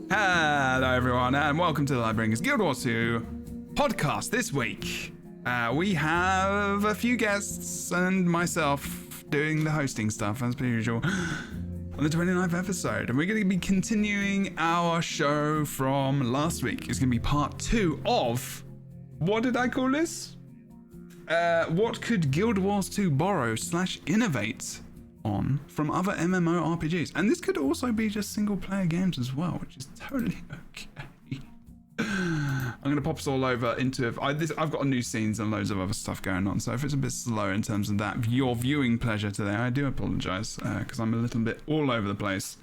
Hello everyone and welcome to the LightBringers Guild Wars 2 podcast. This week we have a few guests and myself doing the hosting stuff as per usual on the 29th episode, and we're going to be continuing our show from last week. It's going to be part 2 of, what did I call this? What could Guild Wars 2 borrow / innovate on from other MMORPGs? And this could also be just single player games as well, which is totally okay. I'm going to pop us all over into I've got new scenes and loads of other stuff going on, so if it's a bit slow in terms of that your viewing pleasure today, I do apologize because I'm a little bit all over the place,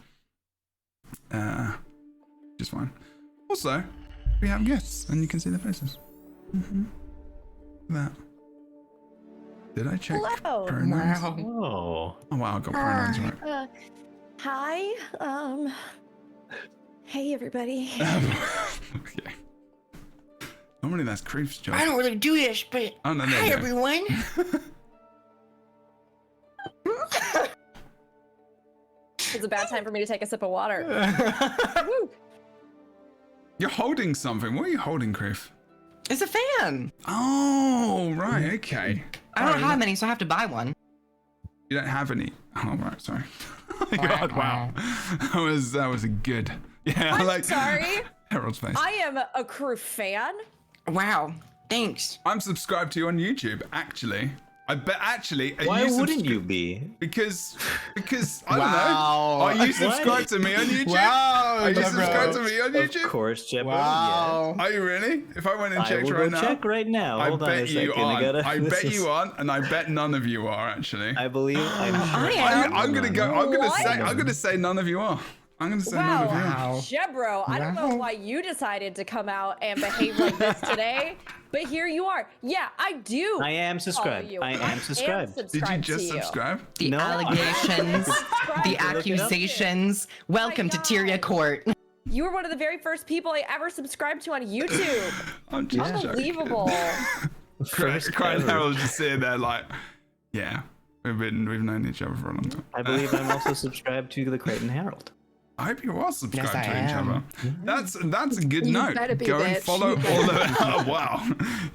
just fine. Also, we have guests and you can see their faces. That did I check pronouns? Wow. Oh wow, I got pronouns right. Hi. Hey everybody. Okay. Normally that's Creep's job. I don't really do this, but hi everyone. It's a bad time for me to take a sip of water. Woo. You're holding something. What are you holding, Creep? It's a fan. Oh, right, okay. I don't have any, so I have to buy one. You don't have any. Oh, right, sorry. Oh my god, wow. That was a good. Yeah, I'm sorry. Harold's face. I am a crew fan. Wow, thanks. I'm subscribed to you on YouTube, actually. I bet actually. Why wouldn't you be? Because I don't know. Are you subscribed to me on YouTube? Wow, Are you subscribed to me on YouTube? Of course, Jebro. Wow. Are you really? If I went and checked I will right go now. check right now. I Hold on a bet you second. aren't. I bet you aren't, and I bet none of you are actually. I believe I'm sure. I'm gonna go. I'm What? gonna say none of you are. I'm gonna say none of you are. Wow. Jebro, I don't know why you decided to come out and behave like this today, but here you are. Yeah, I do. I am subscribed. follow you. I am subscribed. Did you just subscribe? The No. allegations, the Look it up. accusations. Welcome to God. Tyria Court. You were one of the very first people I ever subscribed to on YouTube. I'm just joking. Unbelievable. First Crying ever. Harold's just sitting there like, yeah, we've known each other for a long time. I believe I'm also subscribed to the Creighton Herald. I hope you are subscribed Yes, I to each am. other. That's a good You note. better be, Go and bitch. follow You all the. Oh, wow.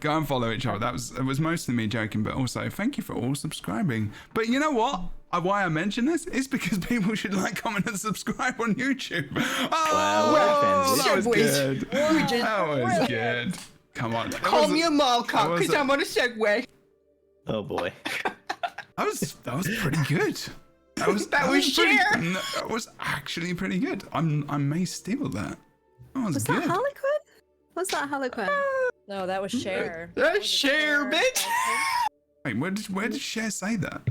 Go and follow each other. It was mostly me joking, but also thank you for all subscribing. But you know what? Why I mention this is because people should like, comment, and subscribe on YouTube. Oh, Wow, that was good. We just That was good. Come on. call me a mall cop because I'm on a Segway. Oh boy. That was pretty good. That was was pretty, Cher. no, that was actually pretty good. I may steal that. That was Was good. that Harlequin? Was that Harlequin? No, that was Cher. That's Cher, bitch. Wait, where did Cher say that?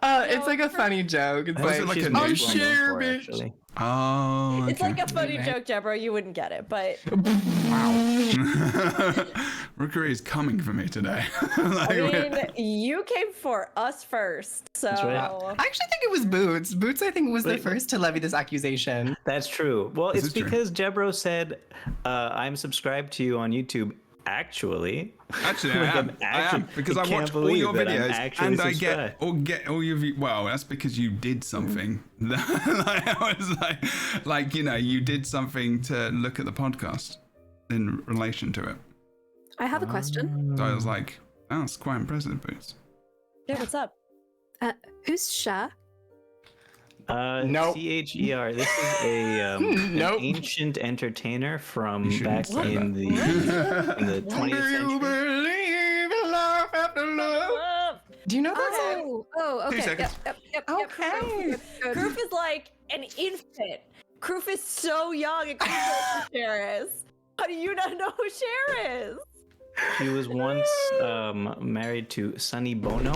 It's like a funny joke. It's Was like, it like She's a most news well one? known Cher, for, bitch. actually. Oh, okay. It's like a funny joke, Jebro. You wouldn't get it, but Rookery is coming for me today. Like, I mean, you came for us first, so. That's right. I actually think it was Boots. Boots, I think, was the first to levy this accusation. That's true. Well, This it's is true. because Jebro said, I'm subscribed to you on YouTube. Actually, Actually, Like, I I'm am actually- because I I can't watch all believe your that I'm videos actually and I subscribed. get all your views. Well, that's because you did something. Like, I was like you did something to look at the podcast in relation to it. I have a question. So I was like, oh, that's quite impressive, Boots. Yeah, what's up? Who's Cher? Nope. CHER. This is an Nope. ancient entertainer from You shouldn't back say in that. the 20th Do you century. believe in love after love? Do you know that song? Oh, okay. 2 seconds. Yep. Okay. Good. Kroof is like an infant. Kroof is so young and Kroof knows who Cher is. How do you not know who Cher is? He was once married to Sonny Bono.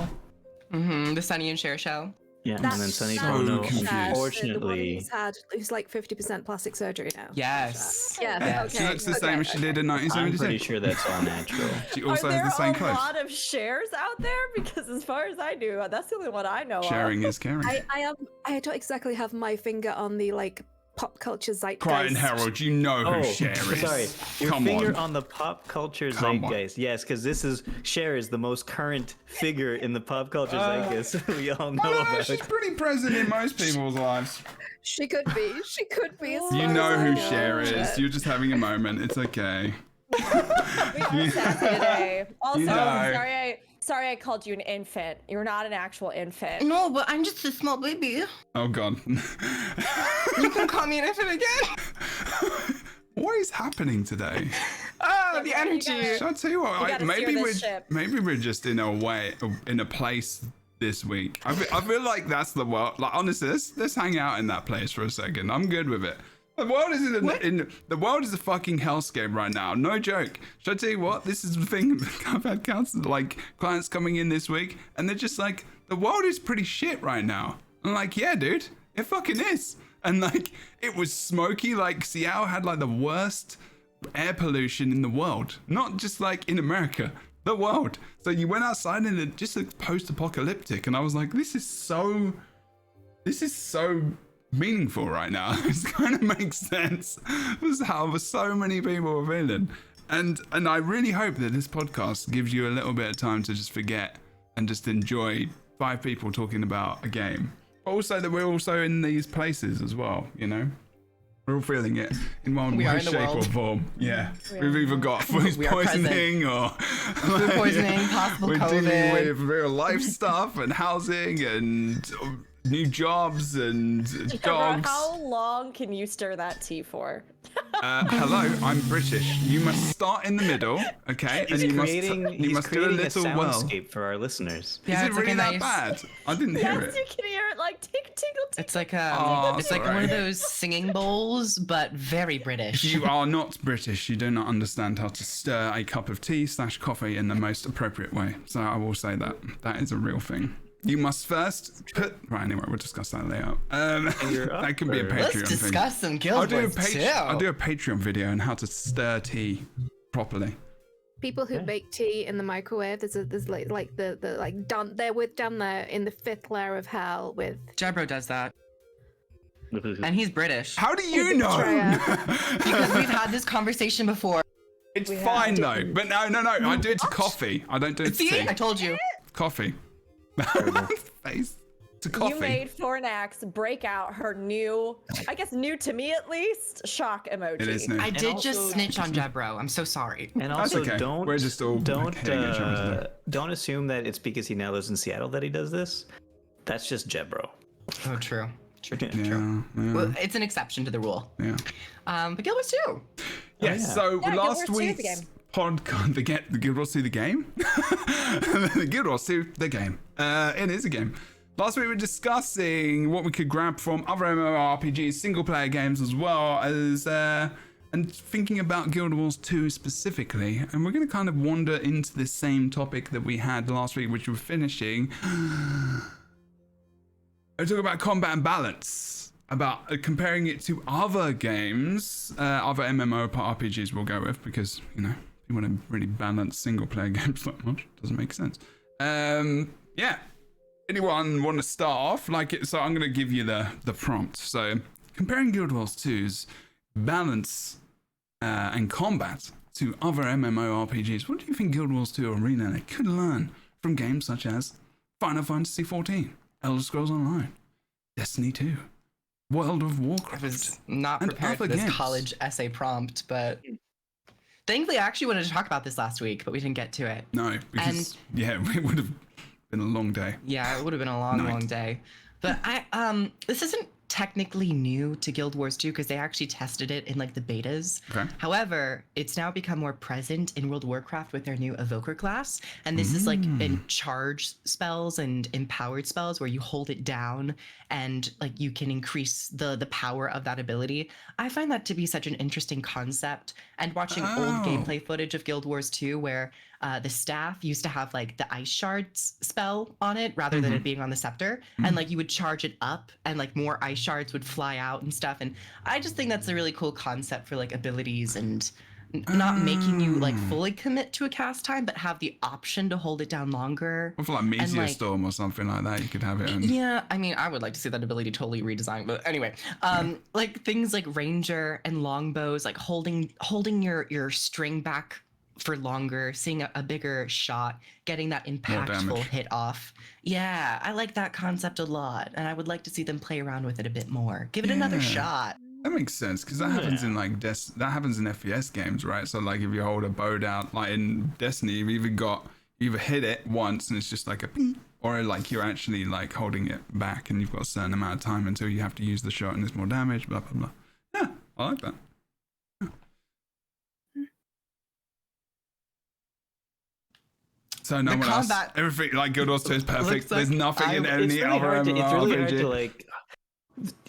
The Sonny and Cher show. Yeah, and then Sonny so Bono, confused. The one unfortunately, who's like 50% plastic surgery now. Yes. Yeah. Yes. She Okay. looks the same as she did in I'm pretty 1976. sure that's all natural. She Are also there has the same a clothes. lot of Chers out there? Because as far as I knew, that's the only one I know Sharing is caring. I don't exactly have my finger on the like pop culture zeitgeist. Crichton Herald, you know who Cher is. Sorry, your Come finger on. on the pop culture Come on. zeitgeist. Yes, because Cher is the most current figure in the pop culture zeitgeist. We all know about. She's pretty present in most people's lives. She could be. She could be. as You far know as I who know. Cher is. You're just having a moment. It's okay. We are sassy today. Also, You know. sorry I called you an infant. You're not an actual infant. No, but I'm just a small baby. Oh god. You can call me an infant again. What is happening today? Oh, the Yeah, you energy. gotta- Shall I tell you what? gotta Maybe steer we're this ship. just in a place this week. I feel like that's the world. Like honestly, let's hang out in that place for a second. I'm good with it. The world is the world is a fucking hellscape right now. No joke. Should I tell you what? This is the thing. I've had clients coming in this week, and they're just like, the world is pretty shit right now. I'm like, yeah, dude, it fucking is. And like, it was smoky. Like Seattle had like the worst air pollution in the world, not just like in America, the world. So you went outside and it just looked post-apocalyptic, and I was like, this is so meaningful right now. It kind of makes sense. This is how so many people are feeling, and I really hope that this podcast gives you a little bit of time to just forget and just enjoy 5 people talking about a game, but also that we're also in these places as well, you know. We're all feeling it in one We are way, in the shape, or world. form. Yeah, We we've are. either got food We are present. poisoning or Food poisoning, possible we're COVID. dealing with real life stuff and housing and new jobs and dogs. How long can you stir that tea for? Hello, I'm British. You must start in the middle, okay? He's and you creating, must he's do a creating little a well. soundscape for our listeners. Yeah, Is it it's like really a that nice- bad? I didn't hear Yes, it. you can hear it like tinkle, tinkle, tinkle. It's like Oh, it's like one sorry. of those singing bowls, but very British. If you are not British, you do not understand how to stir a cup of tea / coffee in the most appropriate way. So I will say that. That is a real thing. You must first put... Right, anyway, we'll discuss that later. you're up That can be a for- Patreon Let's thing. discuss some Guild Wars too. I'll do a Patreon video on how to stir tea properly. People who bake tea in the microwave. There's done. They're with down there in the 5th layer of hell with. Jebro does that, and he's British. How do you know? Because we've had this conversation before. It's fine though. But no. I do it to coffee. I don't do it to See, tea. I told you. Coffee. Face. To You coffee. made Fornax break out her new, I guess new to me at least, shock emoji. It is new. I did also- just snitch on Jebro. I'm so sorry. And That's also, okay. don't We're just all don't hitting each other today. don't assume that it's because he now lives in Seattle that he does this. That's just Jebro. Oh, true. True. Yeah, Well, it's an exception to the rule. yeah. But Guild Wars 2. Yes, yeah. so Yeah, Guild last Wars 2 the week's game. podcast, the Guild Wars 2 the game? The Guild Wars 2 the game. It is a game. Last week we were discussing what we could grab from other MMORPGs, single player games as well as, and thinking about Guild Wars 2 specifically. And we're going to kind of wander into the same topic that we had last week, which we're finishing. I talk about combat and balance, about comparing it to other games, other MMORPGs we'll go with, because, you know, people don't really balance single player games that much. Doesn't make sense. Yeah. Anyone want to start off? So I'm going to give you the prompt. So comparing Guild Wars 2's balance and combat to other MMORPGs, what do you think Guild Wars 2 Arena could learn from games such as Final Fantasy XIV, Elder Scrolls Online, Destiny 2, World of I Warcraft? was not And prepared for other this games. college essay prompt, but thankfully I actually wanted to talk about this last week, but we didn't get to it. No, because it would have been a long day. Yeah, it would have been a long, Night. long day. But this isn't technically new to Guild Wars 2 because they actually tested it in like the betas. Okay. However, it's now become more present in World of Warcraft with their new Evoker class. And this is like in charge spells and empowered spells where you hold it down and like you can increase the power of that ability. I find that to be such an interesting concept. And watching old gameplay footage of Guild Wars 2 where the staff used to have like the ice shards spell on it rather than it being on the scepter. And like you would charge it up and like more ice shards would fly out and stuff. And I just think that's a really cool concept for like abilities and not making you like fully commit to a cast time, but have the option to hold it down longer. Or for like Meteor like- Storm or something like that, you could have it. Yeah, I mean, I would like to see that ability totally redesigned, but anyway, like things like ranger and longbows, like holding your string back for longer, seeing a bigger shot, getting that impactful damage. hit off. Yeah, I like that concept a lot, and I would like to see them play around with it a bit more. Give it another Yeah. shot. That makes sense because that happens in like that happens in FPS games, right? So like if you hold a bow down, like in Destiny, you either hit it once and it's just like a ping, or like you're actually like holding it back and you've got a certain amount of time until you have to use the shot and there's more damage. Blah blah blah. Yeah, I like that. Yeah. So no The one combat- else. Everything like Guild Wars 2 is perfect. Looks There's like nothing in It's any really other hard to, it's really hard MMORPG. to like,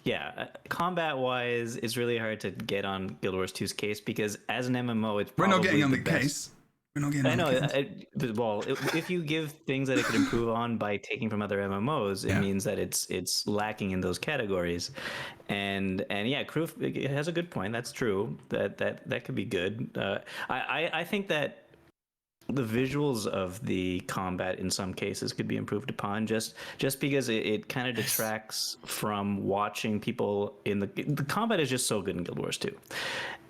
yeah, combat wise, it's really hard to get on Guild Wars 2's case because as an MMO, it's We're probably not getting on the best. case. We're not getting I on know. the case. Well, if you give things that it could improve on by taking from other MMOs, it means that it's lacking in those categories, and yeah, Kroof has a good point. That's true. That could be good. I think that the visuals of the combat in some cases could be improved upon just because it kind of detracts from watching people in the combat is just so good in Guild Wars 2.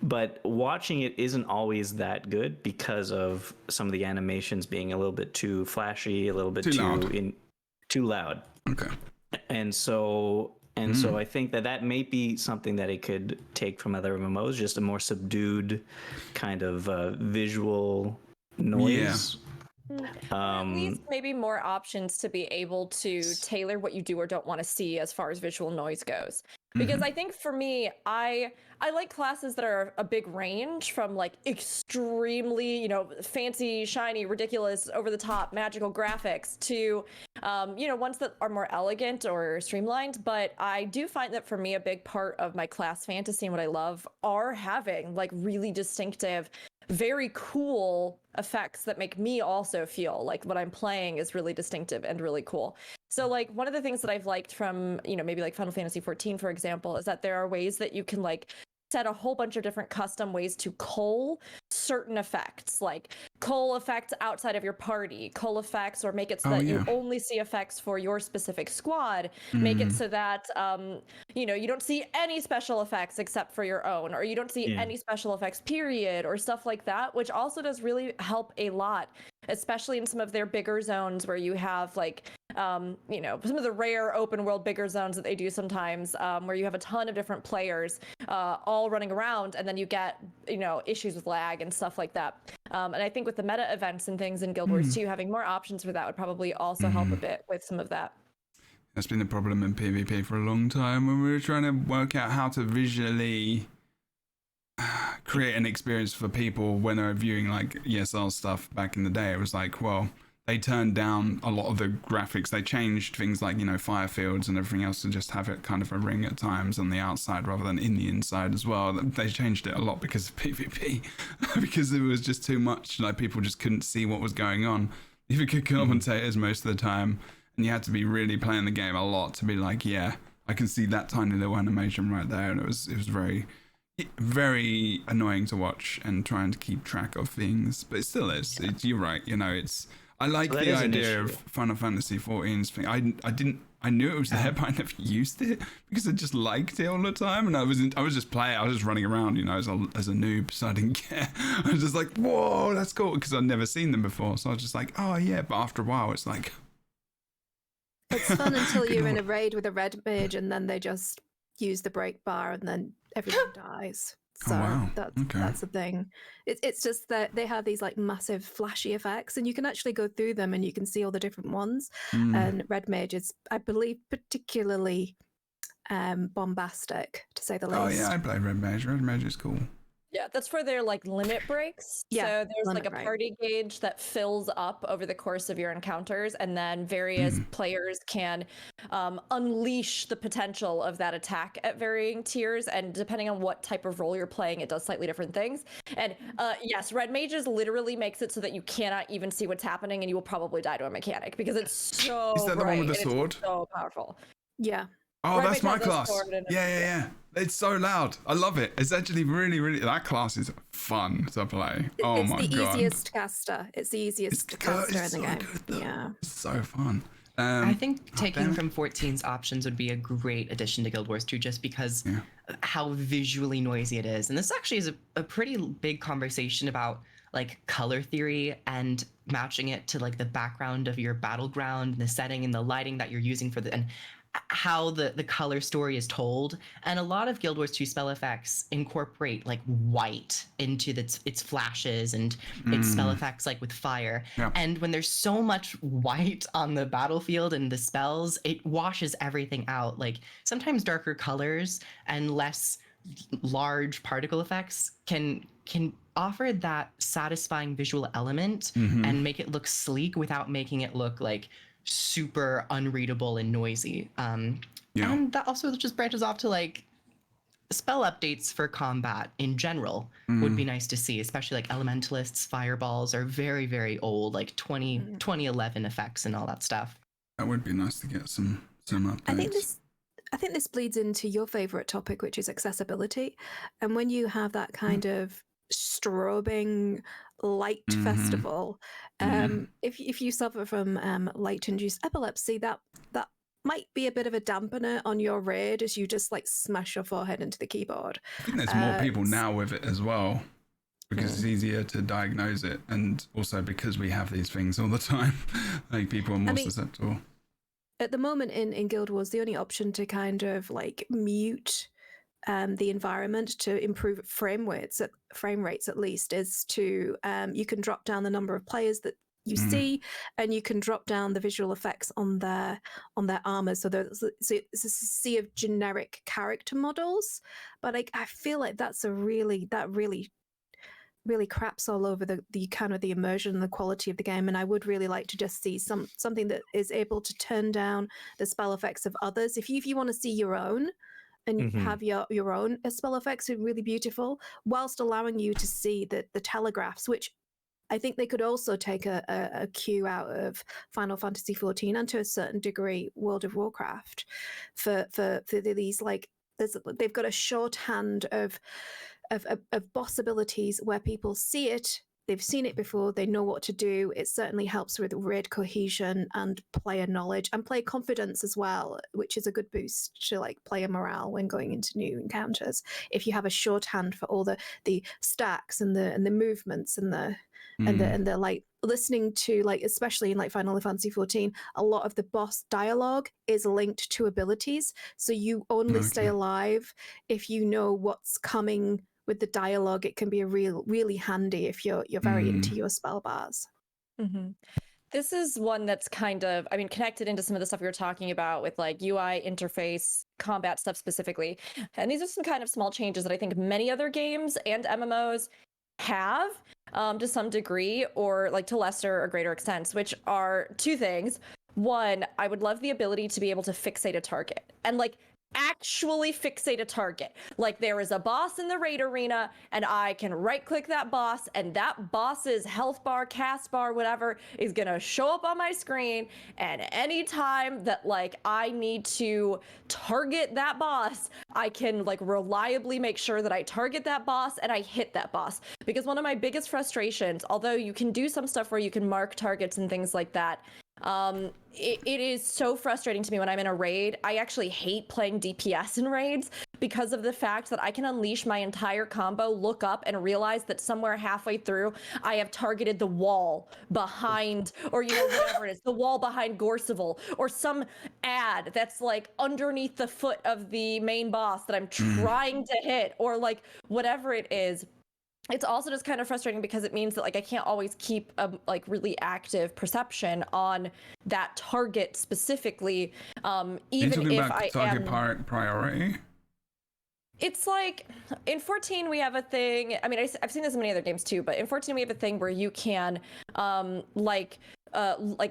But watching it isn't always that good because of some of the animations being a little bit too flashy, a little bit too loud. Okay. And so I think that may be something that it could take from other MMOs, just a more subdued kind of visual noise. At least maybe more options to be able to tailor what you do or don't want to see as far as visual noise goes. Because I think for me, I like classes that are a big range from like extremely, fancy, shiny, ridiculous, over the top, magical graphics to, ones that are more elegant or streamlined. But I do find that for me, a big part of my class fantasy and what I love are having like really distinctive, very cool effects that make me also feel like what I'm playing is really distinctive and really cool. So like one of the things that I've liked from, maybe like Final Fantasy 14, for example, is that there are ways that you can like set a whole bunch of different custom ways to cull certain effects, like cull effects outside of your party, cull effects, or make it so that you only see effects for your specific squad, make it so that, you don't see any special effects except for your own, or you don't see any special effects, period, or stuff like that, which also does really help a lot, especially in some of their bigger zones where you have like, some of the rare open world bigger zones that they do sometimes, where you have a ton of different players all running around, and then you get, issues with lag and stuff like that. And I think with the meta events and things in Guild Wars 2, having more options for that would probably also help a bit with some of that. That's been the problem in PvP for a long time when we were trying to work out how to visually create an experience for people when they were viewing like ESL stuff back in the day. It was like, well, they turned down a lot of the graphics. They changed things like, fire fields and everything else to just have it kind of a ring at times on the outside rather than in the inside as well. They changed it a lot because of PvP, because it was just too much. Like people just couldn't see what was going on. You could commentators most of the time, and you had to be really playing the game a lot to be like, yeah, I can see that tiny little animation right there. And it was very, very annoying to watch and trying to keep track of things, but it still is. You're right. I like the idea of Final Fantasy 14's thing. I knew it was there, but I never used it because I just liked it all the time, and I was just playing. I was just running around, as a noob, so I didn't care. I was just like, whoa, that's cool, because I'd never seen them before. So I was just like, oh yeah. But after a while, it's like, it's fun until you're in a raid with a red mage, and then they just use the break bar, and then everyone dies. So wow. that's the thing. It's just that they have these like massive flashy effects, and you can actually go through them and you can see all the different ones. And Red Mage is, I believe, particularly bombastic, to say the least. oh yeah, I play Red Mage. Red Mage is cool. Yeah, that's for their like limit breaks. Yeah, so there's like limit a break. party gauge that fills up over the course of your encounters, and then various players can unleash the potential of that attack at varying tiers, and depending on what type of role you're playing, it does slightly different things. And yes, Red Mages literally makes it so that you cannot even see what's happening, and you will probably die to a mechanic because it's so Is that the one with the bright and sword? it's so powerful. Yeah. Oh, Red that's Mage my has a class. sword and a- Yeah. It's so loud. I love it. It's actually really, that class is fun to play. Oh It's my the god. easiest caster. It's the easiest caster in it's the so game. good, though. Yeah. It's so fun. I think taking damn. from 14's options would be a great addition to Guild Wars 2 just because how visually noisy it is. And this actually is a pretty big conversation about like color theory and matching it to like the background of your battleground, the setting and the lighting that you're using for the and how the color story is told. And a lot of Guild Wars 2 spell effects incorporate like white into its flashes and its spell effects like with fire. Yeah. And when there's so much white on the battlefield and the spells, it washes everything out. Like sometimes darker colors and less large particle effects can offer that satisfying visual element and make it look sleek without making it look like super unreadable and noisy. And that also just branches off to like spell updates for combat in general would be nice to see, especially like elementalists, fireballs are very, very old, like 2011 effects and all that stuff. That would be nice to get some updates. I think this bleeds into your favorite topic, which is accessibility. And when you have that kind of strobing light festival, if you suffer from light-induced epilepsy, that might be a bit of a dampener on your raid as you just like smash your forehead into the keyboard. I think there's more people now with it as well because it's easier to diagnose it, and also because we have these things all the time, like people are more susceptible. At the moment in Guild Wars, the only option to kind of like mute the environment to improve frame rates at least is to you can drop down the number of players that you see, and you can drop down the visual effects on their armor. So it's a sea of generic character models, but I feel like that really craps all over the kind of the immersion and the quality of the game. And I would really like to just see something that is able to turn down the spell effects of others. If you want to see your own and you have your own spell effects are really beautiful, whilst allowing you to see the telegraphs, which I think they could also take a cue out of Final Fantasy XIV and to a certain degree World of Warcraft for these like they've got a shorthand of boss abilities where people see it, they've seen it before, they know what to do. It certainly helps with raid cohesion and player knowledge and player confidence as well, which is a good boost to like player morale when going into new encounters. If you have a shorthand for all the stacks and the movements and the like listening to like, especially in like Final Fantasy XIV, a lot of the boss dialogue is linked to abilities. So you only stay alive if you know what's coming with the dialogue. It can be really handy if you're very into your spell bars. This is one that's kind of, I mean, connected into some of the stuff we were talking about with like UI interface, combat stuff specifically. And these are some kind of small changes that I think many other games and MMOs have to some degree, or like to lesser or greater extents, which are two things. One, I would love the ability to be able to fixate a target and like actually fixate a target. Like there is a boss in the raid arena and I can right click that boss and that boss's health bar, cast bar, whatever is gonna show up on my screen, and anytime that like I need to target that boss, I can like reliably make sure that I target that boss and I hit that boss. Because one of my biggest frustrations, although you can do some stuff where you can mark targets and things like that, it is so frustrating to me when I'm in a raid. I actually hate playing DPS in raids because of the fact that I can unleash my entire combo, look up and realize that somewhere halfway through I have targeted the wall behind, or you know, whatever it is, the wall behind Gorseval, or some ad that's like underneath the foot of the main boss that I'm trying to hit, or like whatever it is. It's also just kind of frustrating because it means that like I can't always keep a like really active perception on that target specifically, even if I am target priority. It's like in 14 we have a thing. I mean, I've seen this in many other games too, but in 14 we have a thing where you can like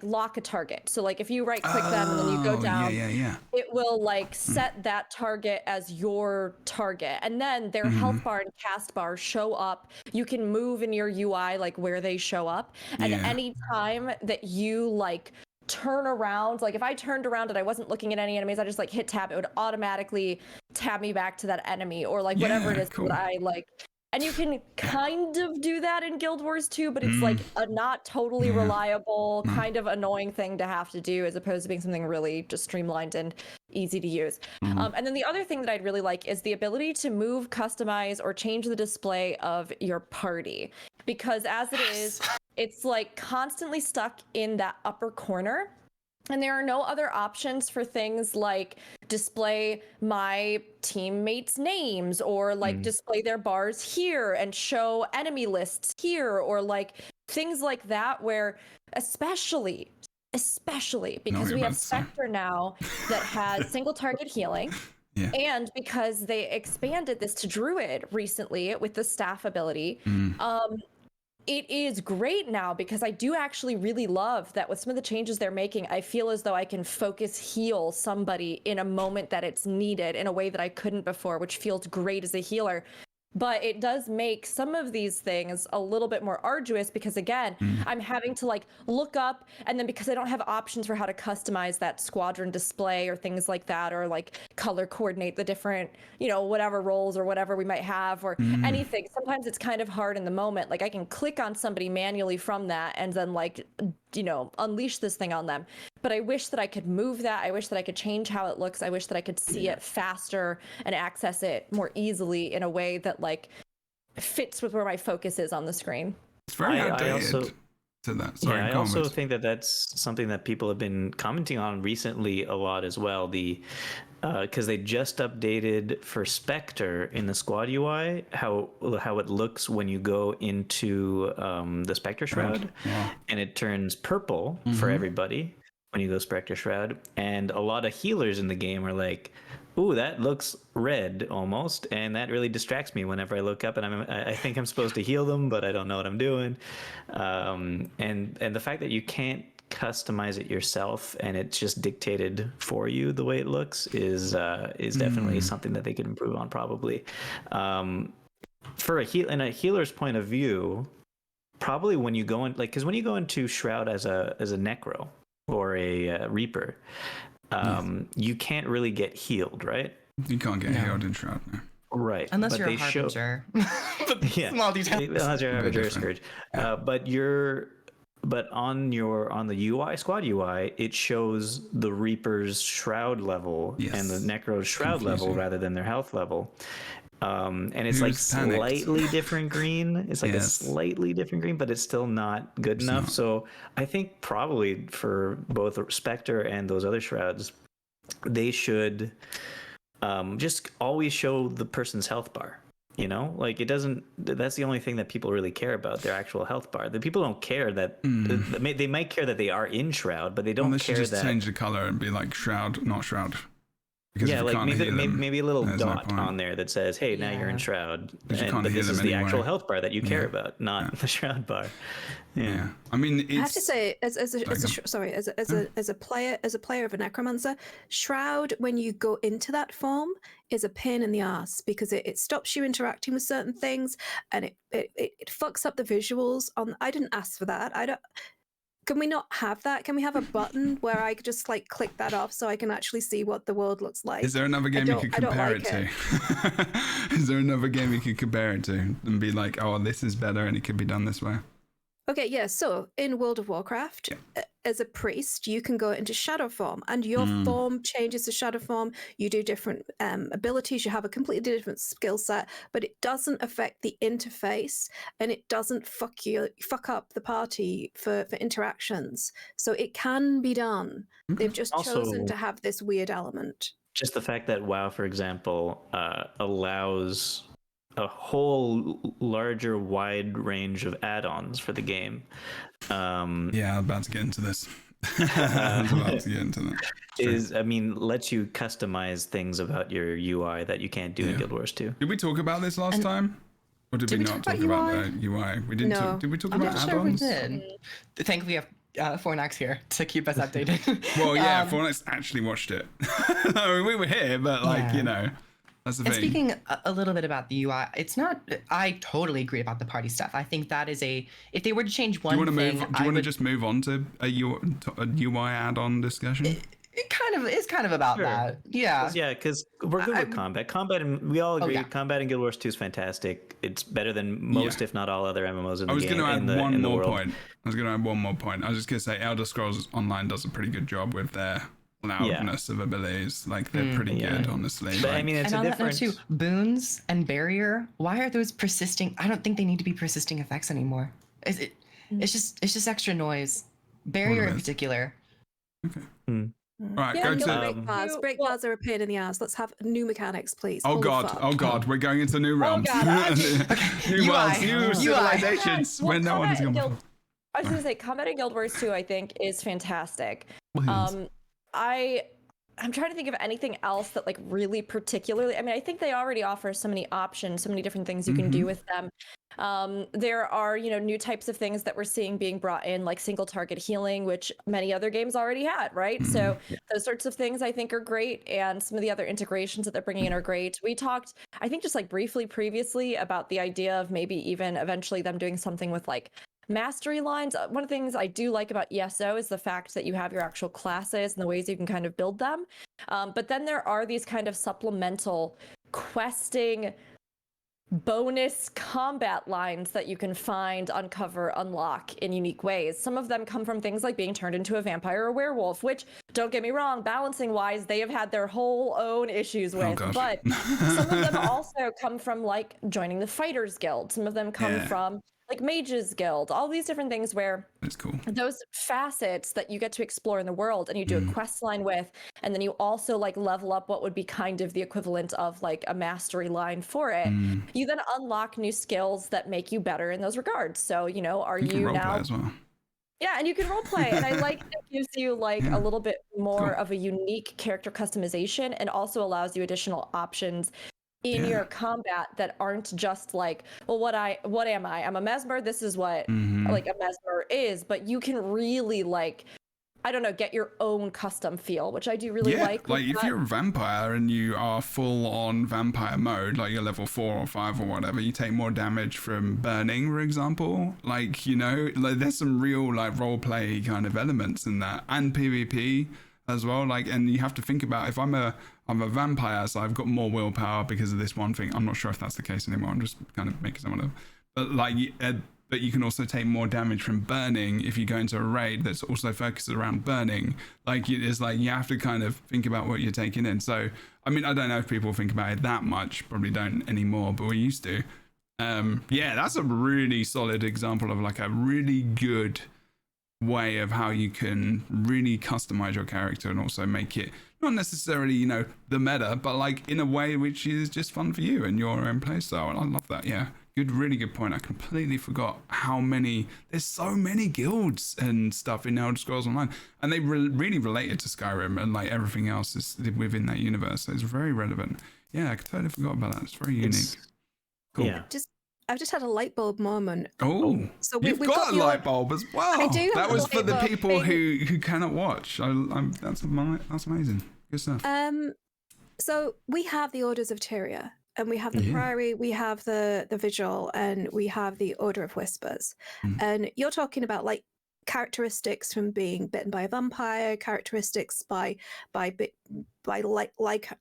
lock a target. So like if you right click them and then you go down, it will like set that target as your target, and then their health bar and cast bar show up. You can move in your UI like where they show up, and any time that you like turn around, like if I turned around and I wasn't looking at any enemies, I just like hit tab, it would automatically tab me back to that enemy, or like whatever it is that I like. And you can kind of do that in Guild Wars 2, but it's like a not totally reliable, kind of annoying thing to have to do, as opposed to being something really just streamlined and easy to use. And then the other thing that I'd really like is the ability to move, customize, or change the display of your party. Because as it is, it's like constantly stuck in that upper corner. And there are no other options for things like display my teammates' names, or like display their bars here and show enemy lists here, or like things like that, where especially because we have Spectre now that has single target healing. Yeah. And because they expanded this to Druid recently with the staff ability, it is great now, because I do actually really love that with some of the changes they're making, I feel as though I can focus heal somebody in a moment that it's needed in a way that I couldn't before, which feels great as a healer. But it does make some of these things a little bit more arduous, because again, I'm having to like look up, and then because I don't have options for how to customize that squadron display or things like that, or like color coordinate the different, you know, whatever roles or whatever we might have, or anything. Sometimes it's kind of hard in the moment. Like I can click on somebody manually from that and then like, you know, unleash this thing on them. But I wish that I could move that. I wish that I could change how it looks. I wish that I could see it faster and access it more easily in a way that like fits with where my focus is on the screen. It's very outdated to that. Sorry, I also think that that's something that people have been commenting on recently a lot as well. Because they just updated for Spectre in the squad UI how it looks when you go into the Spectre Shroud, and it turns purple for everybody when you go Spectre Shroud. And a lot of healers in the game are like, ooh, that looks red almost, and that really distracts me whenever I look up and I think I'm supposed to heal them, but I don't know what I'm doing. And the fact that you can't customize it yourself and it's just dictated for you the way it looks is definitely something that they could improve on, probably. For in a healer's point of view, probably when you go in, like, because when you go into Shroud as a necro or a reaper, you can't really get healed, right? You can't get healed in Shroud, no. Right, unless you're a harbinger. Small details. Unless you're a harbinger scourge. But on the UI, squad UI, it shows the Reaper's shroud level and the Necro's shroud level rather than their health level. And it's like slightly different green. It's like a slightly different green, but it's still not good enough. So I think probably for both Spectre and those other shrouds, they should just always show the person's health bar. You know, like that's the only thing that people really care about, their actual health bar. The people don't care that they might care that they are in Shroud, but they don't care that. Just change the color and be like Shroud, not Shroud. Because like maybe a little dot on there that says, "Hey, now you're in Shroud," but this is the actual health bar that you care about, not the Shroud bar. Yeah. I mean, I have to say, as a player of a necromancer, Shroud, when you go into that form, is a pain in the ass, because it stops you interacting with certain things, and it fucks up the visuals. I didn't ask for that. Can we not have that? Can we have a button where I could just like click that off so I can actually see what the world looks like? Is there another game you could compare it to? Is there another game you could compare it to and be like, oh, this is better and it could be done this way? Okay, yeah. So in World of Warcraft, as a priest, you can go into shadow form, and your form changes to shadow form. You do different abilities. You have a completely different skill set, but it doesn't affect the interface, and it doesn't fuck up the party for interactions. So it can be done. They've just chosen to have this weird element. Just the fact that WoW, for example, allows a whole larger wide range of add-ons for the game. I'm about to get into this. Lets you customize things about your UI that you can't do in Guild Wars 2. Did we talk about this last time? Or did we not talk about the UI? We didn't. Did we talk about add-ons? Thankfully, we have Fornax here to keep us updated. Well, Fornax actually watched it. I mean, we were here, but you know. That's the And thing. speaking a little bit about the UI, it's not. I totally agree about the party stuff. I think that is if they were to change one Do thing, you want to just move on to a UI add-on discussion? It's kind of about Sure. that. Yeah. Because we're good with combat. Combat, and we all agree, yeah. combat in Guild Wars 2 is fantastic. It's better than most, if not all, other MMOs in the game. I was going to add one in the more world. point. I was just going to say Elder Scrolls Online does a pretty good job with their loudness of abilities. Like, they're pretty good, honestly. But like, I mean, it's And a on that note different. too, boons and barrier. Why are those persisting? I don't think they need to be persisting effects anymore. It's just extra noise. Barrier in particular. okay. All right, Yeah, go you'll to... make- Bars. Break well- bars are a pain in the ass. Let's have new mechanics, please. Oh Holy god, fuck. oh god, we're going into new realms. God, New worlds, UI. new civilizations where no one's Combat going Guild- I was gonna say Combat in Guild Wars 2 I think is fantastic. I'm trying to think of anything else that like really particularly, I mean, I think they already offer so many options, so many different things you can do with them. There are, new types of things that we're seeing being brought in, like single target healing, which many other games already had, right? So those sorts of things I think are great. And some of the other integrations that they're bringing in are great. We talked, I think just like briefly previously about the idea of maybe even eventually them doing something with like mastery lines. One of the things I do like about ESO is the fact that you have your actual classes and the ways you can kind of build them. But then there are these kind of supplemental questing bonus combat lines that you can find, uncover, unlock in unique ways. Some of them come from things like being turned into a vampire or werewolf, which, don't get me wrong, balancing wise, they have had their whole own issues with. But some of them also come from like joining the Fighters Guild. Some of them come from like Mages Guild, all these different things where That's cool. those facets that you get to explore in the world and you do a quest line with, and then you also like level up what would be kind of the equivalent of like a mastery line for it. You then unlock new skills that make you better in those regards. So, are you Role now play as well. Yeah, and you can role play, and I like that it gives you like a little bit more of a unique character customization, and also allows you additional options in your combat that aren't just like, well, what am I? I'm a mesmer. This is what like a mesmer is, but you can really like, I don't know, get your own custom feel, which I do really like. Like if you're a vampire and you are full on vampire mode, like you're level 4 or 5 or whatever, you take more damage from burning, for example. Like, like there's some real like role play kind of elements in that, and PvP as well. Like, and you have to think about, if I'm a vampire, so I've got more willpower because of this one thing. I'm not sure if that's the case anymore. I'm just kind of making someone up. But like, but you can also take more damage from burning if you go into a raid that's also focused around burning. Like, it's like you have to kind of think about what you're taking in. So, I mean, I don't know if people think about it that much. Probably don't anymore, but we used to. Yeah, that's a really solid example of like a really good way of how you can really customize your character and also make it not necessarily, the meta, but like in a way which is just fun for you and your own playstyle. And I love that. Yeah. Really good point. I completely forgot there's so many guilds and stuff in Elder Scrolls Online, and they really related to Skyrim and like everything else is within that universe. So it's very relevant. Yeah, I totally forgot about that. It's very unique. Cool. Yeah. I've just had a light bulb moment. Oh, so you've got a light bulb as well. I do have That a was light for the bulb people thing. who cannot watch. That's amazing. Good stuff. So we have the Orders of Tyria, and we have the Priory, we have the Vigil, and we have the Order of Whispers. And you're talking about like characteristics from being bitten by a vampire, characteristics by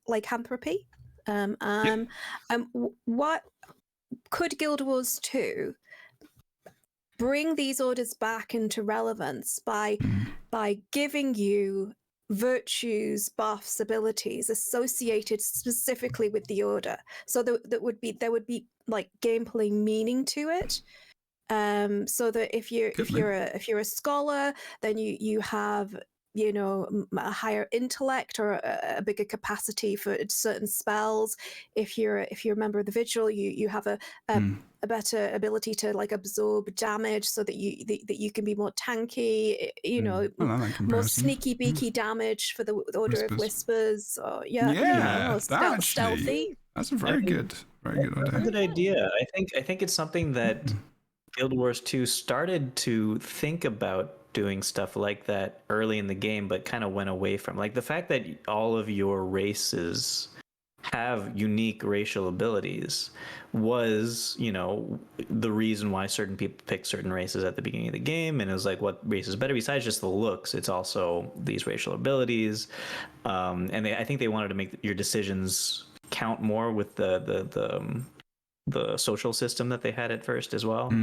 lycanthropy. What could Guild Wars 2 bring these orders back into relevance by giving you virtues, buffs, abilities associated specifically with the order, so there would be like gameplay meaning to it, so that if you're a scholar, then you have a higher intellect or a bigger capacity for certain spells. If you're a member of the Vigil, you have a better ability to like absorb damage, so that you can be more tanky. More sneaky beaky damage for the Order of Whispers. Or stealthy. That's a very good idea. That's a good idea. I think it's something that Guild Wars 2 started to think about doing stuff like that early in the game, but kind of went away from. Like the fact that all of your races have unique racial abilities was, the reason why certain people pick certain races at the beginning of the game. And it was like, what race is better besides just the looks? It's also these racial abilities. And I think they wanted to make your decisions count more with the social system that they had at first as well.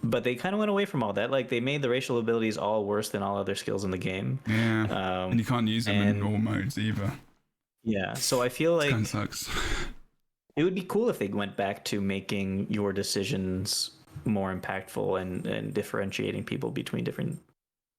But they kind of went away from all that. Like, they made the racial abilities all worse than all other skills in the game. Yeah, and you can't use them in all modes either. Yeah, so I feel like kind of sucks. It would be cool if they went back to making your decisions more impactful and differentiating people between different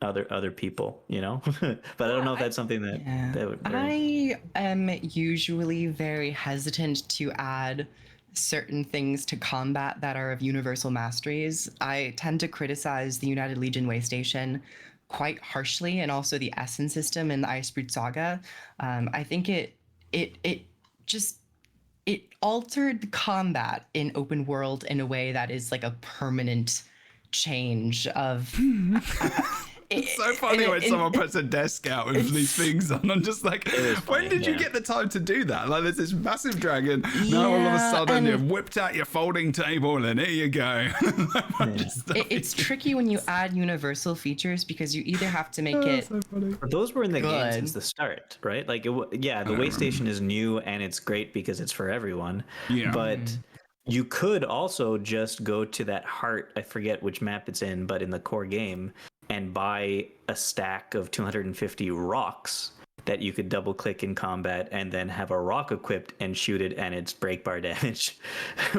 other people, but I don't know if that's something that would. I am usually very hesitant to add certain things to combat that are of universal masteries. I tend to criticize the United Legion Waystation quite harshly, and also the Essen system in the Icebrood Saga. I think it altered the combat in open world in a way that is like a permanent change of. It's so funny when someone puts a desk out with these things on. I'm just like, when did you get the time to do that? Like, there's this massive dragon. Now all of a sudden you've whipped out your folding table and here you go. It's tricky when you add universal features because you either have to make it. So funny. Those were in the game since the start, right? Like, the Waystation is new and it's great because it's for everyone. Yeah. But you could also just go to that heart. I forget which map it's in, but in the core game, and buy a stack of 250 rocks that you could double click in combat and then have a rock equipped and shoot it and it's break bar damage.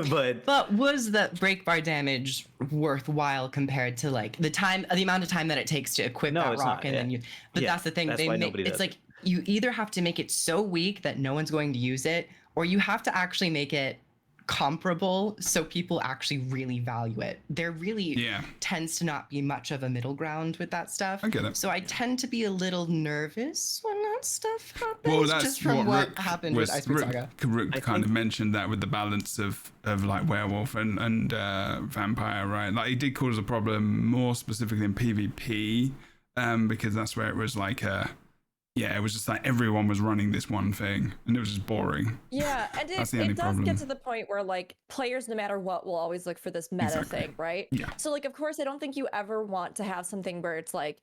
but was that break bar damage worthwhile compared to like the amount of time that it takes to equip that rock? That's the thing. It's like you either have to make it so weak that no one's going to use it, or you have to actually make it comparable so people actually really value it. There really tends to not be much of a middle ground with that stuff. I get it. So I tend to be a little nervous when that stuff happens. Well, that's just from what happened with Icebrood Saga. Rook kind of mentioned that with the balance of like werewolf and vampire, right? Like, he did cause a problem more specifically in PvP, because that's where it was like it was just like everyone was running this one thing and it was just boring. Yeah, and it does get to the point where like players, no matter what, will always look for this meta thing, right? Yeah. So like, of course, I don't think you ever want to have something where it's like,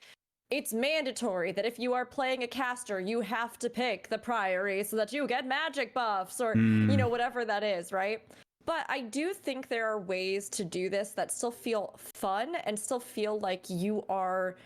it's mandatory that if you are playing a caster, you have to pick the Priory so that you get magic buffs or, whatever that is, right? But I do think there are ways to do this that still feel fun and still feel like you are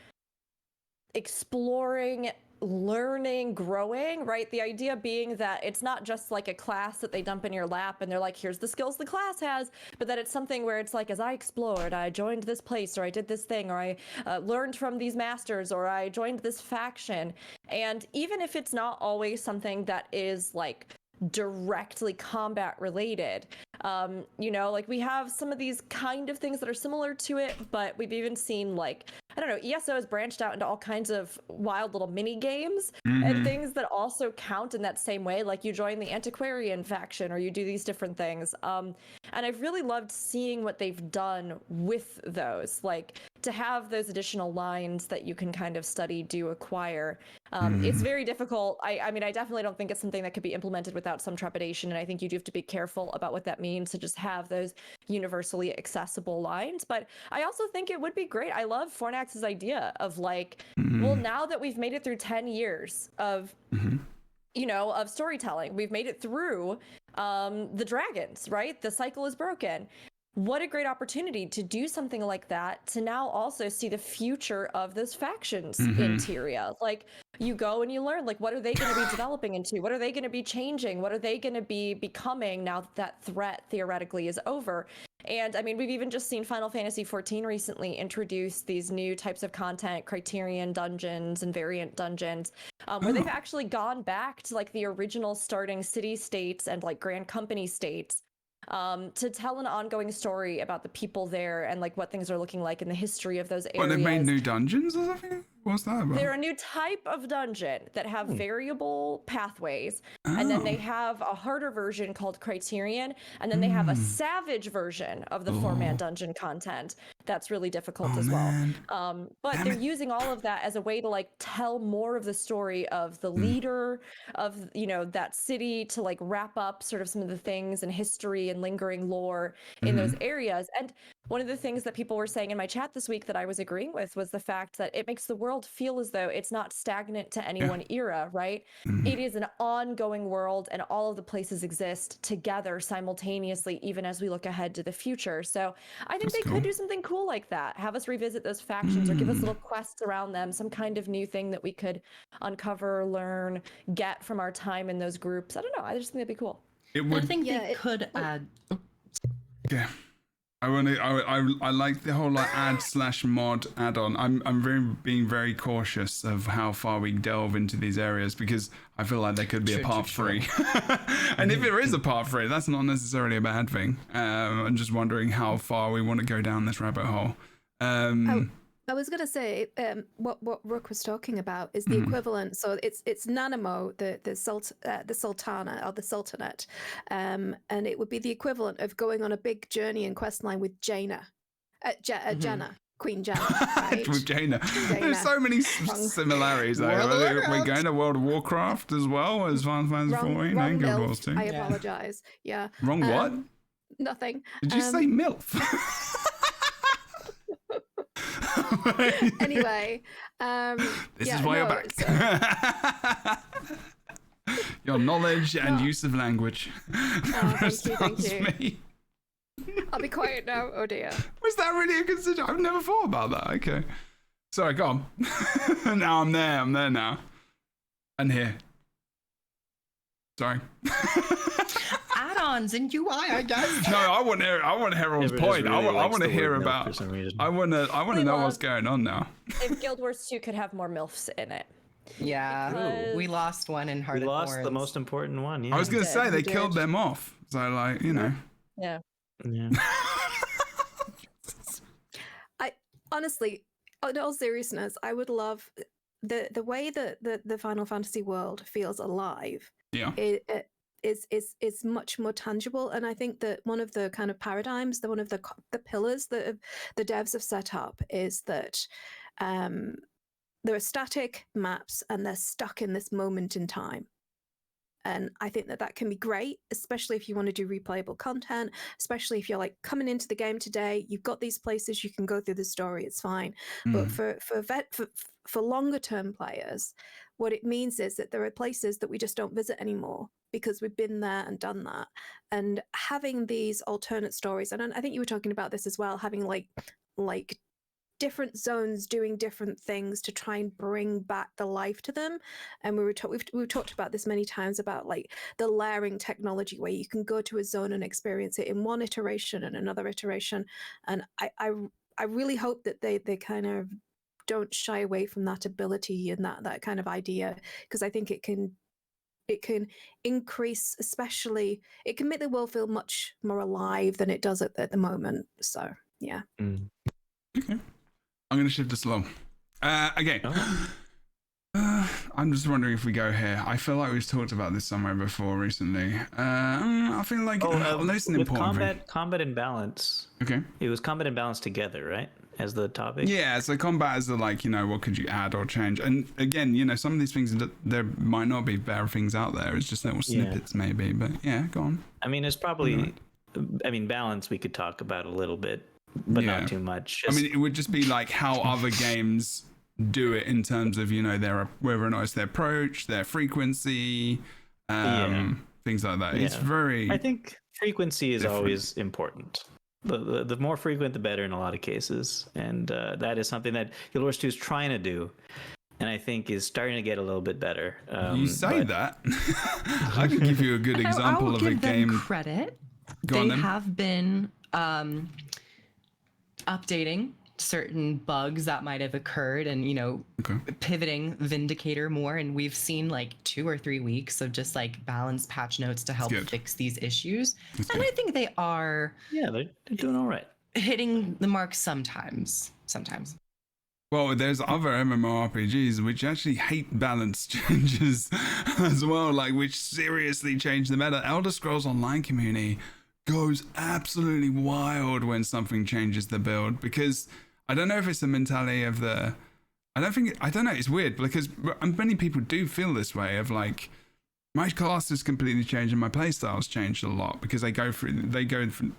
exploring, learning, growing, right? The idea being that it's not just like a class that they dump in your lap and they're like, here's the skills the class has, but that it's something where it's like, as I explored, I joined this place, or I did this thing, or I learned from these masters, or I joined this faction. And even if it's not always something that is like directly combat related, like we have some of these kind of things that are similar to it, but we've even seen like, I don't know, ESO has branched out into all kinds of wild little mini games and things that also count in that same way. Like, you join the antiquarian faction or you do these different things. And I've really loved seeing what they've done with those, like to have those additional lines that you can kind of study, do, acquire. It's very difficult. I mean, I definitely don't think it's something that could be implemented without some trepidation. And I think you do have to be careful about what that means to just have those universally accessible lines. But I also think it would be great. I love Fornax's idea of like, well, now that we've made it through 10 years of, of storytelling, we've made it through the dragons, right? The cycle is broken. What a great opportunity to do something like that, to now also see the future of those factions in Tyria. Like, you go and you learn, like, what are they going to be developing into? What are they going to be changing? What are they going to be becoming now that that threat theoretically is over? And I mean, we've even just seen Final Fantasy XIV recently introduce these new types of content, Criterion dungeons and variant dungeons, where they've actually gone back to like the original starting city states and like grand company states, to tell an ongoing story about the people there and like what things are looking like in the history of those areas. Well, they've made new dungeons or something? What's that about? They're a new type of dungeon that have variable pathways, and then they have a harder version called Criterion, and then they have a savage version of the 4-man dungeon content that's really difficult as well. But they're using all of that as a way to like tell more of the story of the leader of, you know, that city, to like wrap up sort of some of the things and history and lingering lore in those areas. And one of the things that people were saying in my chat this week that I was agreeing with was the fact that it makes the world feel as though it's not stagnant to any one era, right? It is an ongoing world, and all of the places exist together simultaneously, even as we look ahead to the future. So I think they could do something cool like that. Have us revisit those factions or give us little quests around them, some kind of new thing that we could uncover, learn, get from our time in those groups. I don't know. I just think that'd be cool. It would. I think they could add. Yeah. I like the whole like add/mod add-on. I'm being very cautious of how far we delve into these areas, because I feel like there could be a part 3. And if there is a part 3, that's not necessarily a bad thing. I'm just wondering how far we want to go down this rabbit hole. I was going to say what Rook was talking about is the equivalent. So it's Nanamo, the Sultana or the Sultanate, and it would be the equivalent of going on a big journey and quest line with Jaina, Janna, Queen Janna, right? With Jaina. There's so many similarities. We're going to World of Warcraft as well as Final Fantasy 14 and Guild Wars 2. I apologize. Yeah. Wrong what? Nothing. Did you say MILF? Anyway, this is why you're back. Your knowledge and use of language. Thank you. Me. I'll be quiet now. Oh dear. Was that really a consideration? I've never thought about that. Okay. Sorry, go on. Now I'm there. I'm there now. And here. Sorry. Add-ons and UI, I guess. No, I want Harold's point. I want to hear about. I want to know what's going on now. If Guild Wars 2 could have more MILFs in it. Yeah, Because- we lost one in Heart We of lost Thorns. the most important one. Yeah. I was going to say they we did. killed them off. So like, you know. Yeah. Yeah. I honestly, in all seriousness, I would love the way that the Final Fantasy world feels alive. Yeah. It is much more tangible, and I think that one of the kind of paradigms, one of the pillars that the devs have set up is that there are static maps and they're stuck in this moment in time. And I think that can be great, especially if you want to do replayable content, especially if you're like coming into the game today, you've got these places you can go through the story, it's fine. But for longer term players, what it means is that there are places that we just don't visit anymore because we've been there and done that. And having these alternate stories, and I think you were talking about this as well, having like different zones doing different things to try and bring back the life to them. And we've talked about this many times about like the layering technology, where you can go to a zone and experience it in one iteration and another iteration. And I really hope that they kind of don't shy away from that ability and that kind of idea, because I think it can increase, especially it can make the world feel much more alive than it does at the moment. So yeah. Okay. I'm going to shift this along. Okay. I'm just wondering if we go here. I feel like we've talked about this somewhere before recently. I feel like that's an important thing. Combat and balance. Okay. It was combat and balance together, right? As the topic. Yeah, so combat is the like, you know, what could you add or change? And again, you know, some of these things, there might not be better things out there. It's just little snippets maybe. But yeah, go on. I mean, it's probably, balance we could talk about a little bit, but not too much. I mean, it would just be like how other games do it in terms of, you know, whether or not it's their approach, their frequency, things like that. It's very... I think frequency is always important. The more frequent, the better in a lot of cases. And that is something that Guild Wars 2 is trying to do, and I think is starting to get a little bit better. You say that. I can give you a good example of a game. Them credit. Go on, they then. have been updating certain bugs that might have occurred and, you know, pivoting Vindicator more. And we've seen like 2 or 3 weeks of just like balanced patch notes to help fix these issues. And I think they are... Yeah, they're doing all right. Hitting the mark sometimes. Well, there's other MMORPGs which actually hate balance changes as well, like which seriously change the meta. Elder Scrolls Online community goes absolutely wild when something changes the build, because I don't know if it's the mentality of the... I don't know, it's weird because many people do feel this way of like, my class has completely changed and my playstyle's changed a lot, because they go through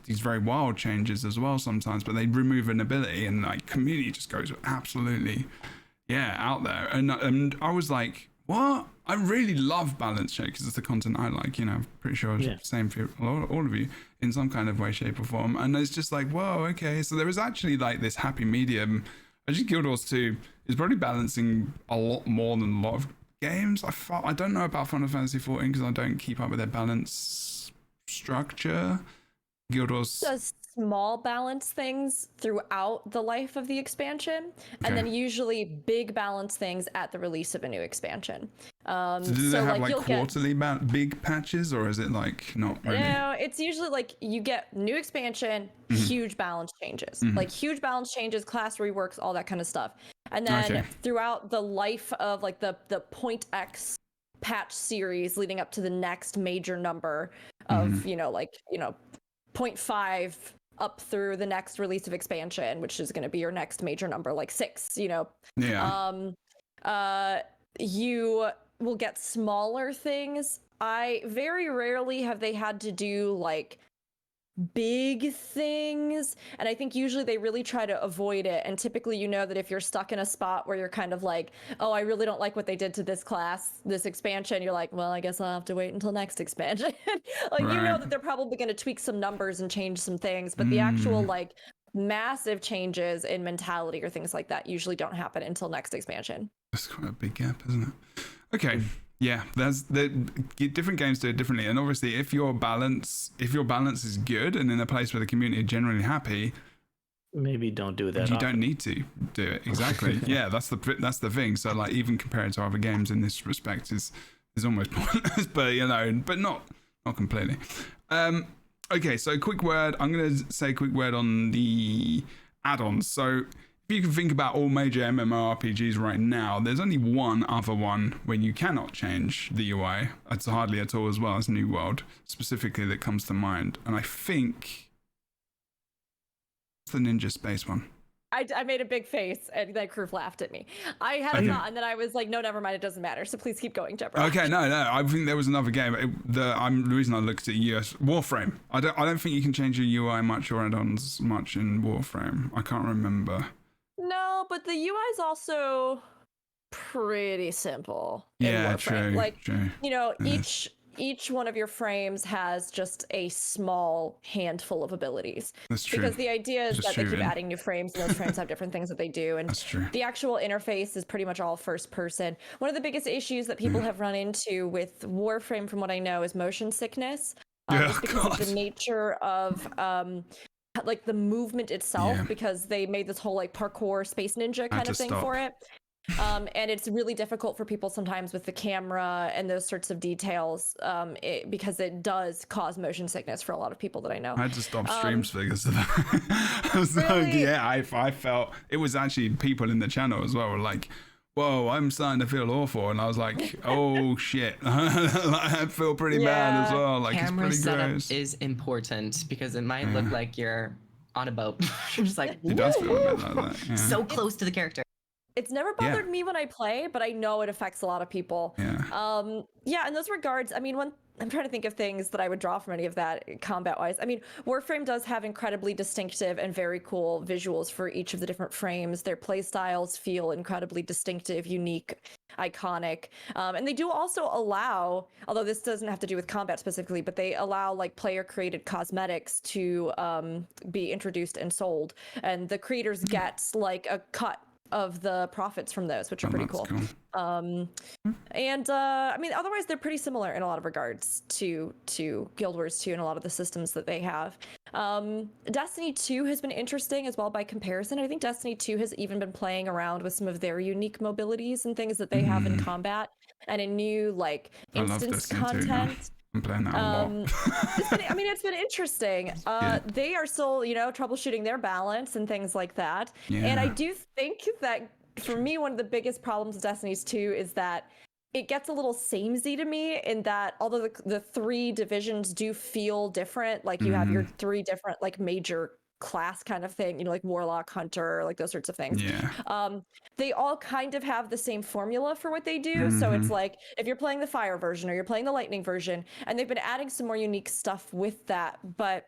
these very wild changes as well sometimes, but they remove an ability and like community just goes absolutely out there. And I was like, what? I really love balance check because it's the content I like, you know. I'm pretty sure it's the same for all of you in some kind of way, shape or form. And it's just like, whoa, okay, so there is actually like this happy medium. I think Guild Wars 2 is probably balancing a lot more than a lot of games. I don't know about Final Fantasy 14 because I don't keep up with their balance structure. Guild Wars does small balance things throughout the life of the expansion, and then usually big balance things at the release of a new expansion. So do they have like quarterly big patches, or is it like not really? No, it's usually like you get new expansion, huge balance changes, like huge balance changes, class reworks, all that kind of stuff. And then throughout the life of like the point X patch series leading up to the next major number of, 0.5 up through the next release of expansion, which is going to be your next major number, like 6, you will get smaller things. Very rarely have they had to do like big things, and I think usually they really try to avoid it. And typically, you know that if you're stuck in a spot where you're kind of like, oh, I really don't like what they did to this class, this expansion, you're like, well, I guess I'll have to wait until next expansion. You know that they're probably going to tweak some numbers and change some things, but the actual like massive changes in mentality or things like that usually don't happen until next expansion. That's quite a big gap, isn't it? Okay. Yeah, there's the different games do it differently, and obviously if your balance is good and in a place where the community are generally happy, maybe don't do that. You don't need to do it. Exactly. Yeah, that's the thing. So like even compared to other games in this respect is almost pointless, but but not completely. Okay, so quick word. I'm gonna say a quick word on the add-ons. So if you can think about all major MMORPGs right now, there's only one other one where you cannot change the UI. It's hardly at all as well as New World, specifically, that comes to mind. And I think it's the Ninja Space one. I made a big face and then Kroof laughed at me. I had a thought and then I was like, no, never mind, it doesn't matter. So please keep going, Jebro. Okay, no, I think there was another game. The reason I looked at US Warframe. I don't think you can change your UI much or add-ons much in Warframe. I can't remember. No, but the UI is also pretty simple. Yeah, true. Each one of your frames has just a small handful of abilities. That's true. Because the idea is that they keep adding new frames, and those frames have different things that they do. And that's true. The actual interface is pretty much all first person. One of the biggest issues that people have run into with Warframe, from what I know, is motion sickness. Just because of the nature of like the movement itself, because they made this whole like parkour space ninja kind of thing for it. And it's really difficult for people sometimes with the camera and those sorts of details, because it does cause motion sickness for a lot of people that I know. I had to stop streams because of that. I was really? like, I felt it was actually people in the channel as well were like, whoa, I'm starting to feel awful. And I was like, oh shit. I feel pretty bad as well. Like, camera it's pretty setup gross. is important because it might look like you're on a boat. You're just like, it does feel a bit like that. Yeah. So close to the character. It's never bothered me when I play, but I know it affects a lot of people. Yeah. In those regards, I mean, I'm trying to think of things that I would draw from any of that combat-wise. I mean, Warframe does have incredibly distinctive and very cool visuals for each of the different frames. Their play styles feel incredibly distinctive, unique, iconic. And they do also allow, although this doesn't have to do with combat specifically, but they allow like player-created cosmetics to be introduced and sold. And the creators get like a cut of the profits from those, which are pretty cool. I mean, otherwise they're pretty similar in a lot of regards to Guild Wars 2 and a lot of the systems that they have. Destiny 2 has been interesting as well by comparison. I think Destiny 2 has even been playing around with some of their unique mobilities and things that they have in combat and in new like instance content. I'm playing that a lot. It's been interesting. They are still, troubleshooting their balance and things like that. Yeah. And I do think that for me, one of the biggest problems with Destiny 2 is that it gets a little samey to me in that although the 3 divisions do feel different, like you have your 3 different like major class kind of thing, like warlock, hunter, like those sorts of things. They all kind of have the same formula for what they do. So it's like if you're playing the fire version or you're playing the lightning version, and they've been adding some more unique stuff with that. But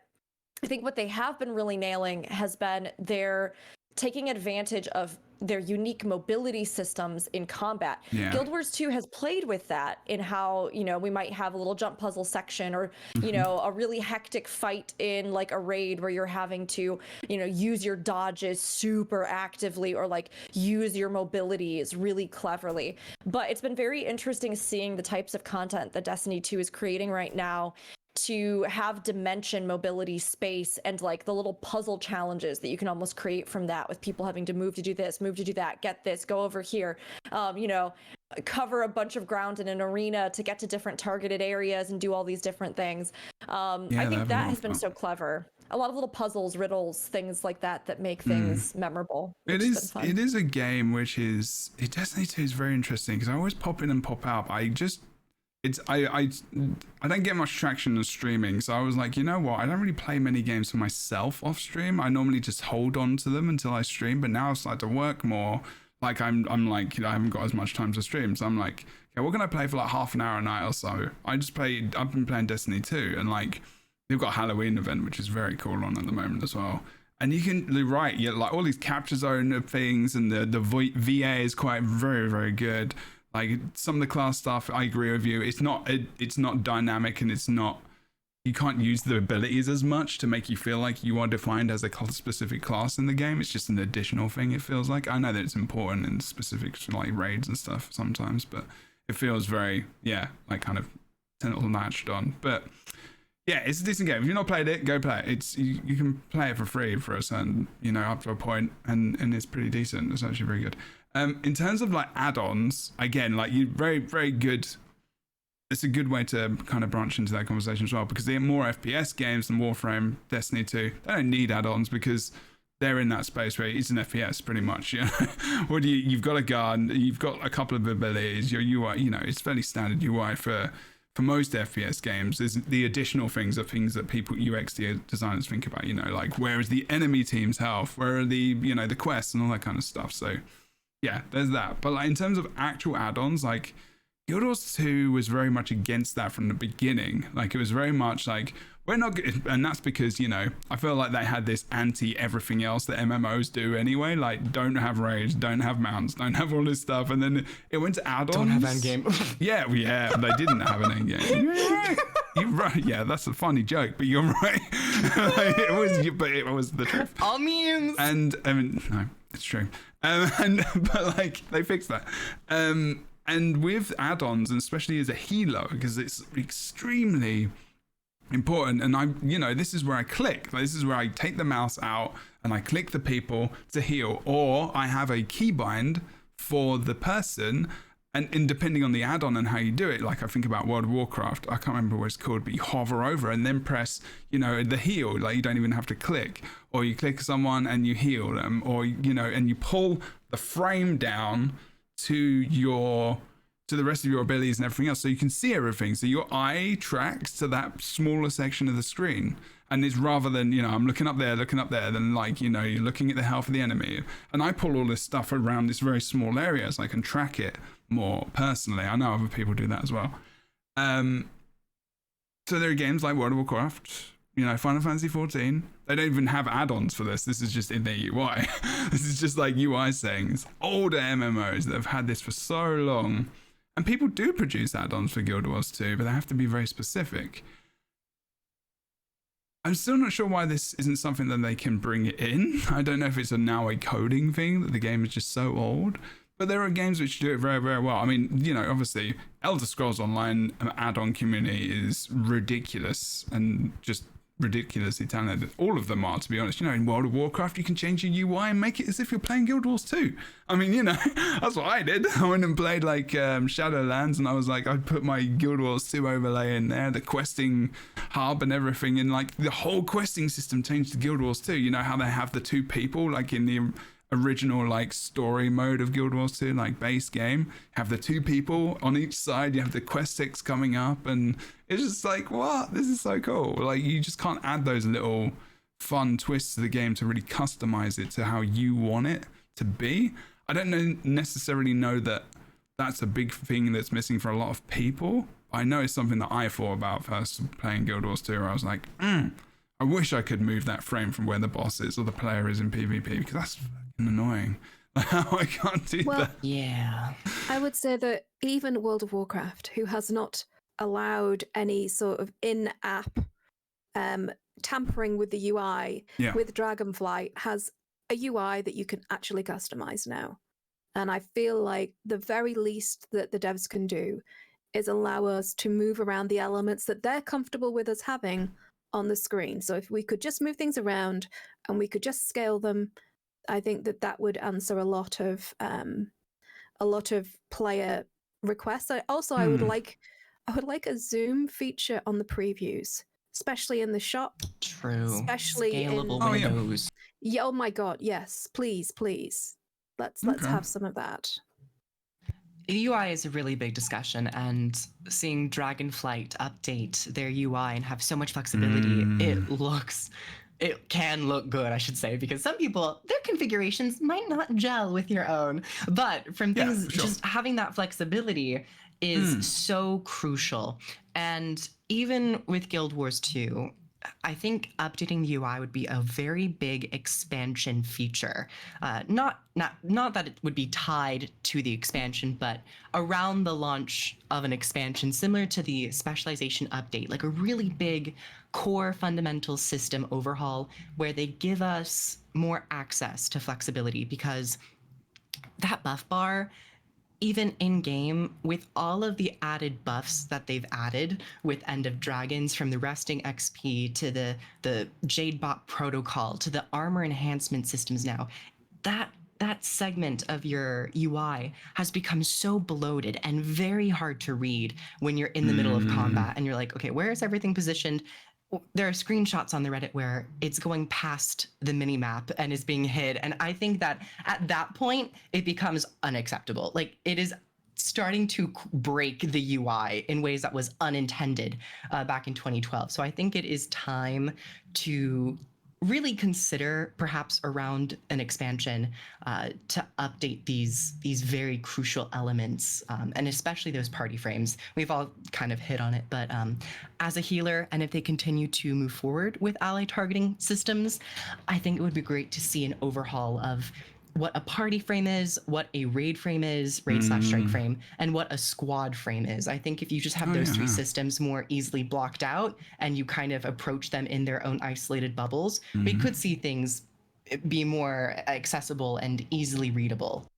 I think what they have been really nailing has been their taking advantage of their unique mobility systems in combat. Guild Wars 2 has played with that in how, we might have a little jump puzzle section or, a really hectic fight in like a raid where you're having to, use your dodges super actively or like use your mobilities really cleverly. But it's been very interesting seeing the types of content that Destiny 2 is creating right now to have dimension, mobility, space, and like the little puzzle challenges that you can almost create from that, with people having to move to do this, move to do that, get this, go over here, cover a bunch of ground in an arena to get to different targeted areas and do all these different things. I think that has been so clever. A lot of little puzzles, riddles, things like that make things memorable. It is a game which is, Destiny 2 is very interesting because I always pop in and pop out. I don't get much traction on streaming, so I was like, you know what, I don't really play many games for myself off stream. I normally just hold on to them until I stream, but now I've started to work more. Like I'm like, I haven't got as much time to stream, so I'm like, okay, what can I play for like half an hour a night or so? I've been playing Destiny 2, and like they've got a Halloween event which is very cool on at the moment as well. And you can like all these capture zone things, and the VA is quite very, very good. Like some of the class stuff, I agree with you. It's not dynamic, and you can't use the abilities as much to make you feel like you are defined as a specific class in the game. It's just an additional thing, it feels like. I know that it's important in specific like raids and stuff sometimes, but it feels very, like kind of latched on. But yeah, it's a decent game. If you've not played it, go play it. You can play it for free for a certain, up to a point, and it's pretty decent. It's actually very good. In terms of like add-ons, again, like you very, very good. It's a good way to kind of branch into that conversation as well, because they're more FPS games than Warframe, Destiny 2. They don't need add-ons because they're in that space where it's an FPS pretty much. You've got a gun, you've got a couple of abilities, your UI, it's fairly standard UI for most FPS games. Is the additional things are things that people, UX designers think about, like where is the enemy team's health, where are the, the quests and all that kind of stuff. So yeah, there's that. But like in terms of actual add-ons, like Guild Wars 2 was very much against that from the beginning. Like it was very much like, we're not good, and that's because, I feel like they had this anti-everything else that MMOs do anyway. Like, don't have raids, don't have mounts, don't have all this stuff. And then it went to add-ons. Don't have endgame. yeah, they didn't have an endgame. You're right. You're right. Yeah, that's a funny joke, but you're right. it was the truth. All memes. And I mean, no, it's true. But like they fixed that. And with add-ons, and especially as a healer, because it's extremely important. And this is where I click. This is where I take the mouse out and I click the people to heal, or I have a keybind for the person. And depending on the add-on and how you do it, like I think about World of Warcraft, I can't remember what it's called, but you hover over and then press, the heal. Like you don't even have to click, or you click someone and you heal them, or and you pull the frame down to the rest of your abilities and everything else, so you can see everything. So your eye tracks to that smaller section of the screen, and it's rather than I'm looking up there, then like you're looking at the health of the enemy. And I pull all this stuff around this very small area so I can track it more personally. I know other people do that as well. So there are games like World of Warcraft, Final Fantasy 14. They don't even have add-ons for this. This is just in their UI. This is just like UI settings. Older MMOs that have had this for so long. And people do produce add-ons for Guild Wars 2, but they have to be very specific. I'm still not sure why this isn't something that they can bring in. I don't know if it's now a coding thing, that the game is just so old. But there are games which do it very, very well. I mean, obviously, Elder Scrolls Online add-on community is ridiculous and just ridiculously talented. All of them are, to be honest. In World of Warcraft, you can change your UI and make it as if you're playing Guild Wars 2. I mean, that's what I did. I went and played like Shadowlands, and I was like, I put my Guild Wars 2 overlay in there, the questing hub and everything, and like the whole questing system changed to Guild Wars 2. How they have the two people like in the original like story mode of Guild Wars 2, like base game. Have the 2 people on each side, you have the quest 6 coming up, and it's just like, what? This is so cool. Like, you just can't add those little fun twists to the game to really customize it to how you want it to be. I don't necessarily know that that's a big thing that's missing for a lot of people. I know it's something that I thought about first playing Guild Wars 2, where I was like, I wish I could move that frame from where the boss is or the player is in PvP, because that's fucking annoying. I can't do that. Yeah. I would say that even World of Warcraft, who has not allowed any sort of in-app tampering with the UI with Dragonflight, has a UI that you can actually customize now. And I feel like the very least that the devs can do is allow us to move around the elements that they're comfortable with us having on the screen. So if we could just move things around and we could just scale them, I think that that would answer a lot of player requests. I would like a zoom feature on the previews, especially in the shop. True. Especially scalable in windows. Yeah, oh my god, yes, please. Let's have some of that. UI is a really big discussion, and seeing Dragonflight update their UI and have so much flexibility, it can look good, I should say, because some people, their configurations might not gel with your own. But from things, just having that flexibility is so crucial. And even with Guild Wars 2, I think updating the UI would be a very big expansion feature. Not that it would be tied to the expansion, but around the launch of an expansion, similar to the specialization update, like a really big core fundamental system overhaul where they give us more access to flexibility, because that buff bar, even in game, with all of the added buffs that they've added with End of Dragons, from the resting XP to the Jadebot protocol to the armor enhancement systems now, that segment of your UI has become so bloated and very hard to read when you're in the middle of combat and you're like, okay, where is everything positioned? There are screenshots on the Reddit where it's going past the minimap and is being hid. And I think that at that point, it becomes unacceptable. Like, it is starting to break the UI in ways that was unintended back in 2012. So I think it is time to really consider, perhaps around an expansion, to update these very crucial elements, and especially those party frames. We've all kind of hit on it, but as a healer, and if they continue to move forward with ally targeting systems, I think it would be great to see an overhaul of what a party frame is, what a raid frame is, raid/strike frame, and what a squad frame is. I think if you just have those three systems more easily blocked out and you kind of approach them in their own isolated bubbles, we could see things be more accessible and easily readable.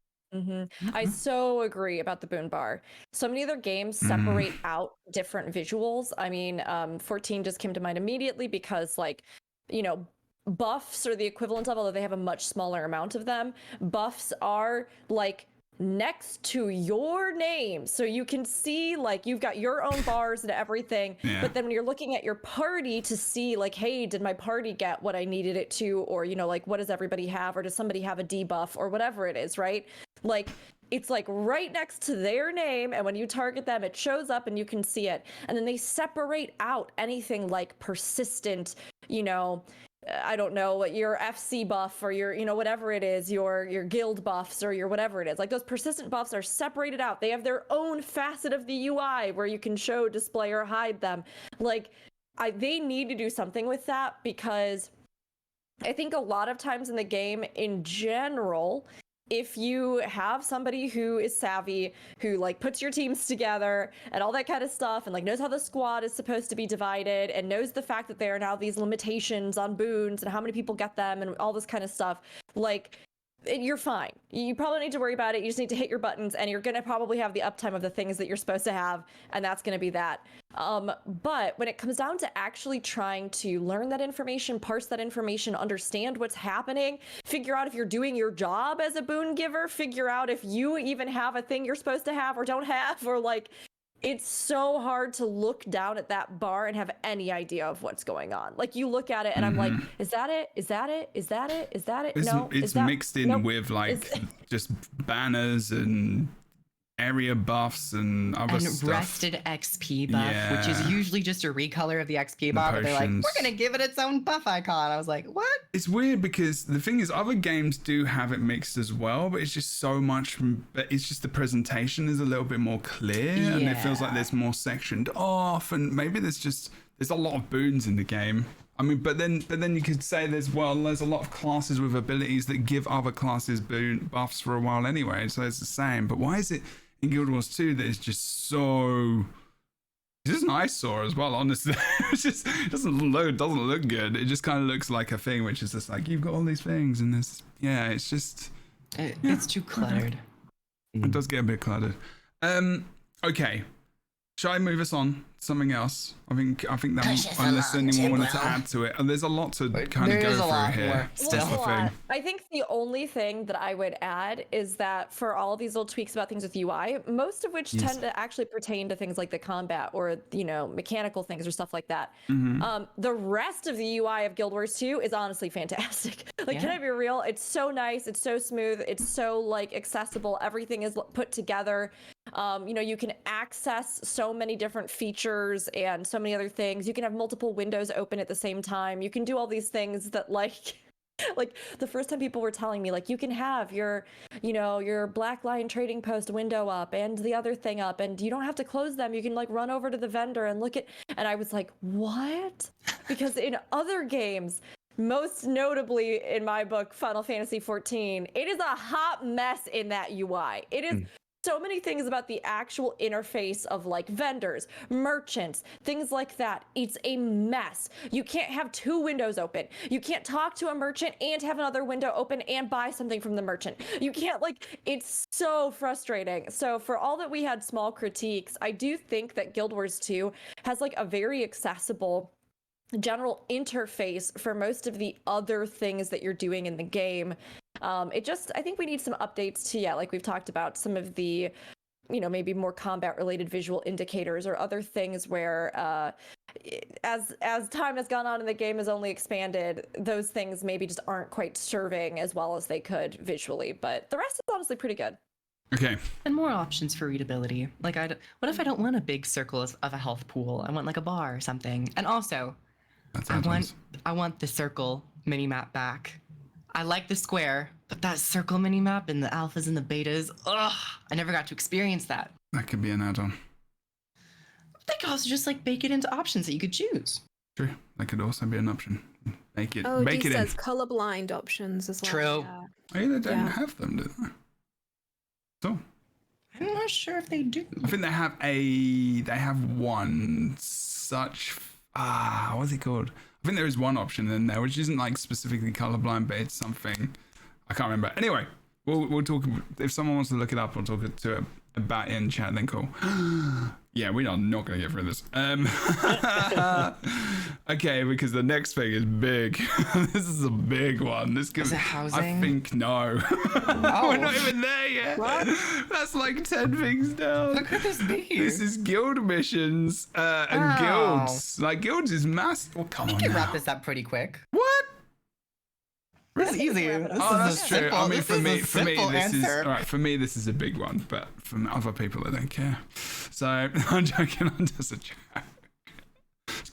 I so agree about the boon bar. So many other games separate out different visuals. I mean, 14 just came to mind immediately because, like, you know, buffs are the equivalent of, although they have a much smaller amount of them, buffs are like next to your name, so you can see, like, you've got your own bars and everything, but then when you're looking at your party to see, like, hey, did my party get what I needed it to, or, you know, like, what does everybody have, or does somebody have a debuff, or whatever it is, right? Like, it's like right next to their name, and when you target them, it shows up and you can see it. And then they separate out anything like persistent, you know, I don't know, your FC buff, or your, you know, whatever it is, your guild buffs, or your whatever it is. Like, those persistent buffs are separated out. They have their own facet of the UI where you can show, display, or hide them. Like, they need to do something with that, because I think a lot of times in the game in general, if you have somebody who is savvy, who, like, puts your teams together and all that kind of stuff, and, like, knows how the squad is supposed to be divided, and knows the fact that there are now these limitations on boons and how many people get them and all this kind of stuff, like, you're fine. You probably don't need to worry about it. You just need to hit your buttons, and you're going to probably have the uptime of the things that you're supposed to have, and that's going to be that. But when it comes down to actually trying to learn that information, parse that information, understand what's happening, figure out if you're doing your job as a boon giver, figure out if you even have a thing you're supposed to have or don't have, or, like, it's so hard to look down at that bar and have any idea of what's going on. Like you look at it and I'm like, is that it? Is that it? Is that it? Is that it? No, it's mixed in with like just banners and area buffs and other stuff. Rested XP buff, which is usually just a recolor of the XP buff. But they're like, we're gonna give it its own buff icon. I was like, what? It's weird because the thing is, other games do have it mixed as well, but it's just so much. It's just the presentation is a little bit more clear, and it feels like there's more sectioned off, and maybe there's a lot of boons in the game. I mean, but then you could say there's a lot of classes with abilities that give other classes buffs for a while anyway, so it's the same. But why is it in Guild Wars 2 that is just so... It's just an eyesore as well, honestly. It doesn't look good. It just kind of looks like a thing, which is just like, you've got all these things and this... Yeah, it's just... It's too cluttered. It does get a bit cluttered. Okay. Shall I move us on? Something else? I think that unless anyone wanted to add to it, and there's a lot to kind of go through here. Still, I think the only thing that I would add is that for all of these little tweaks about things with UI, most of which tend to actually pertain to things like the combat or mechanical things or stuff like that. The rest of the UI of Guild Wars 2 is honestly fantastic. Can I be real? It's so nice. It's so smooth. It's so like accessible. Everything is put together. You can access so many different features and so many other things. You can have multiple windows open at the same time. You can do all these things that like the first time people were telling me like you can have your Black Lion trading post window up and the other thing up and you don't have to close them. You can like run over to the vendor and look at, and I was like, what? Because in other games, most notably in my book, Final Fantasy XIV, it is a hot mess in that UI. It is so many things about the actual interface of like vendors, merchants, things like that. It's a mess. You can't have two windows open. You can't talk to a merchant and have another window open and buy something from the merchant. You can't it's so frustrating. So for all that we had small critiques, I do think that Guild Wars 2 has like a very accessible general interface for most of the other things that you're doing in the game. I think we need some updates to, like we've talked about, some of the, maybe more combat related visual indicators or other things where, as time has gone on and the game has only expanded, those things maybe just aren't quite serving as well as they could visually, but the rest is honestly pretty good. Okay. And more options for readability. Like, what if I don't want a big circle of a health pool? I want like a bar or something. And also, I want the circle mini map back. I like the square, but that circle mini map in the alphas and the betas, I never got to experience that. That could be an add-on. They could also just like bake it into options that you could choose. True, that could also be an option. Bake it says colorblind options as well. True. Yeah. Oh, they don't have them, do they? So I'm not sure if they do. I think they have one such. What's it called? I think there is one option in there which isn't like specifically colorblind, but it's something I can't remember. Anyway, we'll talk. If someone wants to look it up, we'll talk to it about it in chat. Then cool. Yeah, we are not going to get through this. Okay, because the next thing is big. This is a big one. This gives. Is it housing? I think no. We're not even there yet. What? That's like 10 things down. What could this be? This is guild missions and guilds. Like guilds is massive. Well, come on. We can now. wrap this up pretty quick. What? This is easy. That's true. I mean, for me, this is answer. all right. For me, this is a big one, but from other people, I don't care. So I'm joking. I'm just a joke.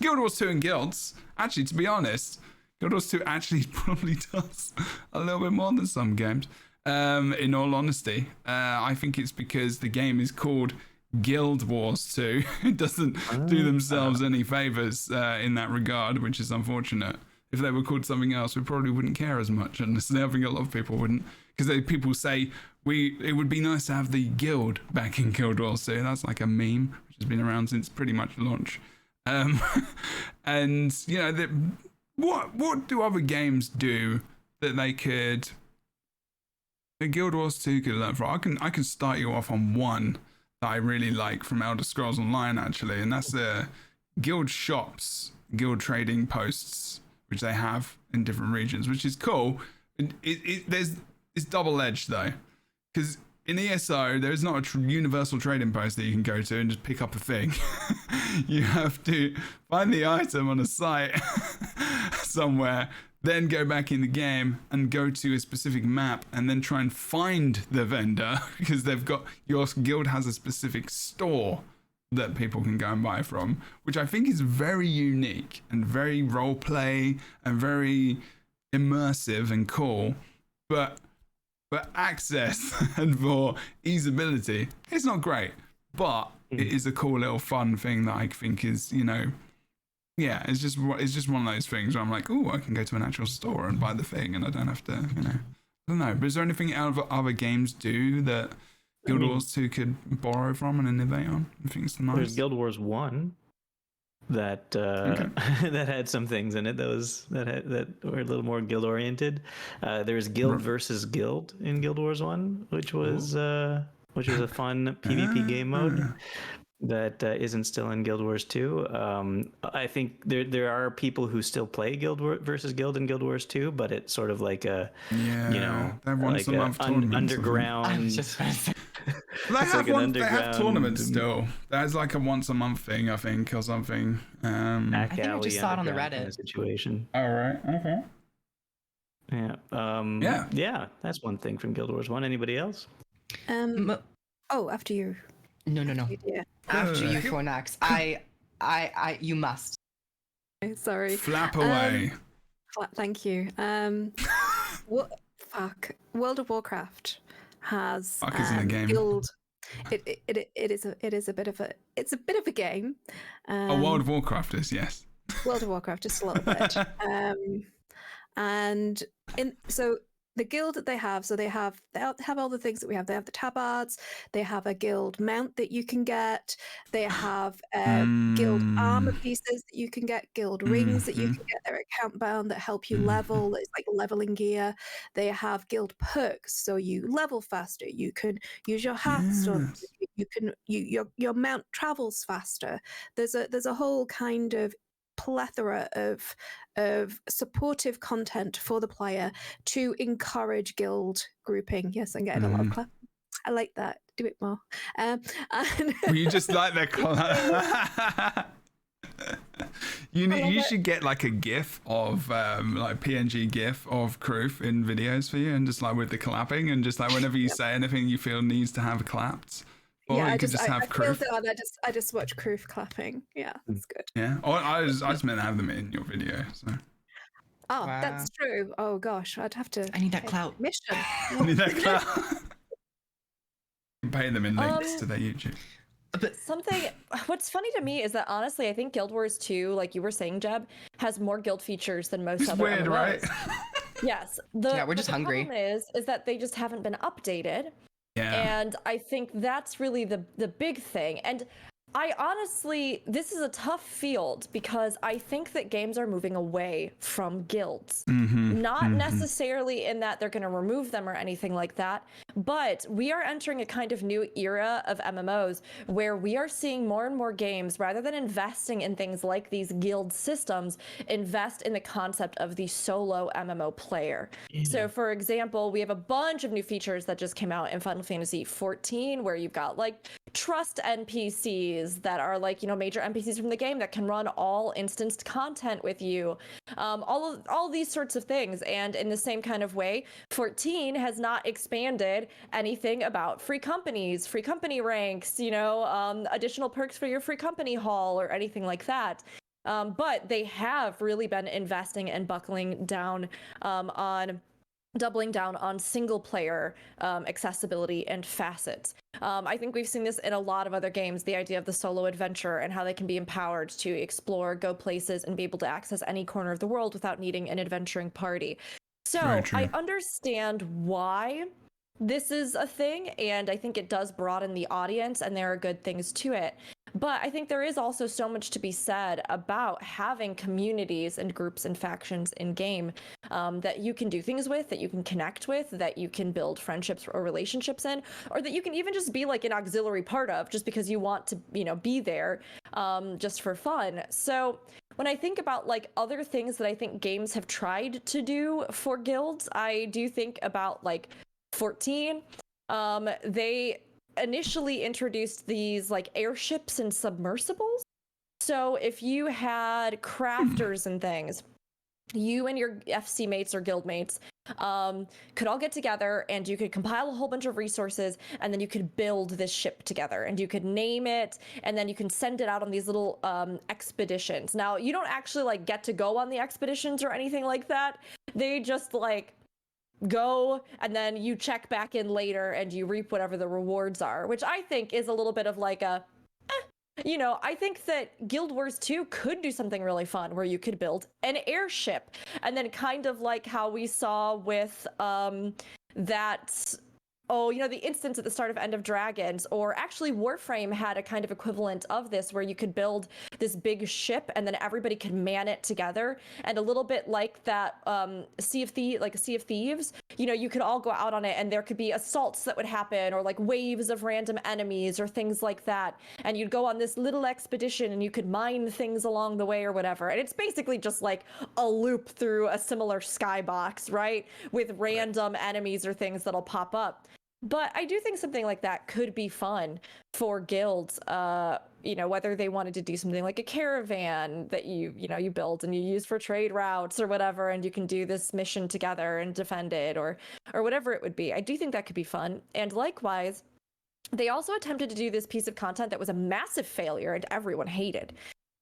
Guild Wars 2 and guilds. Actually, to be honest, Guild Wars 2 actually probably does a little bit more than some games. In all honesty, I think it's because the game is called Guild Wars 2. It doesn't do themselves any favors in that regard, which is unfortunate. If they were called something else, we probably wouldn't care as much. Honestly, I think a lot of people wouldn't, because people say it would be nice to have the guild back in Guild Wars 2. That's like a meme which has been around since pretty much launch. And what do other games do that they could? The Guild Wars 2 could learn from. I can start you off on one that I really like from Elder Scrolls Online actually, and that's the guild shops, guild trading posts, which they have in different regions, which is cool. It's double-edged though, because in ESO, there is not a universal trading post that you can go to and just pick up a thing. You have to find the item on a site somewhere, then go back in the game and go to a specific map and then try and find the vendor, because your guild has a specific store that people can go and buy from, which I think is very unique and very role play and very immersive and cool. But for access and for easeability, it's not great, but it is a cool little fun thing that I think is, it's just one of those things where I'm like, oh, I can go to an actual store and buy the thing, and I don't have to, I don't know. But is there anything other games do that Guild Wars 2 could borrow from and innovate on? I think it's nice. There's Guild Wars 1 that that had some things in it that were a little more guild oriented. There's Guild versus Guild in Guild Wars 1, which was a fun PvP game mode that isn't still in Guild Wars 2. I think there are people who still play Guild versus Guild in Guild Wars 2, but it's sort of like a once a month underground. They have tournaments still. There's like a once a month thing, I think, or something. I think I just saw it on the Reddit. Kind of situation. All right. Okay. Yeah. Yeah. That's one thing from Guild Wars 1. Anybody else? After you. No. Yeah. After you, Fornax. You must. Sorry. Flap away. Thank you. World of Warcraft has is in the game. Guild. It is a bit of a game. World of Warcraft is, yes. World of Warcraft just a little bit. So the guild that they have all the things that we have. They have the tabards. They have a guild mount that you can get. They have guild armor pieces that you can get. Guild rings that you can get. They're account bound that help you level. It's like leveling gear. They have guild perks, so you level faster. You can use your hats. You can your mount travels faster. There's a whole kind of plethora of supportive content for the player to encourage guild grouping. Yes, I'm getting a lot of clap. I like that. Do it more. You just like the You should get like a GIF of like PNG GIF of Kroof in videos for you, and just like with the clapping, and just like whenever you say anything you feel needs to have clapped. Or yeah, you could just have Kroof. I just watch Kroof clapping. Yeah, that's good. Yeah, or I just meant to have them in your video. So. Oh, wow. That's true. Oh gosh, I'd have to. I need that clout. Mission. I need that clout. Pay them in links to their YouTube. But what's funny to me is that honestly, I think Guild Wars 2, like you were saying, Jeb, has more guild features than most other weird, MMOs. right? Yes. We're just hungry. The problem is that they just haven't been updated. Yeah. And I think that's really the big thing. And this is a tough field because I think that games are moving away from guilds. Not necessarily in that they're going to remove them or anything like that, but we are entering a kind of new era of MMOs where we are seeing more and more games, rather than investing in things like these guild systems, invest in the concept of the solo MMO player. So for example, we have a bunch of new features that just came out in Final Fantasy XIV, where you've got like trust NPCs that are like, major NPCs from the game that can run all instanced content with you. All these sorts of things. And in the same kind of way, 14 has not expanded anything about free companies, free company ranks, additional perks for your free company hall or anything like that. But they have really been investing and doubling down on single player accessibility and facets. I think we've seen this in a lot of other games, the idea of the solo adventure and how they can be empowered to explore, go places, and be able to access any corner of the world without needing an adventuring party. So I understand why this is a thing, and I think it does broaden the audience, and there are good things to it. But I think there is also so much to be said about having communities and groups and factions in game that you can do things with, that you can connect with, that you can build friendships or relationships in, or that you can even just be like an auxiliary part of just because you want to, be there just for fun. So when I think about like other things that I think games have tried to do for guilds, I do think about like 14. they initially introduced these like airships and submersibles. So if you had crafters and things, you and your FC mates or guild mates could all get together and you could compile a whole bunch of resources, and then you could build this ship together and you could name it, and then you can send it out on these little expeditions. Now, you don't actually like get to go on the expeditions or anything like that. They just like go, and then you check back in later and you reap whatever the rewards are, which I think is a little bit of like a I think that Guild Wars 2 could do something really fun where you could build an airship, and then kind of like how we saw with the instance at the start of End of Dragons, or actually Warframe had a kind of equivalent of this where you could build this big ship and then everybody could man it together, and a little bit like that Sea of Thieves, you could all go out on it and there could be assaults that would happen, or like waves of random enemies or things like that, and you'd go on this little expedition and you could mine things along the way or whatever, and it's basically just like a loop through a similar skybox, right, with random enemies or things that'll pop up. But I do think something like that could be fun for guilds, whether they wanted to do something like a caravan that you build and you use for trade routes or whatever, and you can do this mission together and defend it or whatever it would be. I do think that could be fun. And likewise, they also attempted to do this piece of content that was a massive failure and everyone hated.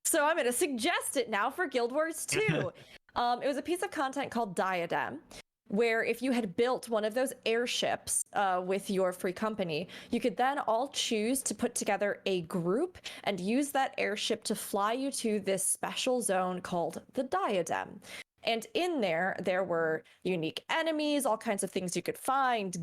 So I'm going to suggest it now for Guild Wars 2. It was a piece of content called Diadem, where if you had built one of those airships with your free company, you could then all choose to put together a group and use that airship to fly you to this special zone called the Diadem. And in there were unique enemies, all kinds of things you could find,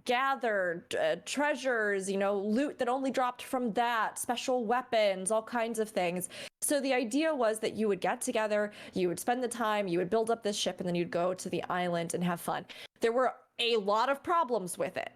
gather, treasures, loot that only dropped from that, special weapons, all kinds of things. So the idea was that you would get together, you would spend the time, you would build up this ship, and then you'd go to the island and have fun. There were a lot of problems with it.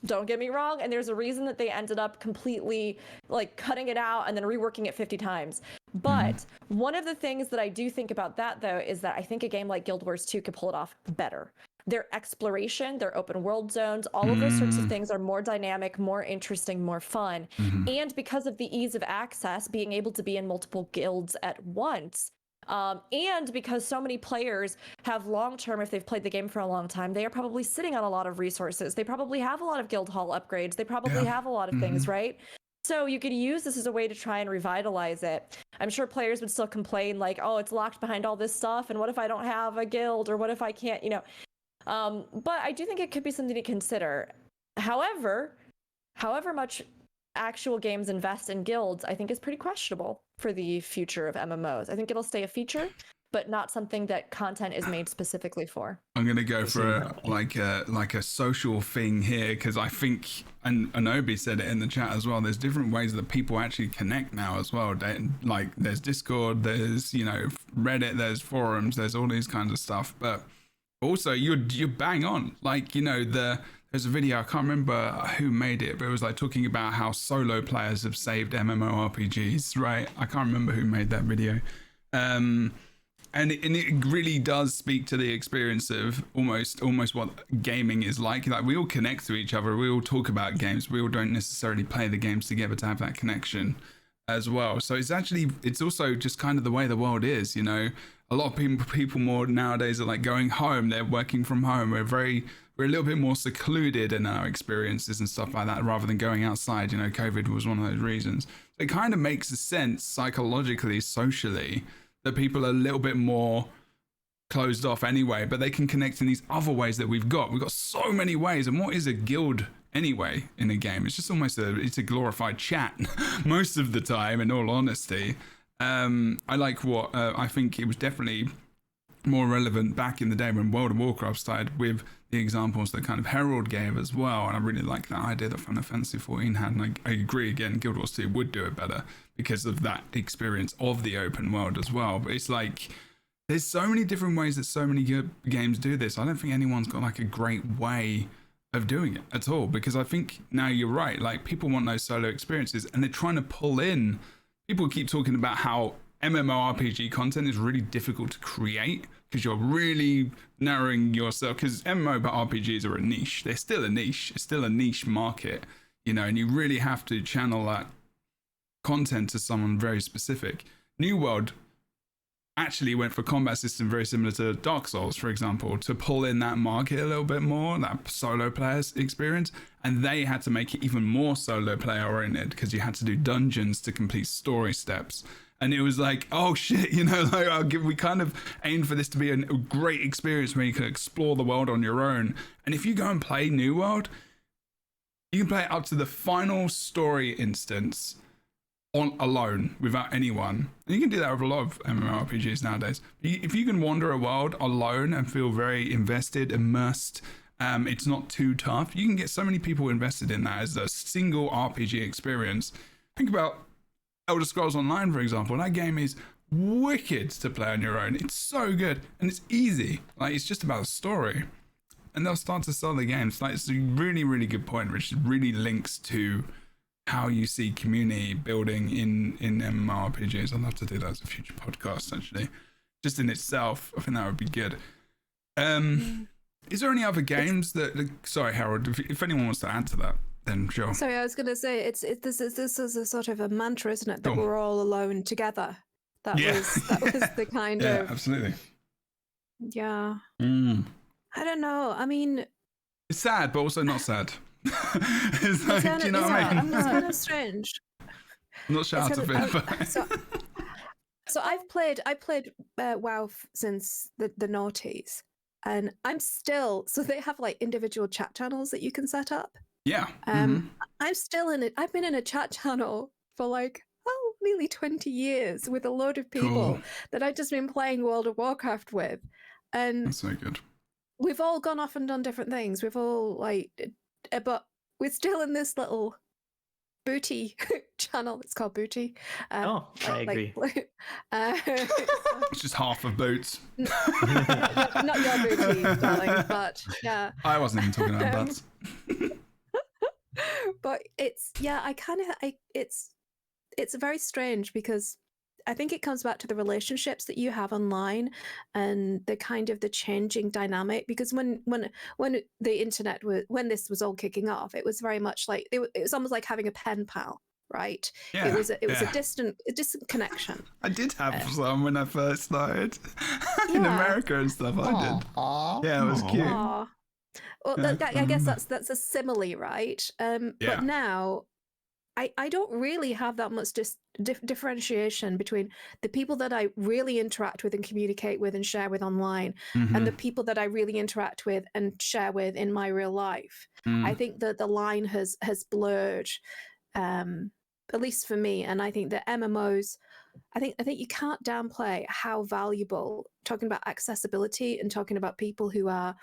Don't get me wrong, and there's a reason that they ended up completely like cutting it out and then reworking it 50 times. But one of the things that I do think about that, though, is that I think a game like Guild Wars 2 could pull it off better. Their exploration, their open world zones, all of those sorts of things are more dynamic, more interesting, more fun. And because of the ease of access, being able to be in multiple guilds at once, and because so many players have long-term, if they've played the game for a long time, they are probably sitting on a lot of resources. They probably have a lot of guild hall upgrades. They probably have a lot of things, right? So you could use this as a way to try and revitalize it. I'm sure players would still complain like, oh, it's locked behind all this stuff, and what if I don't have a guild, or what if I can't, but I do think it could be something to consider. However much actual games invest in guilds, I think is pretty questionable for the future of MMOs. I think it'll stay a feature, but not something that content is made specifically for. I'm gonna go for a social thing here, because I think, and Anobi said it in the chat as well, there's different ways that people actually connect now as well. Like there's Discord, there's Reddit, there's forums, there's all these kinds of stuff. But also you're bang on. Like there's a video, I can't remember who made it, but it was like talking about how solo players have saved MMORPGs, right? I can't remember who made that video. And it really does speak to the experience of almost what gaming is like. Like we all connect to each other, we all talk about games, we all don't necessarily play the games together to have that connection as well. So it's also just kind of the way the world is, A lot of people more nowadays are like going home, they're working from home, we're a little bit more secluded in our experiences and stuff like that, rather than going outside. COVID was one of those reasons. It kind of makes sense psychologically, socially, that people are a little bit more closed off anyway, but they can connect in these other ways that we've got. We've got so many ways. And what is a guild anyway in a game? It's just almost it's a glorified chat most of the time, in all honesty. I like what I think it was definitely more relevant back in the day when World of Warcraft started, with the examples that kind of Herald gave as well. And I really like that idea that Final Fantasy 14 had, and I agree again, Guild Wars 2 would do it better because of that experience of the open world as well. But it's like there's so many different ways that so many good games do this. I don't think anyone's got like a great way of doing it at all, because I think now you're right, like people want those solo experiences, and they're trying to pull in. People keep talking about how MMORPG content is really difficult to create because you're really narrowing yourself, because MMORPGs are a niche. They're still a niche. It's still a niche market, you know, and you really have to channel that content to someone very specific. New World actually went for combat system very similar to Dark Souls, for example, to pull in that market a little bit more, that solo player experience, and they had to make it even more solo player oriented because you had to do dungeons to complete story steps. And it was like, oh shit, you know, like we kind of aimed for this to be a great experience where you can explore the world on your own. And if you go and play New World, you can play it up to the final story instance on alone without anyone, and you can do that with a lot of MMORPGs nowadays. If you can wander a world alone and feel very invested, immersed, it's not too tough. You can get so many people invested in that as a single RPG experience. Think about Elder Scrolls Online, for example. That game is wicked to play on your own. It's so good and it's easy. Like, it's just about a story, and they'll start to sell the games. Like, it's a really, really good point, which really links to how you see community building in MMORPGs. I'd love to do that as a future podcast, actually. Just in itself, I think that would be good. Is there any other games that... Sorry, Harold, if anyone wants to add to that, then sure. Sorry, I was going to say, this is a sort of a mantra, isn't it? That we're all alone together. That was the kind of... Yeah, absolutely. Yeah. I don't know. I mean... It's sad, but also not sad. It's like, do you know what I mean? It's kind of strange. I'm not sure how to feel about it. So I played WoW since the noughties, and I'm still, so they have like individual chat channels that you can set up. Yeah. I'm still in it. I've been in a chat channel for like nearly 20 years with a load of people that I've just been playing World of Warcraft with, and that's so good. We've all gone off and done different things. We've all but we're still in this little booty channel. It's called Booty. I agree. It's just half of boots. Not your booty, darling, but yeah. I wasn't even talking about butts. But it's it's very strange because I think it comes back to the relationships that you have online and the kind of the changing dynamic. Because when the internet when this was all kicking off, it was very much like it was almost like having a pen pal, right? Yeah, it was a distant connection. I did have some when I first started in America and stuff. I did. Yeah, it was cute. Well, I guess that's a simile, right? But now I don't really have that much differentiation between the people that I really interact with and communicate with and share with online and the people that I really interact with and share with in my real life. I think that the line has blurred, at least for me. And I think that MMOs, I think you can't downplay how valuable, talking about accessibility and talking about people who are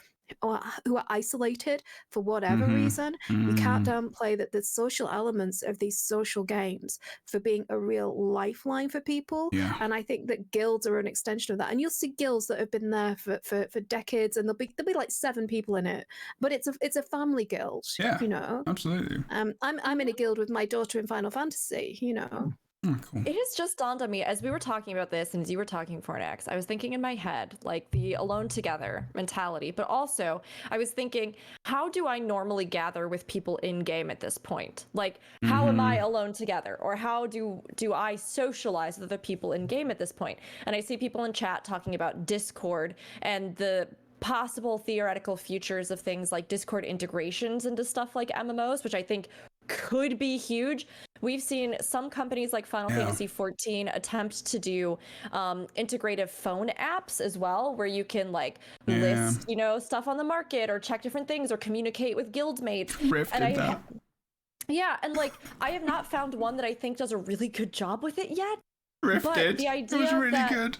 isolated for whatever reason. You can't downplay that the social elements of these social games for being a real lifeline for people. And I think that guilds are an extension of that. And you'll see guilds that have been there for decades, and there'll be like 7 people in it, but it's a family guild. You know, absolutely. I'm in a guild with my daughter in Final Fantasy. You know. Oh, cool. It has just dawned on me as we were talking about this and as you were talking, Fornax, I was thinking in my head, like the alone together mentality, but also I was thinking, how do I normally gather with people in game at this point? Like, how am I alone together? Or how do I socialize with other people in game at this point? And I see people in chat talking about Discord and the possible theoretical futures of things like Discord integrations into stuff like MMOs, which I think could be huge. We've seen some companies like Final Fantasy XIV attempt to do integrative phone apps as well, where you can like list, you know, stuff on the market or check different things or communicate with guildmates. And like I have not found one that I think does a really good job with it yet. Rifted. The idea it was really good.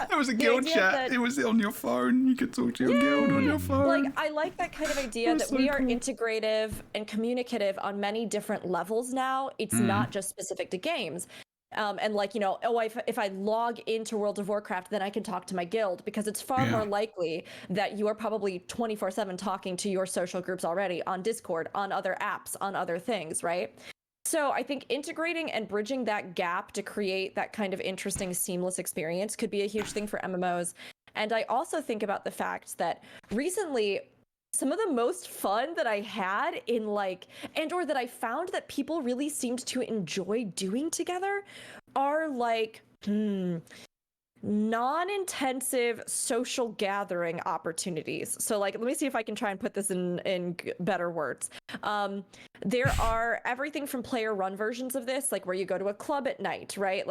There was a guild chat. It was on your phone. You could talk to your guild on your phone. Like I like that kind of idea that we are integrative and communicative on many different levels now. It's not just specific to games. And like, you know, if I log into World of Warcraft, then I can talk to my guild, because it's far more likely that you are probably 24/7 talking to your social groups already on Discord, on other apps, on other things, right? So I think integrating and bridging that gap to create that kind of interesting, seamless experience could be a huge thing for MMOs. And I also think about the fact that recently, some of the most fun that I had in or that I found that people really seemed to enjoy doing together are non-intensive social gathering opportunities. So let me see if I can try and put this in better words. There are everything from player run versions of this, where you go to a club at night, right?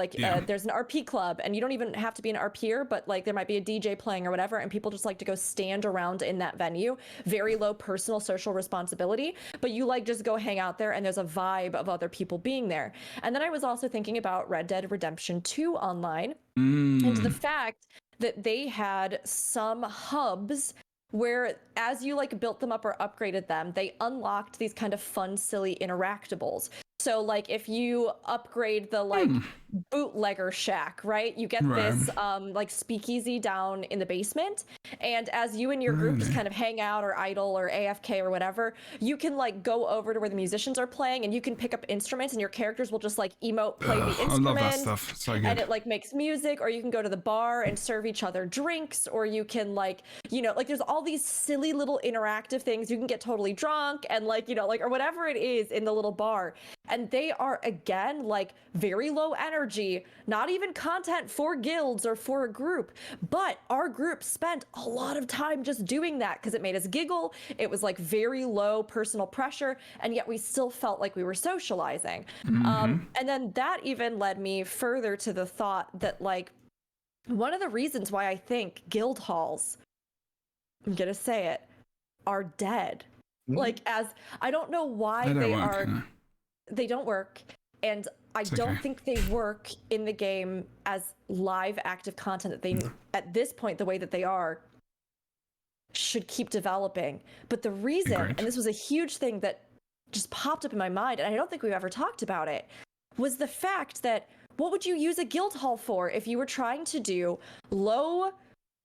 There's an RP club, and you don't even have to be an RPer, but there might be a DJ playing or whatever, and people just like to go stand around in that venue. Very low personal social responsibility, but you just go hang out there, and there's a vibe of other people being there. And then I was also thinking about Red Dead Redemption 2 Online, and the fact that they had some hubs where, as you built them up or upgraded them, they unlocked these kind of fun, silly interactables. So if you upgrade the bootlegger shack, right? You get this speakeasy down in the basement, and as you and your group just kind of hang out or idle or AFK or whatever, you can go over to where the musicians are playing, and you can pick up instruments, and your characters will just emote, play the instrument. I love that stuff. So good. And it makes music, or you can go to the bar and serve each other drinks, or you can there's all these silly little interactive things. You can get totally drunk and or whatever it is in the little bar. And they are, again, very low energy, not even content for guilds or for a group. But our group spent a lot of time just doing that because it made us giggle. It was very low personal pressure, and yet we still felt like we were socializing. And then that even led me further to the thought that one of the reasons why I think guild halls, I'm going to say it, are dead. As I don't know why they are. Yeah. They don't work, and I don't think they work in the game as live active content that they at this point, the way that they are, should keep developing. But the reason, and this was a huge thing that just popped up in my mind, and I don't think we've ever talked about it, was the fact that what would you use a guild hall for if you were trying to do low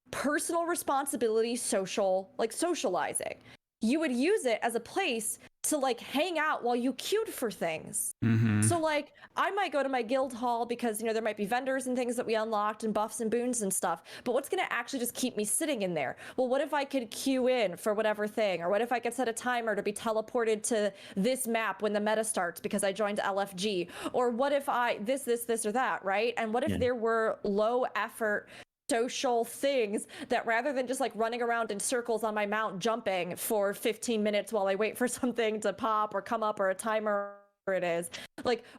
personal responsibility socializing? You would use it as a place to hang out while you queued for things. So I might go to my guild hall because there might be vendors and things that we unlocked and buffs and boons and stuff, but what's going to actually just keep me sitting in there? Well, what if I could queue in for whatever thing, or what if I could set a timer to be teleported to this map when the meta starts because I joined LFG, or what if I this or that, right? And what if there were low effort social things that, rather than just running around in circles on my mount jumping for 15 minutes while I wait for something to pop or come up, or a timer, or it is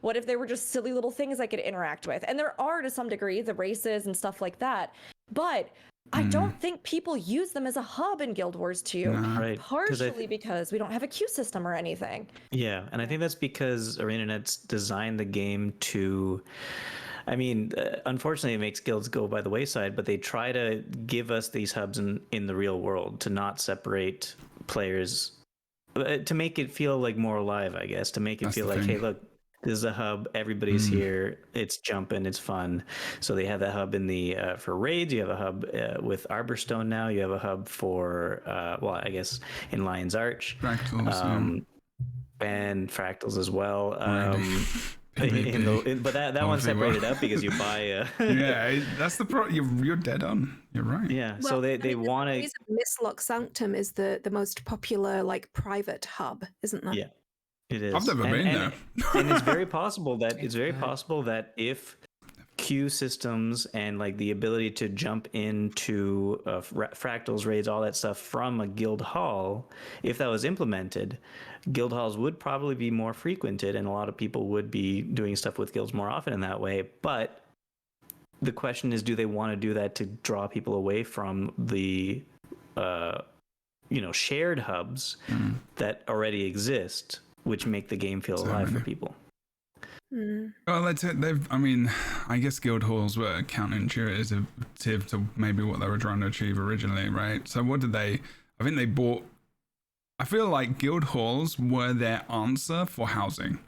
what if they were just silly little things I could interact with? And there are, to some degree, the races and stuff like that, but I don't think people use them as a hub in Guild Wars 2, partially because we don't have a queue system or anything. Yeah, and I think that's because ArenaNet's designed the game to, unfortunately, it makes guilds go by the wayside, but they try to give us these hubs in the real world to not separate players, to make it feel more alive, I guess, to make it feel hey, look, this is a hub, everybody's here, it's jumping, it's fun. So they have that hub in the for raids. You have a hub with Arborstone now. You have a hub for I guess in Lion's Arch, Fractals, and Fractals as well. But that one's separated up because you buy yeah, that's the you're dead on. You're right. Yeah, well, so they want to. Mistlock Sanctum is the most popular private hub, isn't that? Yeah, it is. I've never been there. And it's very possible that if queue systems and the ability to jump into fractals, raids, all that stuff from a guild hall, if that was implemented, guild halls would probably be more frequented, and a lot of people would be doing stuff with guilds more often in that way. But the question is, do they want to do that to draw people away from the shared hubs that already exist, which make the game feel alive for people? Well, I guess guild halls were counterintuitive to maybe what they were trying to achieve originally, right? So what did they? I think they bought. I feel like guild halls were their answer for housing,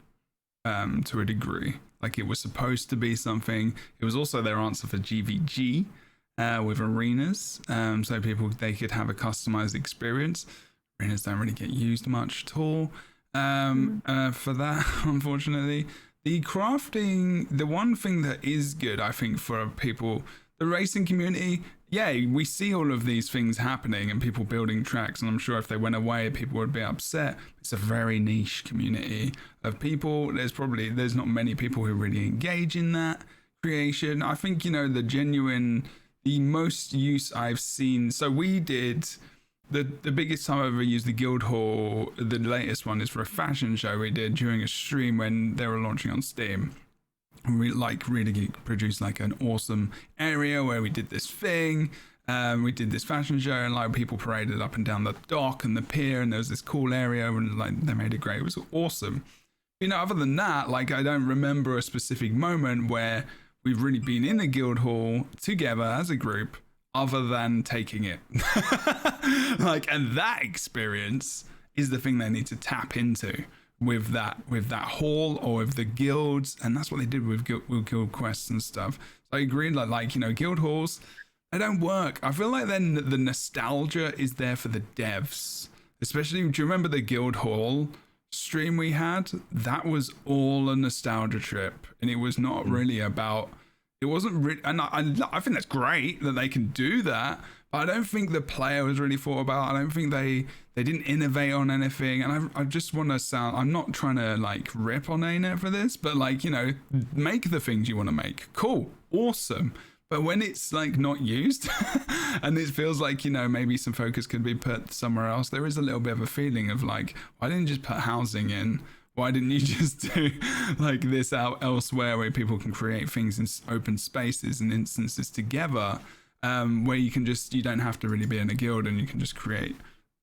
to a degree. It was supposed to be something. It was also their answer for GVG, with arenas, so they could have a customized experience. Arenas don't really get used much at all for that, unfortunately. The crafting, the one thing that is good, I think, for people, the racing community yeah, we see all of these things happening and people building tracks, and I'm sure if they went away, people would be upset. It's a very niche community of people. There's not many people who really engage in that creation. I think, you know, the most use I've seen, so we did the biggest time I've ever used the Guildhall, the latest one, is for a fashion show we did during a stream when they were launching on Steam. We really produced like an awesome area where we did this thing. We did this fashion show, and like people paraded up and down the dock and the pier, and there was this cool area, and like they made it great. It was awesome. You know, other than that, like I don't remember a specific moment where we've really been in the Guildhall together as a group, other than taking it. Like, and that experience is the thing they need to tap into with that hall or with the guilds, and that's what they did with guild quests and stuff. So I agree, like you know, guild halls, they don't work. I feel like then the nostalgia is there for the devs, especially. Do you remember the guild hall stream we had? That was all a nostalgia trip, and it was not really about. It wasn't really, and I think that's great that they can do that, but I don't think the player was really thought about. I don't think they didn't innovate on anything, and I just want to sound. I'm not trying to like rip on ANET for this, but like, you know, make the things you want to make. Cool, awesome. But when it's like not used, and it feels like, you know, maybe some focus could be put somewhere else, there is a little bit of a feeling of like, why didn't you just put housing in? Why didn't you just do like this out elsewhere where people can create things in open spaces and instances together, where you don't have to really be in a guild and you can just create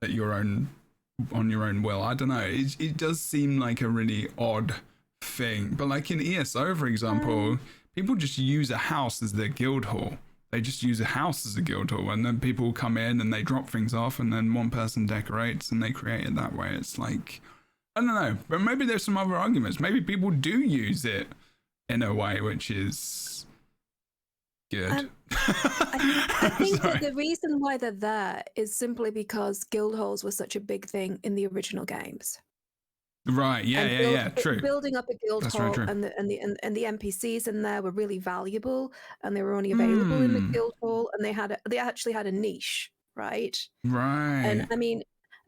on your own will. I don't know. It does seem like a really odd thing, but like in ESO, for example, people just use a house as their guild hall. They just use a house as a guild hall, and then people come in and they drop things off, and then one person decorates and they create it that way. It's like, I don't know, but maybe there's some other arguments. Maybe people do use it in a way which is good. I think that the reason why they're there is simply because guild halls were such a big thing in the original games. Right. Yeah. True. Building up a guild hall and the NPCs in there were really valuable, and they were only available in the guild hall, and they actually had a niche, right? Right. And I mean,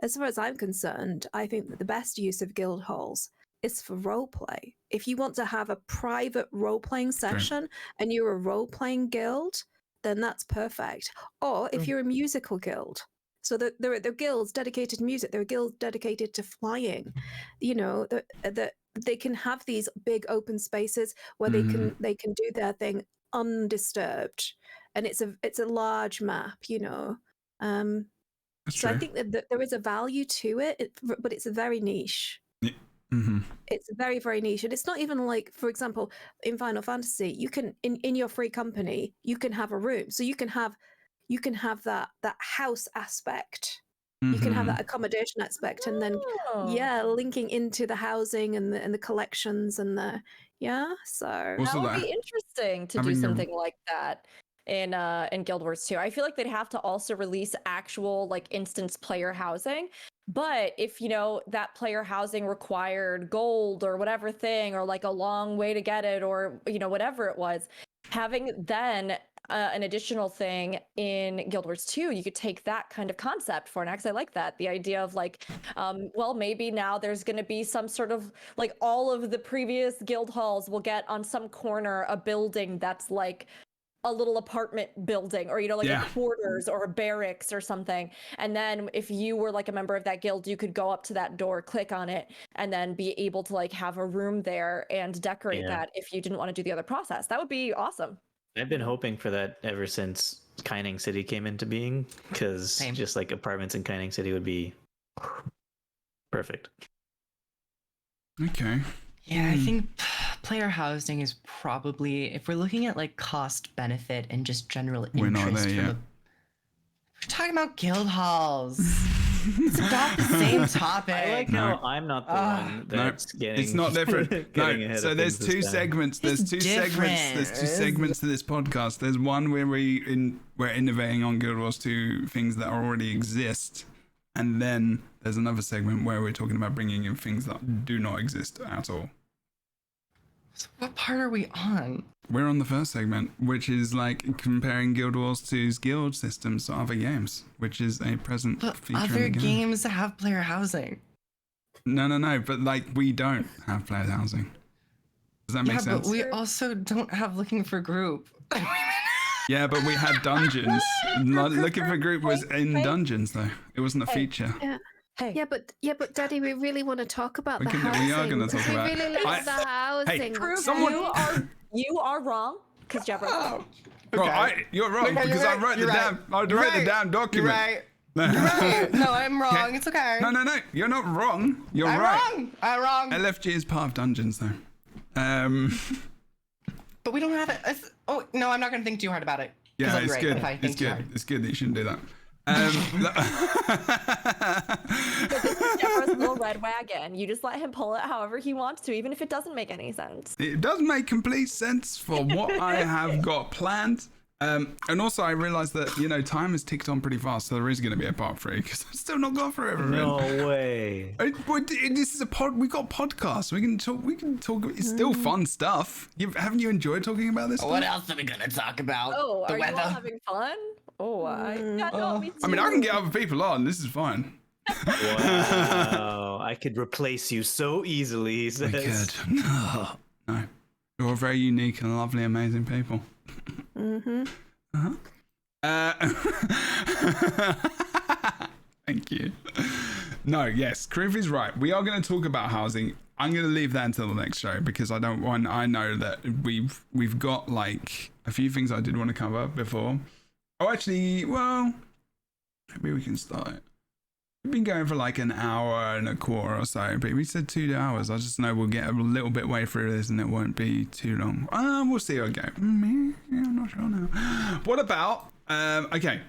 as far as I'm concerned, I think that the best use of guild halls is for roleplay. If you want to have a private role-playing session and you're a role-playing guild, then that's perfect. Or if you're a musical guild, so there are guilds dedicated to music, there are guilds dedicated to flying. You know, they can have these big open spaces where they can do their thing undisturbed, and it's a large map. You know. So I think that there is a value to it, but it's a very niche. Yeah. Mm-hmm. It's very, very niche. And it's not even like, for example, in Final Fantasy, you can, in your free company, you can have a room. So you can have that house aspect. Mm-hmm. You can have that accommodation aspect, and then linking into the housing and the collections and the so also that would be interesting to do something like that in Guild Wars 2. I feel like they'd have to also release actual like instance player housing. But if, you know, that player housing required gold or whatever thing, or like a long way to get it, or, you know, whatever it was, having then an additional thing in Guild Wars 2, you could take that kind of concept for next. I like that. The idea of like, well, maybe now there's going to be some sort of like all of the previous guild halls will get on some corner a building that's like a little apartment building, or, you know, like a quarters or a barracks or something. And then if you were like a member of that guild, you could go up to that door, click on it, and then be able to like have a room there and decorate that if you didn't want to do the other process. That would be awesome. I've been hoping for that ever since Kaining City came into being, because just like apartments in Kaining City would be perfect. Okay. Yeah, I think player housing is probably, if we're looking at like cost benefit and just general interest, we're not there yet. We're talking about guild halls. It's about the same topic. I like how I'm not the one that's getting. It's not different. So there's two segments. There's two segments to this podcast. There's one where we're innovating on Guild Wars 2 things that already exist, and then there's another segment where we're talking about bringing in things that do not exist at all. So what part are we on? we're on the first segment, which is like comparing Guild Wars 2's guild systems to other games, which is a present But feature other in the game. games have player housing. No, but like we don't have player housing. Does that make sense? But we also don't have looking for group. Yeah, but we had dungeons. Looking for group was in dungeons though. It wasn't a feature. Yeah. Hey. Yeah, but Daddy, we really want to talk about the We housing. are going to talk we about it. really like the housing. Proof Someone- you are wrong, because Jebro. Oh, Well, you're wrong Okay, because you're I right, wrote the you're damn. I right. wrote the You're damn You're document. right. You're right. No, I'm wrong. It's okay. No, you're not wrong. You're I'm right. wrong. I'm wrong. LFG is part of dungeons though. But we don't have it. Oh no, I'm not gonna think too hard about it. 'Cause Yeah, I'll be it's right good. if I It's think too good. hard. It's good that you shouldn't do that. But this is Jebro's little red wagon. You just let him pull it however he wants to, even if it doesn't make any sense. It does make complete sense for what I have got planned. And also I realized that, time has ticked on pretty fast, so there is going to be a part 3 because I've still not gone through everything. No way. This is a pod. We got podcasts. We can talk. It's still fun stuff. Haven't you enjoyed talking about this? What stuff? else are we gonna talk about? Oh, the are weather. you all having fun? Oh, yeah, no, me too. I mean, I can get other people on. This is fine. Wow. I could replace you so easily, he says. Good. No, you're all very unique and lovely, amazing people. Mm-hmm. Thank you. No, yes, Kriv is right. We are going to talk about housing. I'm going to leave that until the next show because I know that we've got like a few things I did want to cover before. Oh, actually, well, maybe we can start. We've been going for like an hour and a quarter or so, but we said 2 hours. I just know we'll get a little bit way through this and it won't be too long. We'll see how it goes. I'm not sure now. What about, okay.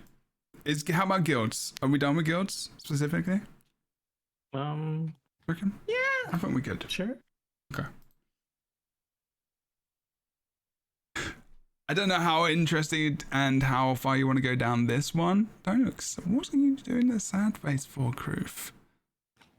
How about guilds? Are we done with guilds specifically? Reckon? Yeah. I think we're good. Sure. Okay. I don't know how interested and how far you want to go down this one. Don't look. What are you doing the sad face for, Kroof?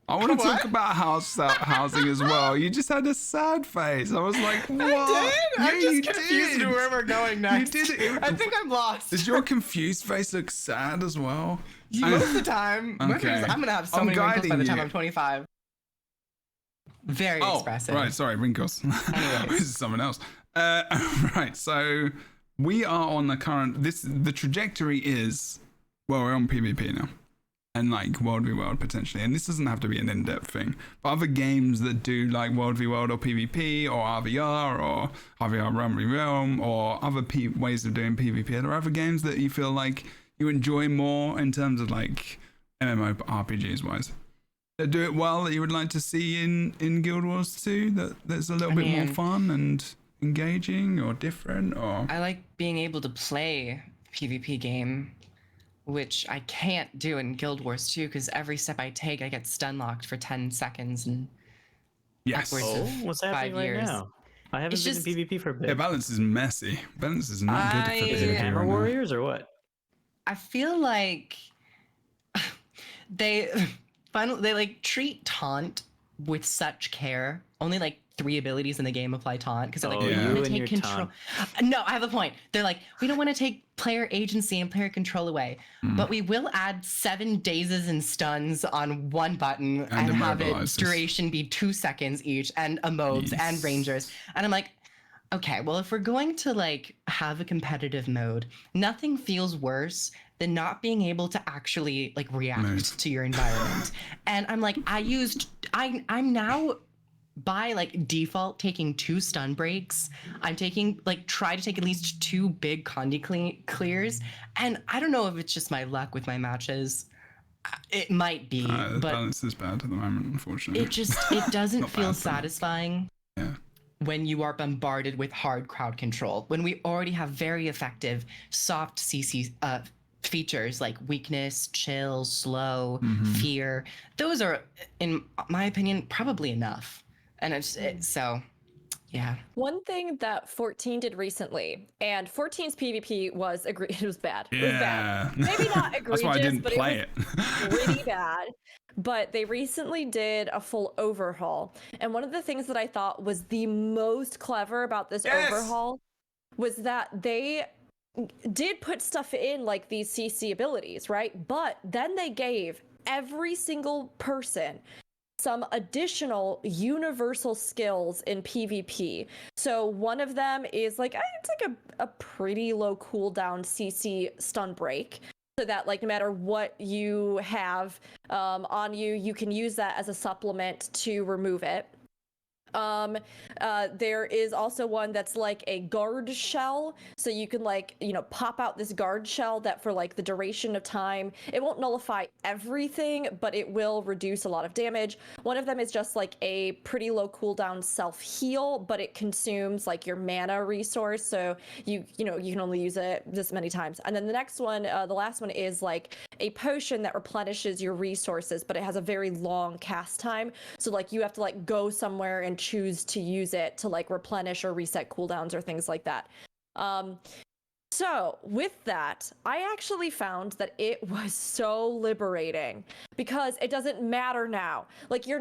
I want to talk about housing as well. You just had a sad face. I was like, what? I did? I'm Yeah, you just confused did. where we're going next. You did it. I think I'm lost. Does your confused face look sad as well? Most of the time. Okay. I'm gonna have so I'm many wrinkles by guiding the time you. I'm 25. Very expressive. Right, sorry, wrinkles. This is someone else. Right, so we are on the current. The trajectory is, well, we're on PvP now, and like World v World potentially. And this doesn't have to be an in-depth thing, but other games that do like World v World or PvP or RVR or RVR Realm v Realm or other ways of doing PvP. Are there other games that you feel like you enjoy more in terms of like MMORPGs wise? That do it well that you would like to see in Guild Wars 2 that's a little bit more fun and engaging or different or I like being able to play PvP game, which I can't do in Guild Wars 2 because every step I take I get stun locked for 10 seconds and yes. upwards Oh, of what's happening 5 right years. now? I haven't It's been just- in PvP for a bit. Yeah, balance is messy. Balance is not good for I- PvP Hammer right now. Warriors or what? I feel like they like treat taunt with such care. Only like 3 abilities in the game apply taunt because they're like, Oh, we you don't want and to your take control. No, I have a point. They're like, we don't want to take player agency and player control away, but we will add 7 dazes and stuns on one button and have its immobilizes. duration be 2 seconds each, and emotes and Yes. rangers. And I'm like, okay, well, if we're going to like have a competitive mode, nothing feels worse than not being able to actually like react Move. to your environment. And I'm like, I'm now by like default taking 2 stun breaks. I'm taking try to take at least 2 big Condi clears. And I don't know if it's just my luck with my matches. It might be, The but balance is bad at the moment, unfortunately. it doesn't Not feel bad, but- satisfying. Yeah. When you are bombarded with hard crowd control, when we already have very effective soft CC features like weakness, chill, slow, fear, those are, in my opinion, probably enough. And so, yeah. One thing that 14 did recently, and 14's PvP was it was bad. It was Yeah. bad. Maybe not egregious, That's why I didn't but play it it. was pretty bad. But they recently did a full overhaul. And one of the things that I thought was the most clever about this Yes! overhaul was that they did put stuff in like these CC abilities, right? But then they gave every single person some additional universal skills in PvP. So one of them is like, it's like a pretty low cooldown CC stun break. So that like no matter what you have on you, you can use that as a supplement to remove it. There is also one that's like a guard shell, so you can like, you know, pop out this guard shell that for like the duration of time, it won't nullify everything, but it will reduce a lot of damage. One of them is just like a pretty low cooldown self heal, but it consumes like your mana resource, so you know you can only use it this many times. And then the next one, the last one, is like a potion that replenishes your resources, but it has a very long cast time, so like you have to like go somewhere and choose to use it to like replenish or reset cooldowns or things like that. So with that, I actually found that it was so liberating because it doesn't matter now. Like you're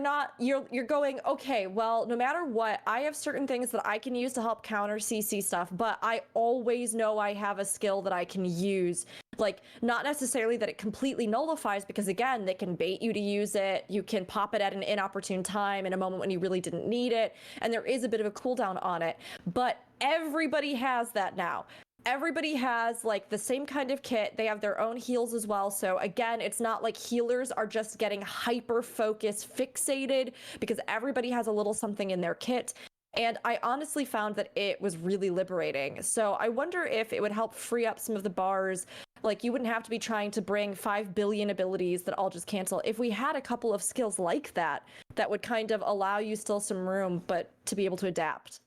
going, okay, well, no matter what, I have certain things that I can use to help counter CC stuff, but I always know I have a skill that I can use. Like, not necessarily that it completely nullifies, because again, they can bait you to use it. You can pop it at an inopportune time in a moment when you really didn't need it. And there is a bit of a cooldown on it, but everybody has that now. Everybody has like the same kind of kit. They have their own heals as well. So again, it's not like healers are just getting hyper focused fixated, because everybody has a little something in their kit. And I honestly found that it was really liberating. So I wonder if it would help free up some of the bars. Like you wouldn't have to be trying to bring 5 billion abilities that all just cancel. If we had a couple of skills like that, that would kind of allow you still some room, but to be able to adapt.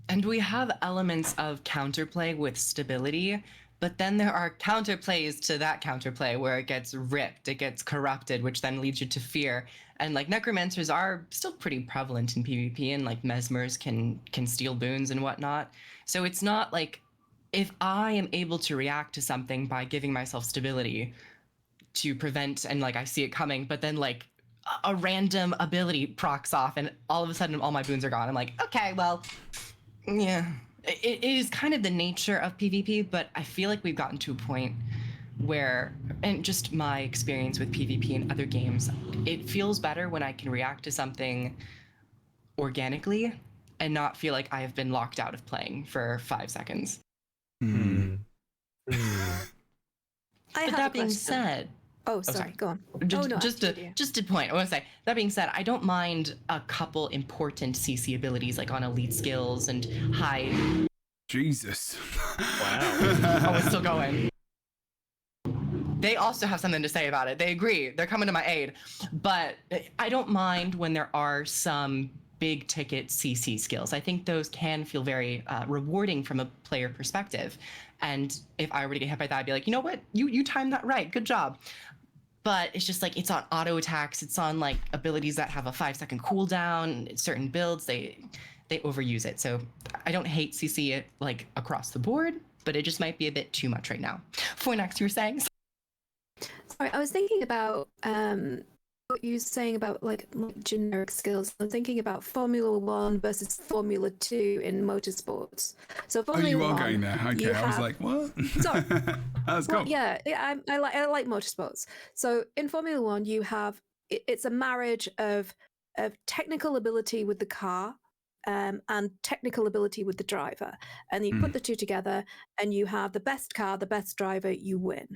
And we have elements of counterplay with stability, but then there are counterplays to that counterplay where it gets ripped, it gets corrupted, which then leads you to fear. And like necromancers are still pretty prevalent in PvP, and like mesmers can steal boons and whatnot. So it's not like, if I am able to react to something by giving myself stability to prevent, and like I see it coming, but then like a random ability procs off and all of a sudden all my boons are gone. I'm like, okay, well, yeah, it is kind of the nature of PvP, but I feel like we've gotten to a point where, and just my experience with PvP in other games, it feels better when I can react to something organically and not feel like I have been locked out of playing for 5 seconds. I But have that a being question. said, Sorry, go on. just a point. I want to say, that being said, I don't mind a couple important CC abilities like on elite skills and hide. Jesus. Wow. Oh, it's still going. They also have something to say about it. They agree. They're coming to my aid. But I don't mind when there are some big ticket CC skills. I think those can feel very rewarding from a player perspective. And if I were to get hit by that, I'd be like, you know what? You timed that right. Good job. But it's just like, it's on auto attacks. It's on like abilities that have a 5-second cooldown. Certain builds, they overuse it. So I don't hate CC it like across the board, but it just might be a bit too much right now. Fornax, you were saying? Sorry, I was thinking about what you were saying about like generic skills. I'm thinking about Formula 1 versus Formula 2 in motorsports. So Formula you are 1, going there. Okay, I was like, what? Sorry. That's Well, cool. yeah, I like motorsports. So in Formula 1, you have it's a marriage of technical ability with the car and technical ability with the driver, and you put the two together, and you have the best car, the best driver, you win.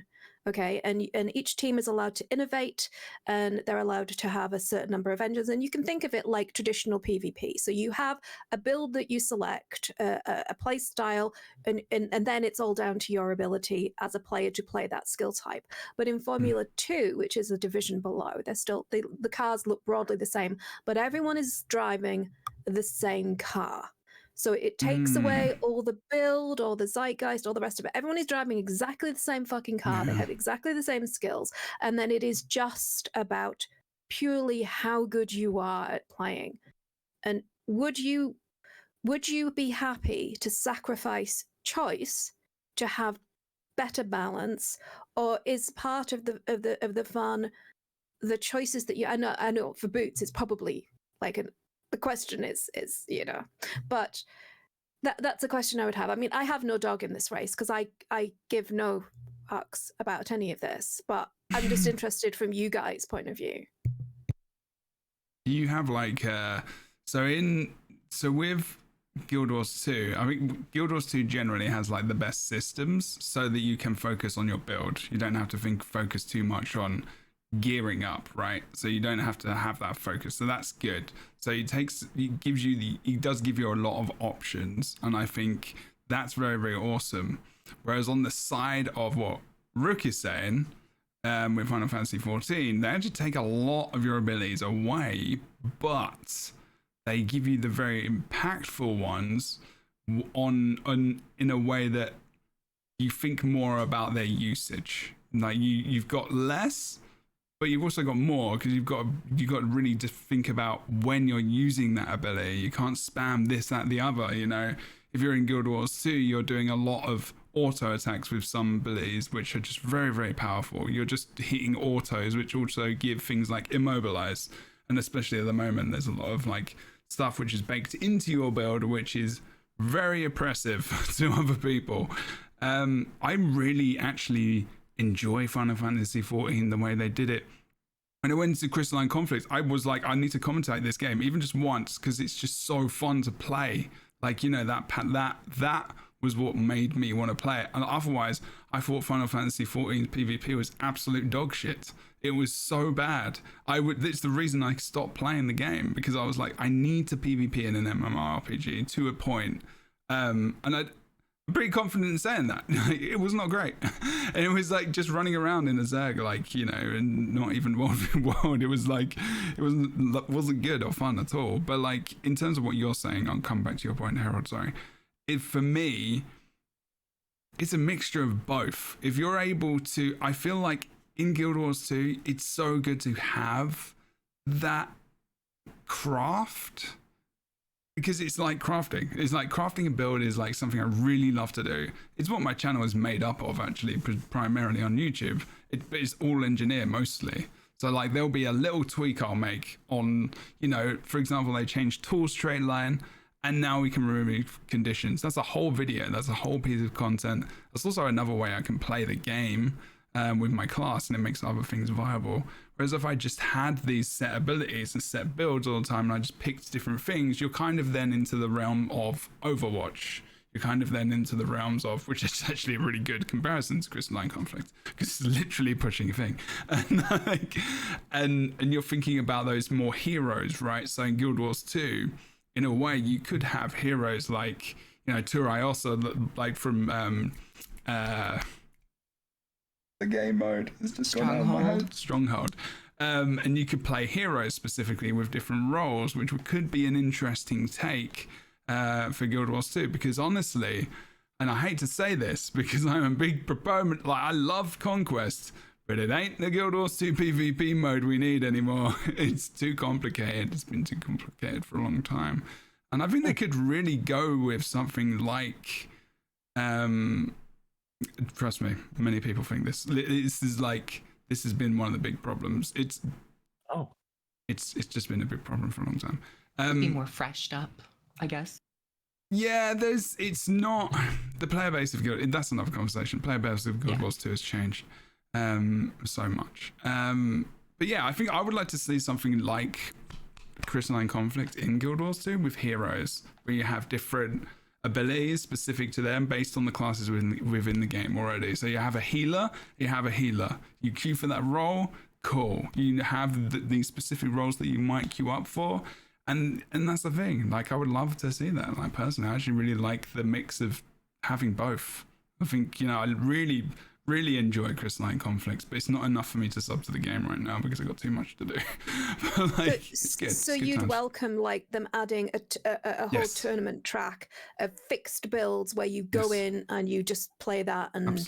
Okay, and each team is allowed to innovate, and they're allowed to have a certain number of engines, and you can think of it like traditional PvP. So you have a build that you select, a play style, and then it's all down to your ability as a player to play that skill type. But in Formula 2, which is a division below, the cars look broadly the same, but everyone is driving the same car. So it takes away all the build, all the zeitgeist, all the rest of it. Everyone is driving exactly the same fucking car. They have exactly the same skills. And then it is just about purely how good you are at playing. And would you be happy to sacrifice choice to have better balance, or is part of the fun the choices that you? I know for boots it's probably like the question is, you know, but That's a question I would have. I mean, I have no dog in this race because I give no fucks about any of this, but I'm just interested from you guys' point of view. You have like so with Guild Wars 2, I think Guild Wars 2 generally has like the best systems so that you can focus on your build. You don't have to focus too much on gearing up, right? So you don't have to have that focus. So that's good. So it does give you a lot of options, and I think that's very, very awesome. Whereas on the side of what Rook is saying, with Final Fantasy 14, they actually take a lot of your abilities away, but they give you the very impactful ones on in a way that you think more about their usage. Like you've got less, but you've also got more because you've got to really just think about when you're using that ability. You can't spam this, that, the other. You know, if you're in Guild Wars 2, you're doing a lot of auto attacks with some abilities which are just very, very powerful. You're just hitting autos which also give things like immobilize, and especially at the moment there's a lot of like stuff which is baked into your build which is very oppressive to other people. I really actually enjoy Final Fantasy 14 the way they did it. When it went into Crystalline Conflict, I was like, I need to commentate this game even just once because it's just so fun to play. Like, you know, that was what made me want to play it. And otherwise, I thought Final Fantasy 14's PvP was absolute dog shit. It was so bad. It's the reason I stopped playing the game, because I was like, I need to PvP in an MMORPG to a point. And I'm pretty confident in saying that. It was not great. And it was like just running around in a Zerg, like, you know, and not even world. It was like, it wasn't good or fun at all. But like, in terms of what you're saying, I'll come back to your point, Harold, sorry. For me, it's a mixture of both. If you're able to, I feel like in Guild Wars 2, it's so good to have that craft, because it's like crafting. It's like crafting a build is like something I really love to do. It's what my channel is made up of, actually, primarily on YouTube. But it's all engineer mostly. So like there'll be a little tweak I'll make on, you know, for example, they changed tools straight line, and now we can remove conditions. That's a whole video. That's a whole piece of content. That's also another way I can play the game with my class, and it makes other things viable. Whereas if I just had these set abilities and set builds all the time, and I just picked different things, you're kind of then into the realm of Overwatch. You're kind of then into the realms of, which is actually a really good comparison to Crystalline Conflict, because it's literally pushing a thing. And you're thinking about those more heroes, right? So in Guild Wars 2, in a way, you could have heroes like, you know, Turiosa, like from the game mode. It's just gone out of my head. Stronghold. And you could play heroes specifically with different roles, which could be an interesting take for Guild Wars 2. Because honestly, and I hate to say this because I'm a big proponent, like I love Conquest, but it ain't the Guild Wars 2 PvP mode we need anymore. It's too complicated. It's been too complicated for a long time. And I think they could really go with something like, trust me, many people think this has been one of the big problems. It's just been a big problem for a long time. Be more freshed up, I guess. Yeah, it's not the player base of Guild. That's another conversation. Player base of Guild Wars 2 has changed so much. But yeah, I think I would like to see something like Crystalline Conflict in Guild Wars 2 with heroes, where you have different abilities specific to them based on the classes within the game already. So you have a healer, you queue for that role, cool. You have these specific roles that you might queue up for, and that's the thing. Like, I would love to see that. Like, personally, I actually really like the mix of having both. I think, you know, I really enjoy Crystalline Conflicts, but it's not enough for me to sub to the game right now because I've got too much to do. But like, it's good. So it's good you'd times. welcome like them adding a whole tournament track of fixed builds where you go in and you just play that, and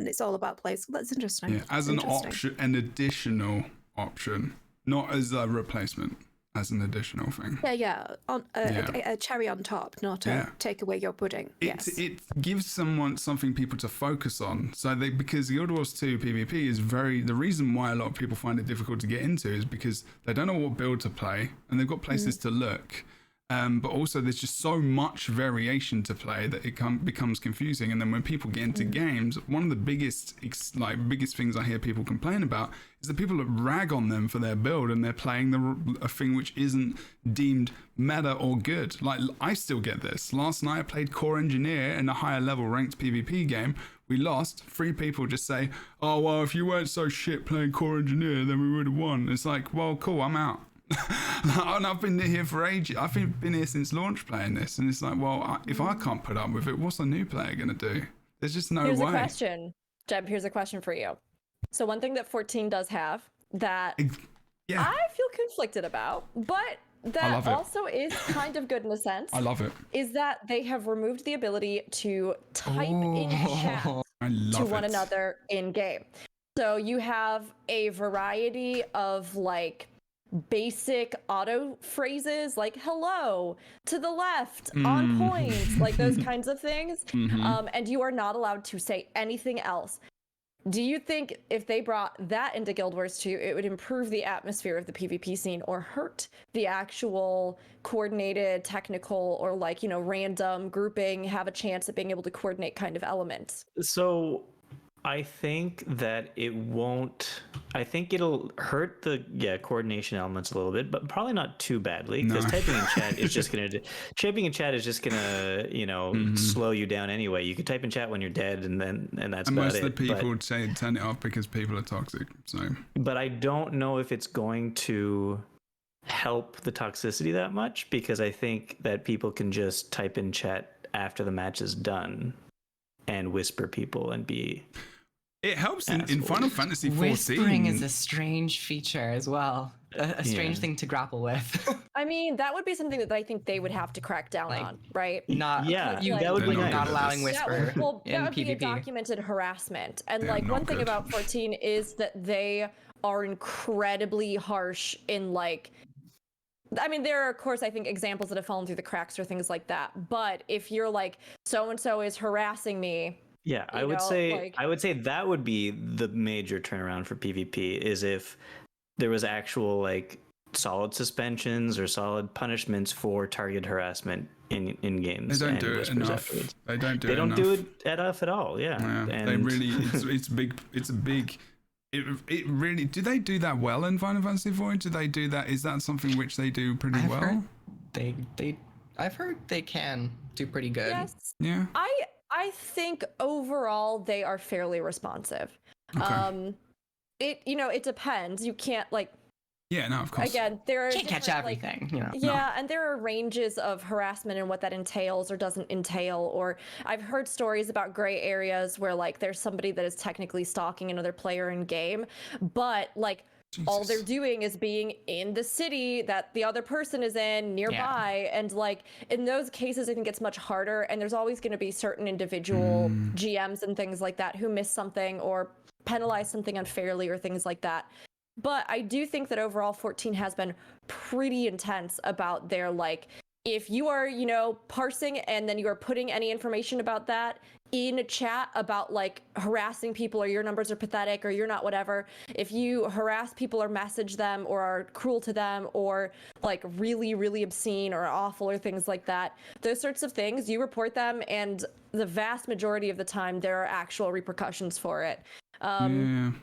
it's all about plays. That's interesting. Yeah, as an option, an additional option, not as a replacement. As an additional thing. A cherry on top, not take away your pudding. It gives someone something people to focus on. So because Guild Wars 2 PvP is the reason why a lot of people find it difficult to get into is because they don't know what build to play, and they've got places to look. But also there's just so much variation to play that it becomes confusing. And then when people get into games, one of the biggest things I hear people complain about is the people that rag on them for their build and they're playing a thing which isn't deemed meta or good. Like, I still get this. Last night I played Core Engineer in a higher level ranked PvP game. We lost. 3 people just say, oh, well, if you weren't so shit playing Core Engineer, then we would have won. It's like, well, cool, I'm out. And I've been here for ages. I've been here since launch playing this, and it's like, well, if I can't put up with it, what's a new player gonna do? There's just no way. Here's a question, Jeb. Here's a question for you. So one thing that 14 does have that I feel conflicted about, but that also is kind of good in a sense. I love it. Is that they have removed the ability to type in chat to one another in game. So you have a variety of like basic auto phrases like hello, to the left, on point, like those kinds of things. And you are not allowed to say anything else. Do you think if they brought that into Guild Wars 2, it would improve the atmosphere of the PvP scene or hurt the actual coordinated, technical, or like, you know, random grouping, have a chance at being able to coordinate kind of elements? So I think that it won't. I think it'll hurt the coordination elements a little bit, but probably not too badly, because typing in chat is just gonna you know, slow you down anyway. You can type in chat when you're dead, and that's about it. Most of the people would say turn it off because people are toxic. So, but I don't know if it's going to help the toxicity that much, because I think that people can just type in chat after the match is done and whisper people and be. It helps in Final Fantasy XIV. Whispering is a strange feature as well. A strange thing to grapple with. I mean, that would be something that I think they would have to crack down on, right? That would be nice. Not allowing whisper that would in be a PvP. documented harassment. And like one thing about 14 is that they are incredibly harsh in like, I mean, there are, of course, I think examples that have fallen through the cracks or things like that. But if you're like, so-and-so is harassing me. Yeah, I would say that would be the major turnaround for PvP, is if there was actual like solid suspensions or solid punishments for target harassment in games. They don't do it enough. They don't do it enough at all. Yeah. And they really, it's big. It's a big. It really. Do they do that well in Final Fantasy IV? Do they do that? Is that something which they do pretty well? I've heard they can do pretty good. Yes. Yeah. I think overall they are fairly responsive. Okay. It depends. You can't like. Yeah, no, of course. Again, there are can't catch everything. Like, and there are ranges of harassment and what that entails or doesn't entail. Or I've heard stories about gray areas where like there's somebody that is technically stalking another player in game, but like. Jesus. All they're doing is being in the city that the other person is in nearby. And like in those cases, I think it's much harder. And there's always going to be certain individual GMs and things like that who miss something or penalize something unfairly or things like that. But I do think that overall 14 has been pretty intense about their like, if you are, parsing and then you are putting any information about that in a chat about like harassing people or your numbers are pathetic or you're not whatever, if you harass people or message them or are cruel to them or like really, really obscene or awful or things like that, those sorts of things, you report them and the vast majority of the time there are actual repercussions for it. I think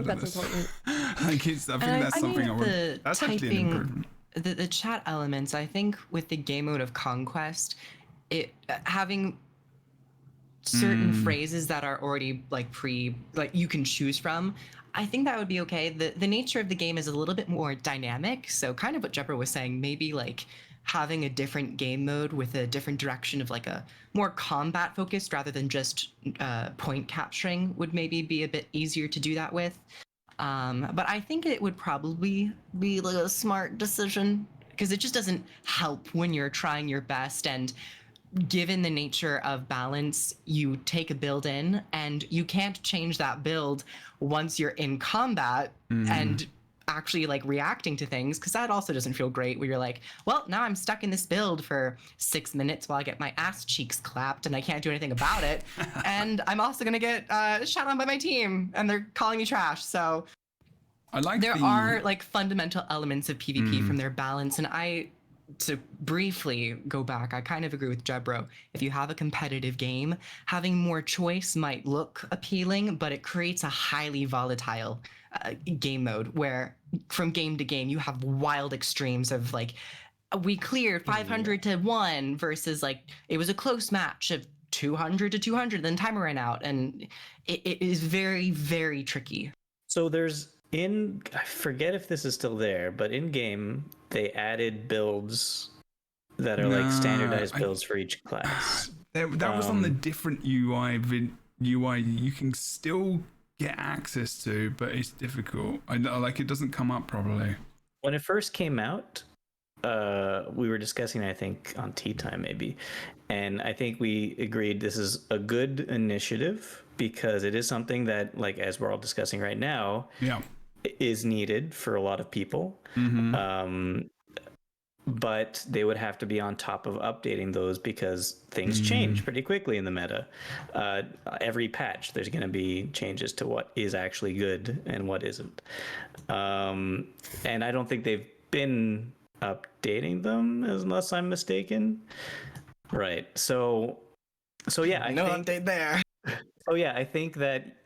that's important. I think that's something I would. That's actually an improvement. The chat elements, I think with the game mode of Conquest, it having certain phrases that are already like you can choose from, I think that would be okay. The nature of the game is a little bit more dynamic, so kind of what Jebro was saying, maybe like having a different game mode with a different direction of like a more combat focused rather than just point capturing would maybe be a bit easier to do that with. But I think it would probably be like a smart decision because it just doesn't help when you're trying your best. And given the nature of balance, you take a build in and you can't change that build once you're in combat and actually like reacting to things, because that also doesn't feel great where you're like, well, now I'm stuck in this build for 6 minutes while I get my ass cheeks clapped and I can't do anything about it. And I'm also going to get shot on by my team and they're calling me trash. So there are like fundamental elements of PvP from their balance. And I to briefly go back, I kind of agree with Jebro. If you have a competitive game, having more choice might look appealing, but it creates a highly volatile game mode where from game to game, you have wild extremes of like, we cleared 500 to 1 versus like, it was a close match of 200 to 200, then timer ran out. And it is very, very tricky. So I forget if this is still there, but in game, they added builds that are like standardized builds for each class. That was on the different UI you can still get access to, but it's difficult. Like it doesn't come up properly. When it first came out, we were discussing, I think, on tea time maybe, and I think we agreed this is a good initiative because it is something that, like, as we're all discussing right now, is needed for a lot of people. But they would have to be on top of updating those because things change pretty quickly in the meta. Every patch, there's going to be changes to what is actually good and what isn't. And I don't think they've been updating them, unless I'm mistaken. Right. So yeah, I think update there. So yeah, I think that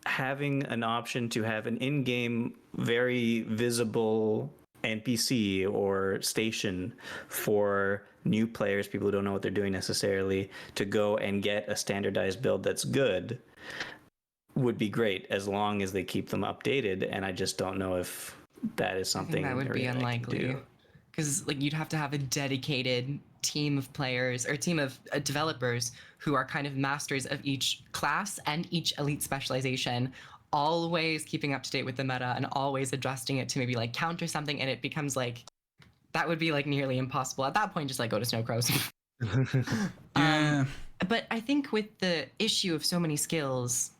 having an option to have an in-game, very visible NPC or station for new players, people who don't know what they're doing necessarily, to go and get a standardized build that's good would be great, as long as they keep them updated. And I just don't know if that is something that would be unlikely, because like you'd have to have a dedicated team of players or team of developers who are kind of masters of each class and each elite specialization, always keeping up to date with the meta and always adjusting it to maybe like counter something, and it becomes like that would be like nearly impossible at that point. Just like go to Snow Crows. But I think with the issue of so many skills,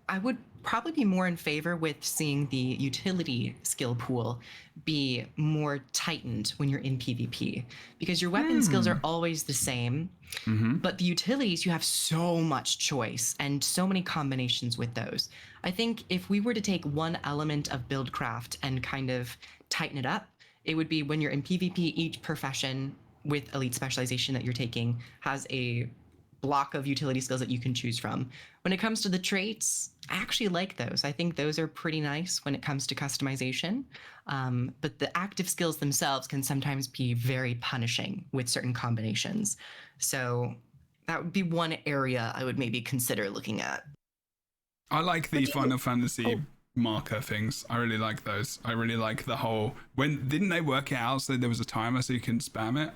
I would probably be more in favor with seeing the utility skill pool be more tightened when you're in PvP, because your weapon skills are always the same, but the utilities, you have so much choice and so many combinations with those. I think if we were to take one element of Buildcraft and kind of tighten it up, it would be when you're in PvP, each profession with elite specialization that you're taking has a block of utility skills that you can choose from. When it comes to the traits, I actually like those. I think those are pretty nice when it comes to customization. But the active skills themselves can sometimes be very punishing with certain combinations. So that would be one area I would maybe consider looking at. I like the Final Fantasy marker things. I really like those. I really like the whole, didn't they work it out so there was a timer so you can spam it?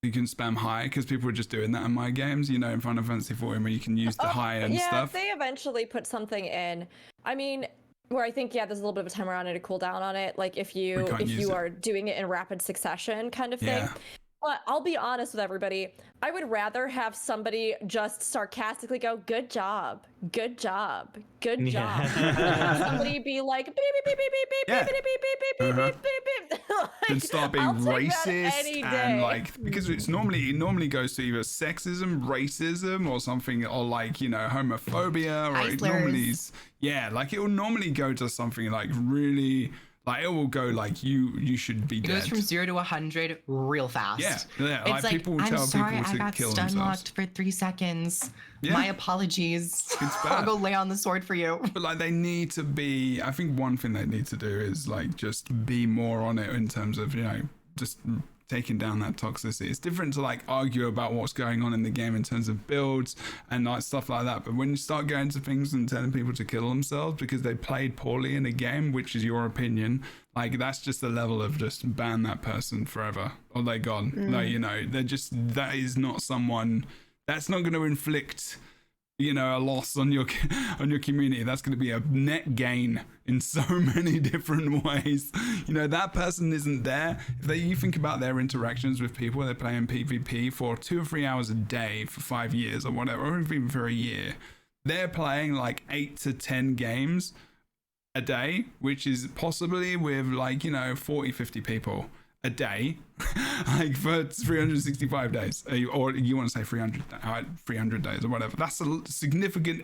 You can spam high, because people were just doing that in my games, you know, in Final Fantasy 14, where you can use the high end stuff. Yeah, they eventually put something in. I mean, where I think, there's a little bit of a timer on it, a cooldown on it. Like if you are doing it in rapid succession kind of thing. Yeah. But I'll be honest with everybody. I would rather have somebody just sarcastically go, "Good job, good job, good job." Have somebody be like, "Beep beep beep beep beep beep beep beep beep beep beep beep beep." And start being racist and like, because it normally goes to either sexism, racism, or something, or like, you know, homophobia, or it normally like it will normally go to something like really. Like it will go like you should be dead. It goes from 0 to 100 real fast. Yeah. It's like, people will I'm tell sorry, people I to got kill stun themselves. locked for 3 seconds. Yeah. My apologies. It's bad. I'll go lay on the sword for you. But like they need to be. I think one thing they need to do is like just be more on it in terms of, you know, just taking down that toxicity. It's different to like argue about what's going on in the game in terms of builds and like stuff like that, but when you start going to things and telling people to kill themselves because they played poorly in a game, which is your opinion, like that's just the level of just ban that person forever, or they're gone. Like, you know, they're just, that is not someone, that's not going to inflict, you know, a loss on your community. That's going to be a net gain in so many different ways. You know, that person isn't there. If you think about their interactions with people, they're playing PvP for 2 or 3 hours a day for 5 years or whatever, or even for a year. They're playing like 8 to 10 games a day, which is possibly with like, you know, 40, 50 people a day, like for 365 days, or you want to say 300 days or whatever. That's a significant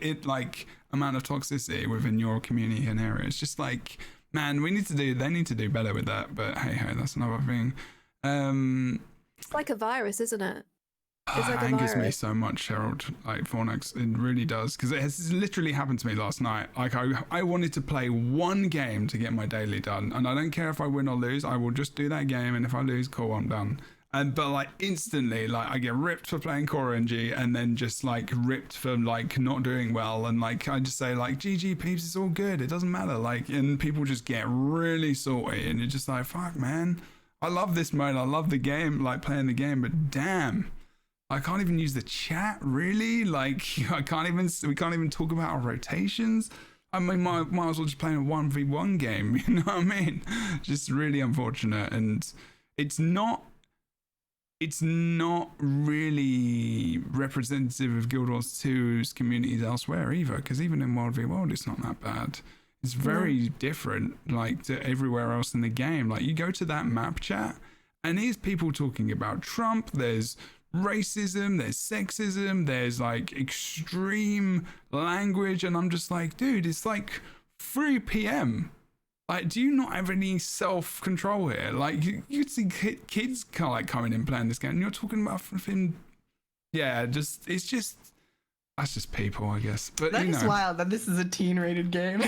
amount of toxicity within your community and area. It's just like, man, they need to do better with that. But hey, that's another thing. It's like a virus, isn't it? It's like it a angers me virus. so much, Harold, like Fornax. It really does, because it has literally happened to me last night. Like I wanted to play one game to get my daily done, and I don't care if I win or lose. I will just do that game, and if I lose, cool, I'm done. But like instantly, like I get ripped for playing Core NG, and then just like ripped for like not doing well, and like I just say like GG peeps, it's all good, it doesn't matter. Like, and people just get really salty, and you're just like, fuck, man. I love this mode. I love the game, like playing the game, but damn. I can't even use the chat, really. Like, we can't even talk about our rotations. I mean, might as well just play a 1v1 game, you know what I mean? Just really unfortunate. And it's not really representative of Guild Wars 2's communities elsewhere either, because even in World v World, it's not that bad. It's very different, like, to everywhere else in the game. Like, you go to that map chat, and here's people talking about Trump, there's racism, there's sexism, there's like extreme language, and I'm just like, dude, it's like 3 p.m. Like, do you not have any self-control here? Like, you see kids like coming in playing this game, and you're talking about flipping, that's just people, I guess. But That is wild that this is a teen-rated game.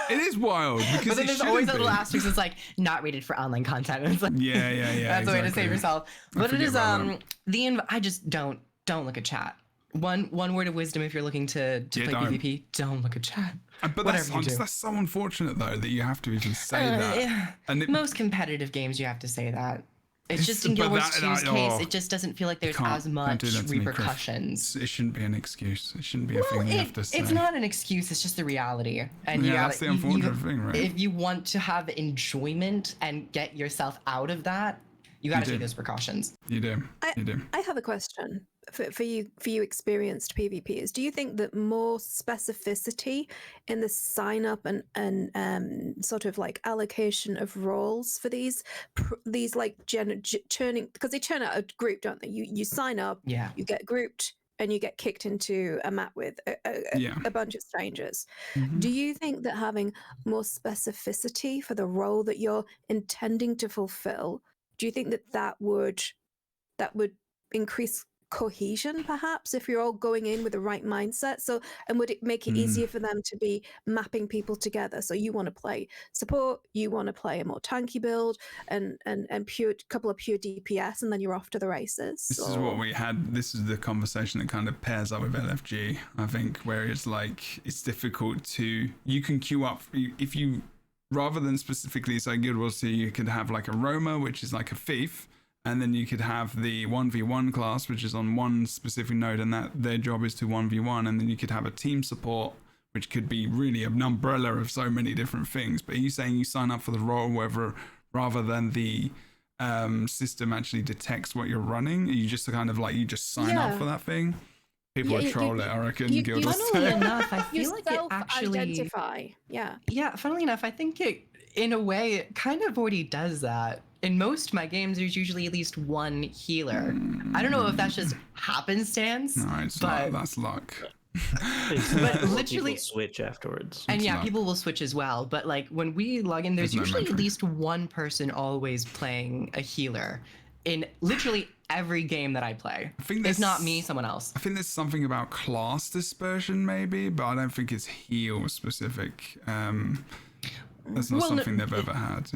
It is wild, because but then it there's always a shouldn't little be. asterisk that's like not rated for online content. And it's like, Yeah. that's a way to save yourself. But it is I just don't look at chat. One word of wisdom if you're looking to play PvP, don't look at chat. But that's so unfortunate though that you have to even say that. Yeah. And most competitive games you have to say that. It's just in Guild Wars 2's case, it just doesn't feel like there's as much repercussions. It shouldn't be an excuse. It shouldn't be a thing you have to say. It's not an excuse, it's just the reality. And that's the unfortunate thing, right? If you want to have enjoyment and get yourself out of that, you got to take those precautions. You do. I have a question for you experienced PvPers. Do you think that more specificity in the sign up and sort of like allocation of roles for these like churning, because they churn out a group, don't they? You sign up, you get grouped, and you get kicked into a map with a bunch of strangers. Mm-hmm. Do you think that having more specificity for the role that you're intending to fulfill, do you think that would increase cohesion, perhaps, if you're all going in with the right mindset? So, and would it make it easier for them to be mapping people together? So you want to play support, you want to play a more tanky build, and couple of pure DPS, and then you're off to the races. This is what we had. This is the conversation that kind of pairs up with LFG, I think, where it's like it's difficult to. You can queue up if you. Rather than specifically say Guild Wars 2, you could have like a roamer, which is like a thief, and then you could have the 1v1 class, which is on one specific node, and that their job is to 1v1, and then you could have a team support, which could be really an umbrella of so many different things. But are you saying you sign up for the role rather than the system actually detects what you're running? You just kind of like, you just sign up for that thing? People would troll it, I reckon. Guild Wars 2. Funnily enough, I feel like it actually... identify. Yeah, funnily enough, I think it, in a way, it kind of already does that. In most of my games, there's usually at least one healer. I don't know if that's just happenstance. No, it's not. That's luck. But literally people switch afterwards. And people will switch as well. But like when we log in, there's usually at least one person always playing a healer in literally every game that I play. If not me, someone else. I think there's something about class dispersion maybe, but I don't think it's heal specific. That's not something they've ever had.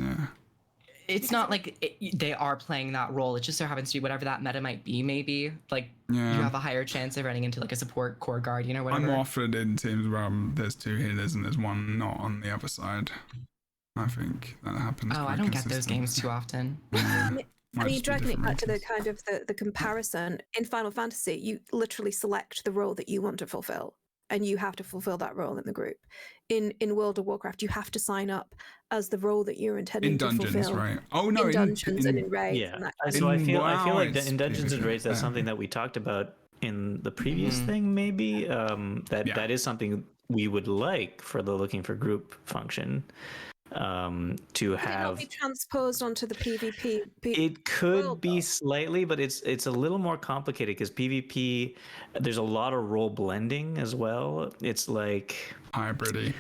It's not like they are playing that role. It just so happens to be whatever that meta might be, maybe. Like, you have a higher chance of running into like a support core guardian or whatever. I'm offered in teams where there's 2 healers and there's one not on the other side. I think that happens. Oh, I don't get those games too often. I mean, dragging it back to the kind of the comparison, in Final Fantasy, you literally select the role that you want to fulfill, and you have to fulfill that role in the group. In World of Warcraft, you have to sign up as the role that you're intending to fulfill. In dungeons, right? Oh no, in dungeons and in raids. Yeah. And that kind So of I feel like it's in dungeons and PvP. raids, that's something that we talked about in the previous thing, maybe. That is something we would like for the looking for group function. To have be transposed onto the PvP. It could world, be though. slightly, but it's a little more complicated because PvP, there's a lot of role blending as well. It's like Hybridy.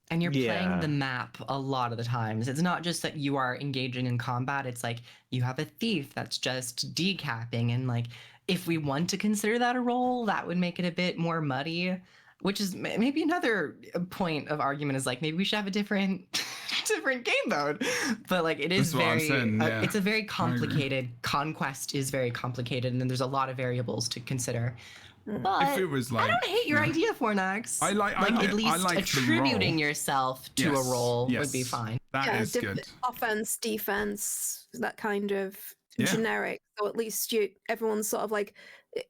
And you're playing the map a lot of the times. It's not just that you are engaging in combat. It's like you have a thief that's just decapping. And like, if we want to consider that a role, that would make it a bit more muddy, which is maybe another point of argument is like, maybe we should have a different game mode. But like, it is it's a very complicated, conquest is very complicated. And then there's a lot of variables to consider. But if it was like, I don't hate your idea, Fornax. I like at least I like attributing yourself to a role would be fine. That is good. Offense, defense, that kind of generic. So at least everyone's sort of like,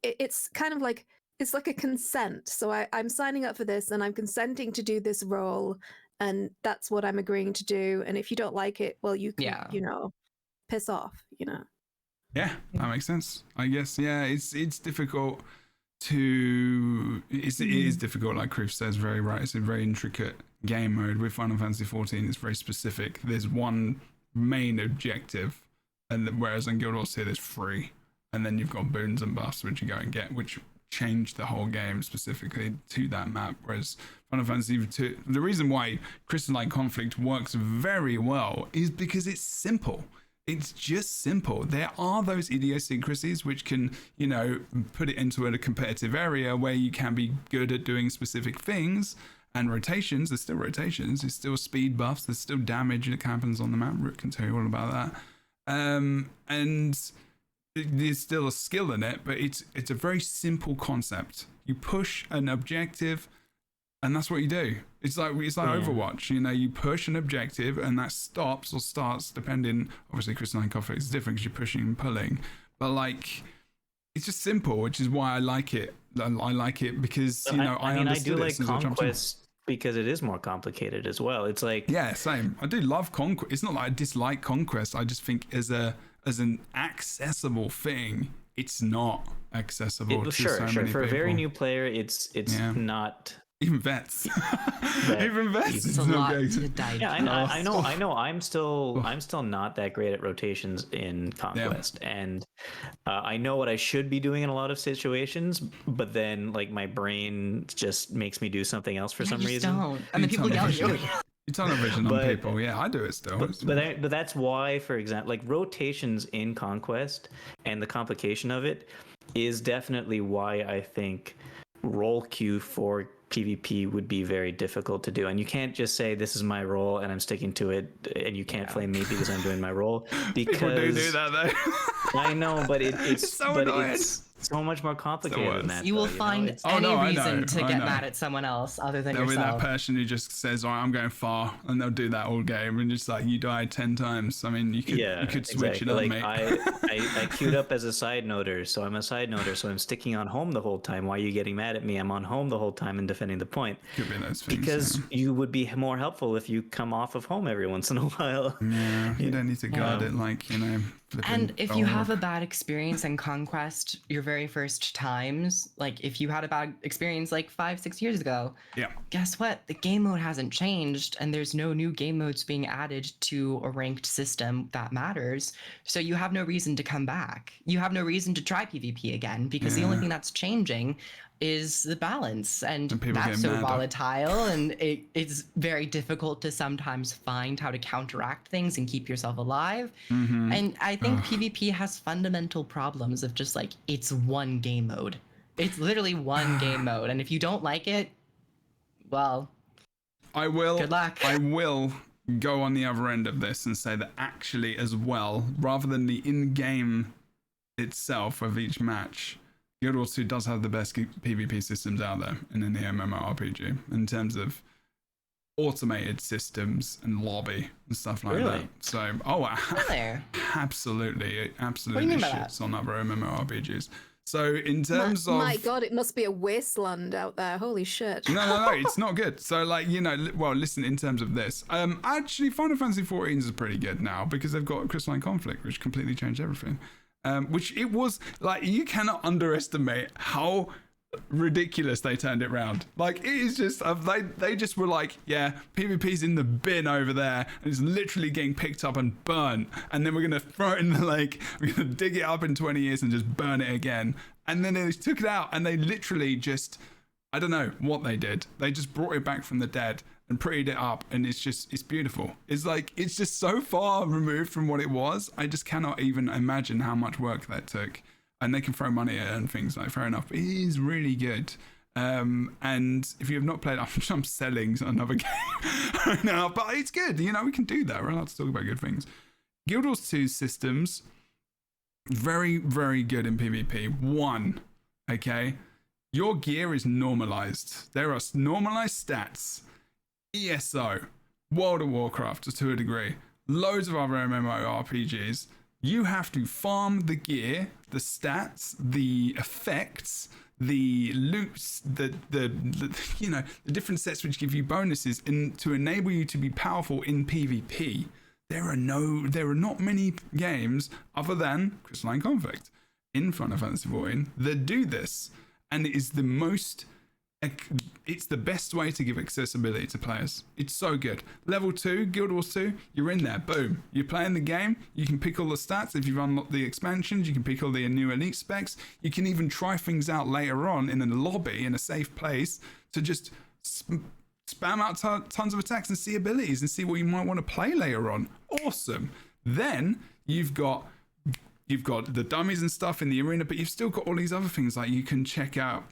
it's kind of like, it's like a consent. So I'm signing up for this and I'm consenting to do this role, and that's what I'm agreeing to do. And if you don't like it, well, you can, piss off, Yeah, that makes sense. I guess, it's difficult. It is difficult, like Chris says, very right. It's a very intricate game mode. With Final Fantasy 14, it's very specific. There's one main objective, and whereas in Guild Wars here there's 3, and then you've got boons and buffs which you go and get, which change the whole game specifically to that map. Whereas Final Fantasy 2, the reason why Crystalline Conflict works very well is because it's simple. It's just simple. There are those idiosyncrasies which can, put it into a competitive area where you can be good at doing specific things. And rotations, there's still rotations, there's still speed buffs, there's still damage that happens on the map. Rook can tell you all about that. And there's still a skill in it, but it's a very simple concept. You push an objective, and that's what you do. It's like Overwatch. You push an objective, and that stops or starts depending. Obviously, Crystalline Conflict is different because you're pushing and pulling, but like it's just simple, which is why I like it. I like it because I do like Conquest because it is more complicated as well. It's like same. I do love Conquest. It's not like I dislike Conquest. I just think as an accessible thing, it's not accessible to so many people. For a very new player, it's not. Even vets. Even vets. It's a lot to digest. Yeah, I know. I'm still not that great at rotations in Conquest, and I know what I should be doing in a lot of situations, but then like my brain just makes me do something else for some reason. Don't. And then people yell at you. You tunnel vision on people. Yeah, I do it still. But that's why, for example, like rotations in Conquest and the complication of it is definitely why I think role queue for PvP would be very difficult to do. And you can't just say this is my role and I'm sticking to it, and you can't flame me because I'm doing my role. Because people do that though. I know, but it's so annoying. It's so much more complicated than that. You will find any reason to get mad at someone else other than yourself. There'll be that person who just says, all right, I'm going far, and they'll do that all game, and just like, you died 10 times. I mean, you could switch it up, like, mate. I queued up as a side noder, so I'm a side noder, so I'm sticking on home the whole time. Why are you getting mad at me? I'm on home the whole time and defending the point. Could be those things, because you would be more helpful if you come off of home every once in a while. Yeah, you don't need to guard it like, And if you have a bad experience in Conquest your very first times, like if you had a bad experience like 5-6 years ago, guess what? The game mode hasn't changed, and there's no new game modes being added to a ranked system that matters. So you have no reason to come back. You have no reason to try PvP again, because the only thing that's changing is the balance, and that's so volatile, and it's very difficult to sometimes find how to counteract things and keep yourself alive. And I think PvP has fundamental problems of just like, it's one game mode. It's literally one game mode, and if you don't like it, well, good luck. I will go on the other end of this and say that actually as well, rather than the in-game itself of each match, Guild Wars 2 does have the best PvP systems out there in the MMORPG in terms of automated systems and lobby and stuff like that. So, absolutely shits on other MMORPGs. So in terms of... My God, it must be a wasteland out there. Holy shit. No, it's not good. So listen, in terms of this, actually Final Fantasy 14 is pretty good now because they've got Crystalline Conflict, which completely changed everything. Which it was like, you cannot underestimate how ridiculous they turned it around. Like, it is just they just were like, yeah, PvP's in the bin over there, and it's literally getting picked up and burnt, and then we're gonna throw it in the lake, we're gonna dig it up in 20 years and just burn it again. And then they took it out, and they literally just, I don't know what they did, they just brought it back from the dead. and prettied it up, and it's beautiful. It's like, it's just so far removed from what it was. I just cannot even imagine how much work that took. And they can throw money at it and things, like, fair enough. It is really good. And if you have not played, I'm selling another game right now, but it's good. You know, we can do that. We're allowed to talk about good things. Guild Wars 2 systems, very, very good in PvP. One, okay, your gear is normalized. There are normalized stats. ESO, World of Warcraft to a degree, loads of other MMORPGs. You have to farm the gear, the stats, the effects, the loots, the you know, the different sets which give you bonuses and to enable you to be powerful in PvP. There are not many games other than Crystalline Conflict in Final Fantasy XIV that do this, and it is it's the best way to give accessibility to players. It's so good. Level 2, Guild Wars 2, you're in there, boom. You're playing the game, you can pick all the stats. If you've unlocked the expansions, you can pick all the new elite specs. You can even try things out later on in a lobby, in a safe place, to just spam out tons of attacks and see abilities and see what you might want to play later on. Awesome. Then you've got the dummies and stuff in the arena, but you've still got all these other things, like you can check out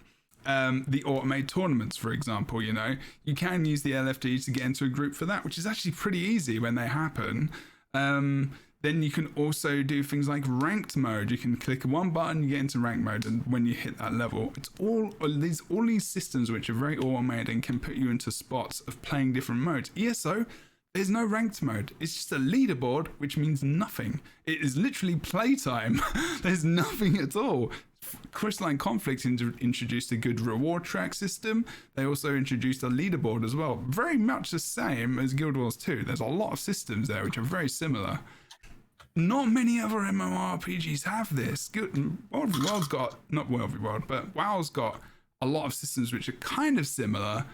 the automated tournaments, for example. You know, you can use the LFD to get into a group for that, which is actually pretty easy when they happen. Then you can also do things like ranked mode. You can click one button, you get into ranked mode, and when you hit that level, it's all these systems which are very automated and can put you into spots of playing different modes. ESO, there's no ranked mode. It's just a leaderboard, which means nothing. It is literally playtime. There's nothing at all. Crystalline Conflict introduced a good reward track system. They also introduced a leaderboard as well. Very much the same as Guild Wars 2. There's a lot of systems there which are very similar. Not many other MMORPGs have this. WoW's got, not World, but WoW's got a lot of systems which are kind of similar.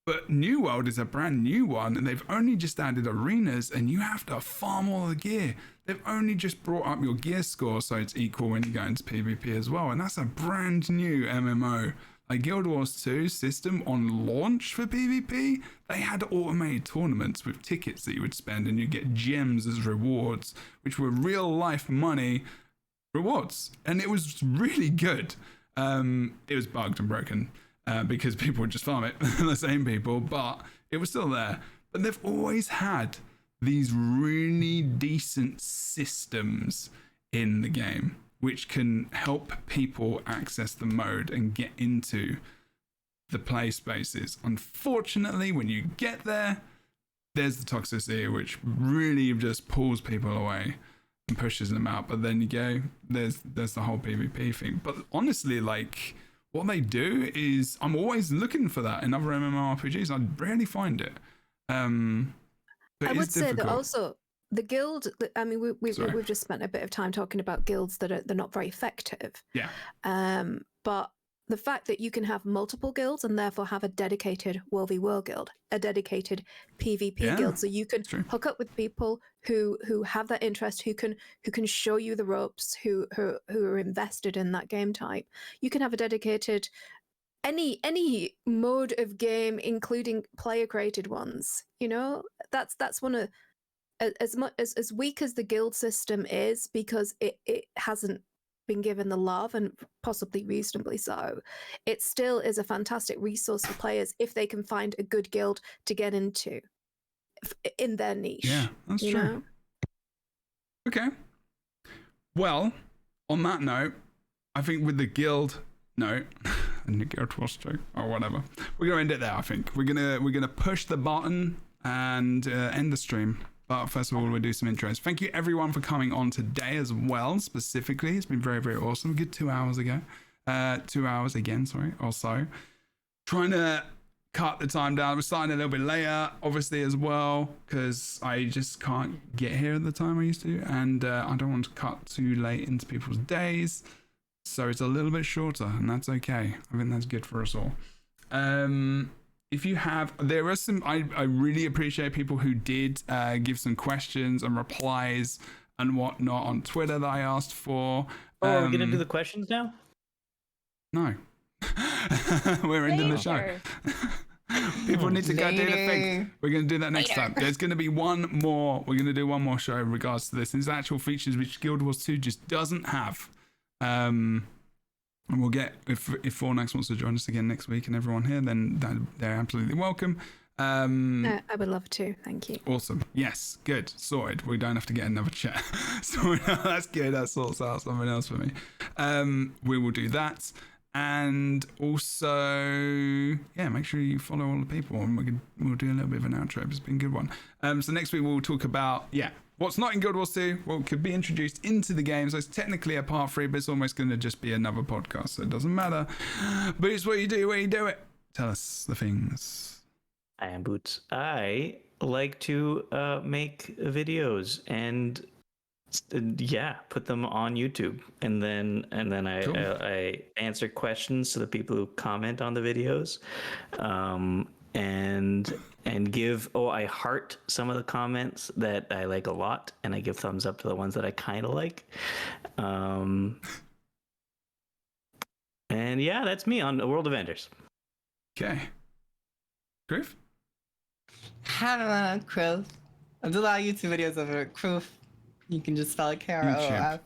But New World is a brand new one, and they've only just added arenas, and you have to farm all the gear. They've only just brought up your gear score so it's equal when you go into PvP as well, and that's a brand new MMO. Like Guild Wars 2 system on launch for PvP, they had automated tournaments with tickets that you would spend, and you get gems as rewards, which were real life money rewards, and it was really good. It was bugged and broken. Because people would just farm it, the same people, but it was still there. But they've always had these really decent systems in the game which can help people access the mode and get into the play spaces. Unfortunately, when you get there, there's the toxicity which really just pulls people away and pushes them out. But then you go, there's the whole PvP thing. But honestly, like, what they do is, I'm always looking for that in other MMORPGs. I rarely find it. But I would say that difficult. also the guild. I mean, we've just spent a bit of time talking about guilds that they're not very effective. Yeah. But the fact that you can have multiple guilds and therefore have a dedicated World v World guild, a dedicated PvP guild, so you can hook up with people who have that interest, who can show you the ropes, who are invested in that game type. You can have a dedicated any mode of game, including player created ones. You know, that's one of, as much as weak as the guild system is, because it hasn't been given the love, and possibly reasonably so, it still is a fantastic resource for players if they can find a good guild to get into in their niche. Yeah, that's true. Know? Okay. Well, on that note, I think with the guild note, and the Guild Wars 2 or whatever, we're gonna end it there. I think we're gonna push the button and end the stream. But first of all, we'll do some intros. Thank you everyone for coming on today as well. Specifically, it's been very, very awesome. A good 2 hours ago, 2 hours again, sorry, or so. Trying to cut the time down. We're starting a little bit later, obviously, as well, because I just can't get here at the time I used to, and I don't want to cut too late into people's days. So it's a little bit shorter, and that's okay. I think that's good for us all. If you have, there are some, I really appreciate people who did give some questions and replies and whatnot on Twitter that I asked for. Oh, are we going to do the questions now? No. We're ending the show. People need to go do the thing. We're going to do that next time. There's going to be one more. We're going to do one more show in regards to this. There's actual features which Guild Wars 2 just doesn't have. And we'll get, if Fornax wants to join us again next week and everyone here, then they're absolutely welcome. I would love to. Thank you. Awesome. Yes. Good. Sorted. We don't have to get another chat. So that's good. That sorts out something else for me. We will do that. And also, yeah, make sure you follow all the people, and we'll do a little bit of an outro. It's been a good one. So next week we'll talk about, what's not in Guild Wars 2, what could be introduced into the game. So it's technically a part 3, but it's almost going to just be another podcast, so it doesn't matter. But it's what you do when you do it. Tell us the things. I am Boots. I like to make videos and put them on YouTube, and then Cool. I answer questions to the people who comment on the videos, and give I heart some of the comments that I like a lot, and I give thumbs up to the ones that I kind of like. And that's me on A World of Enders. Okay. Groove? Hello, Kroof. I do a lot of YouTube videos of it. Kroof. You can just spell it K-R-O-F.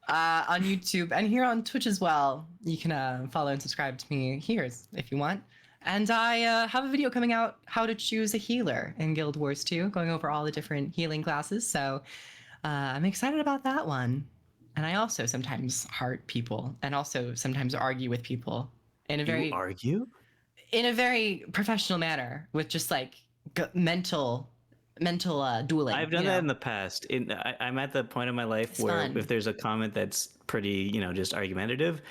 On YouTube and here on Twitch as well. You can follow and subscribe to me here if you want. And I have a video coming out, how to choose a healer in Guild Wars 2, going over all the different healing classes. So I'm excited about that one. And I also sometimes heart people and also sometimes argue with people in a very... You argue? In a very professional manner with just like mental dueling. I've done that in the past. I'm at the point in my life where if there's a comment that's pretty, just argumentative,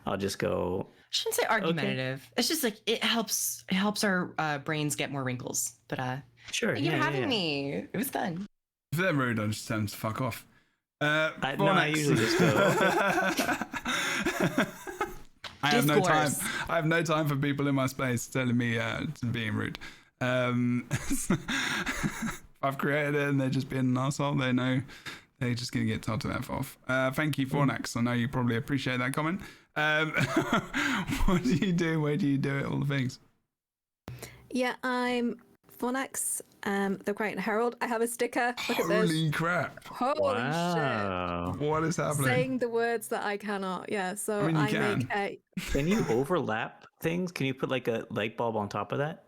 I'll just go. I shouldn't say argumentative. Okay. It's just like it helps our brains get more wrinkles. But sure, thank you for having me. It was fun. If they're rude, I just tell them to fuck off. I usually just go. I have no time. I have no time for people in my space telling me being rude. If I've created it and they're just being an arsehole, they know they're just going to get told to F off. Thank you, Fornax. I know you probably appreciate that comment. What do you do? Where do you do it? All the things. Yeah, I'm Fornax, the Great Herald. I have a sticker. Look at this. Holy crap. Holy shit. What is happening? Saying the words that I cannot. Yeah, so I make a... Can you overlap things? Can you put like a light bulb on top of that?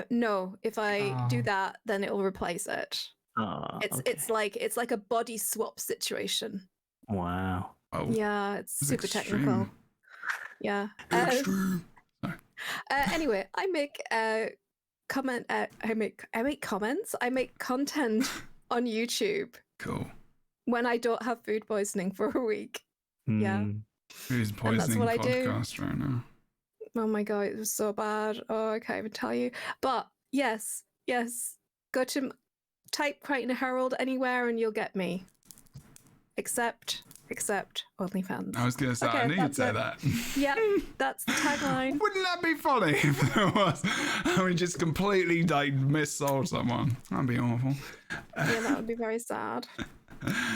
No. If I do that, then it will replace it. It's like a body swap situation. Wow. Oh, yeah, it's super extreme. technical. Yeah. Anyway, I make I make comments. I make content on YouTube. Cool. When I don't have food poisoning for a week. Yeah. Food poisoning podcast right now. Oh my god, it was so bad. Oh, I can't even tell you. But yes, go to type Crichton Herald anywhere and you'll get me. Except OnlyFans. I was going to say, I knew you'd say that. Yeah, that's the tagline. Wouldn't that be funny if there was? I mean, just completely like missold someone. That'd be awful. Yeah, that would be very sad.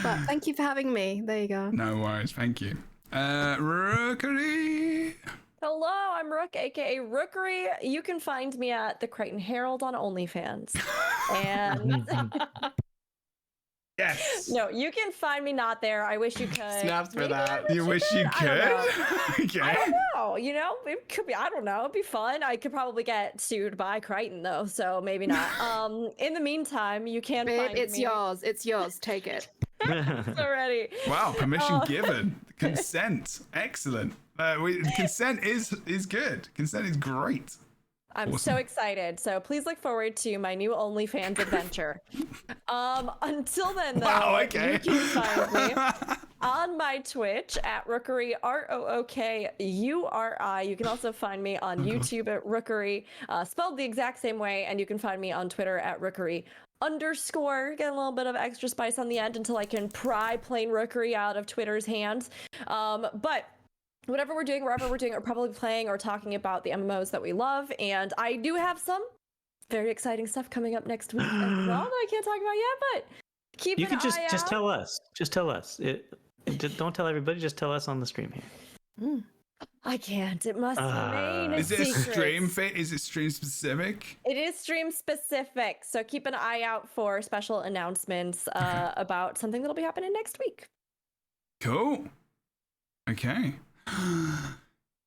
But thank you for having me. There you go. No worries. Thank you. Rookery. Hello, I'm Rook, aka Rookery. You can find me at the Crichton Herald on OnlyFans. And yes. No, you can find me not there. I wish you could. Snaps for that. You wish you could? Okay. I don't know. It could be. I don't know. It'd be fun. I could probably get sued by Crichton though, so maybe not. In the meantime, you can find me. It's yours. It's yours. Take it. Already. Wow, permission given. Consent. Excellent. Consent is good. Consent is great. I'm awesome. So excited. So please look forward to my new OnlyFans adventure. Until then, though, you can find me on my Twitch at Rookery, ROOKURI. You can also find me on YouTube at Rookery, spelled the exact same way, and you can find me on Twitter at Rookery_. Get a little bit of extra spice on the end until I can pry plain Rookery out of Twitter's hands. But whatever we're doing, wherever we're doing, we're probably playing or talking about the MMOs that we love. And I do have some very exciting stuff coming up next week as well that I can't talk about yet, but keep an eye out. You can just tell us. Just tell us. Don't tell everybody, just tell us on the stream here. I can't. It must remain a Is it a secret. stream fit? Is it stream specific? It is stream specific, so keep an eye out for special announcements about something that'll be happening next week. Cool. Okay.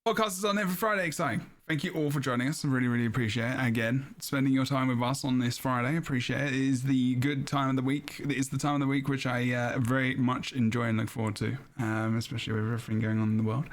Podcast is on every Friday. Exciting. Thank you all for joining us. I really, really appreciate it. Again, spending your time with us on this Friday. Appreciate it. It is the good time of the week. It is the time of the week which I very much enjoy and look forward to, especially with everything going on in the world.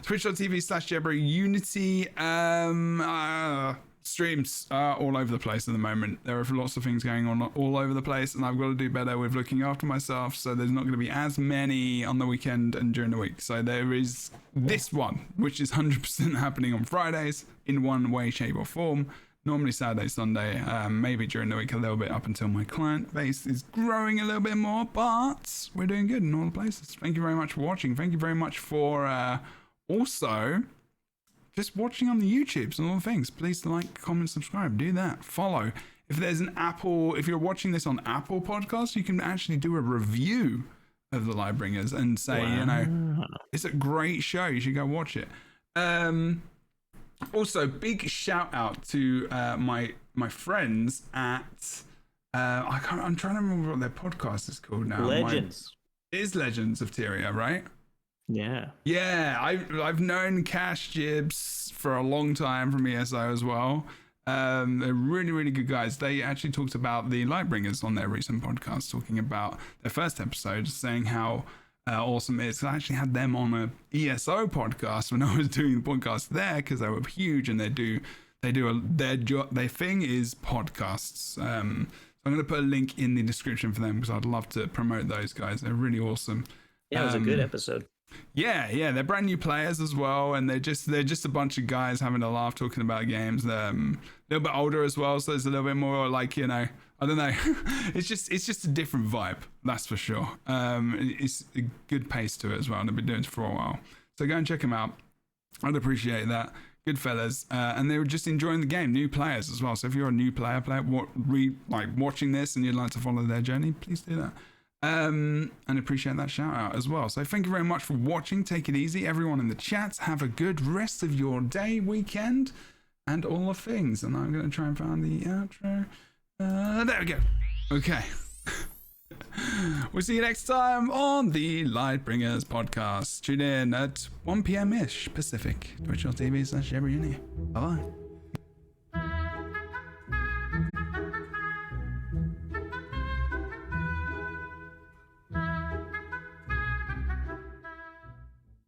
Twitch.tv/JebroUnity. Streams are all over the place at the moment. There are lots of things going on all over the place, and I've got to do better with looking after myself, so there's not going to be as many on the weekend and during the week. So there is this one, which is 100% happening on Fridays in one way, shape or form. Normally Saturday, Sunday, maybe during the week a little bit up until my client base is growing a little bit more, but we're doing good in all the places. Thank you very much for watching. Thank you very much for also just watching on the YouTubes and all the things. Please like, comment, subscribe. Do that. Follow. If there's an Apple, if you're watching this on Apple Podcasts, you can actually do a review of the Lightbringers and say, you know, it's a great show. You should go watch it. Also, big shout out to my friends at I'm trying to remember what their podcast is called now. Legends. It is Legends of Tyria, right? Yeah. Yeah, I've known Cash Jibs for a long time from ESO as well. They're really, really good guys. They actually talked about the Lightbringers on their recent podcast, talking about their first episode, saying how awesome it is. I actually had them on a ESO podcast when I was doing the podcast there, because they were huge and their thing is podcasts. So I'm going to put a link in the description for them, because I'd love to promote those guys. They're really awesome. Yeah, it was a good episode. Yeah, they're brand new players as well, and they're just a bunch of guys having a laugh talking about games. They're a little bit older as well, so there's a little bit more like, you know, I don't know. it's just a different vibe, that's for sure. It's a good pace to it as well, and they've been doing it for a while. So go and check them out. I'd appreciate that. Good fellas, and they were just enjoying the game. New players as well. So if you're a new player watching this and you'd like to follow their journey, please do that. And appreciate that shout out as well. So thank you very much for watching. Take it easy, everyone in the chat. Have a good rest of your day, weekend, and all the things. And I'm going to try and find the outro. There we go. Okay. We'll see you next time on the Lightbringers podcast. Tune in at 1 p.m. ish Pacific. Twitch.tv/JebroUnity. Bye bye.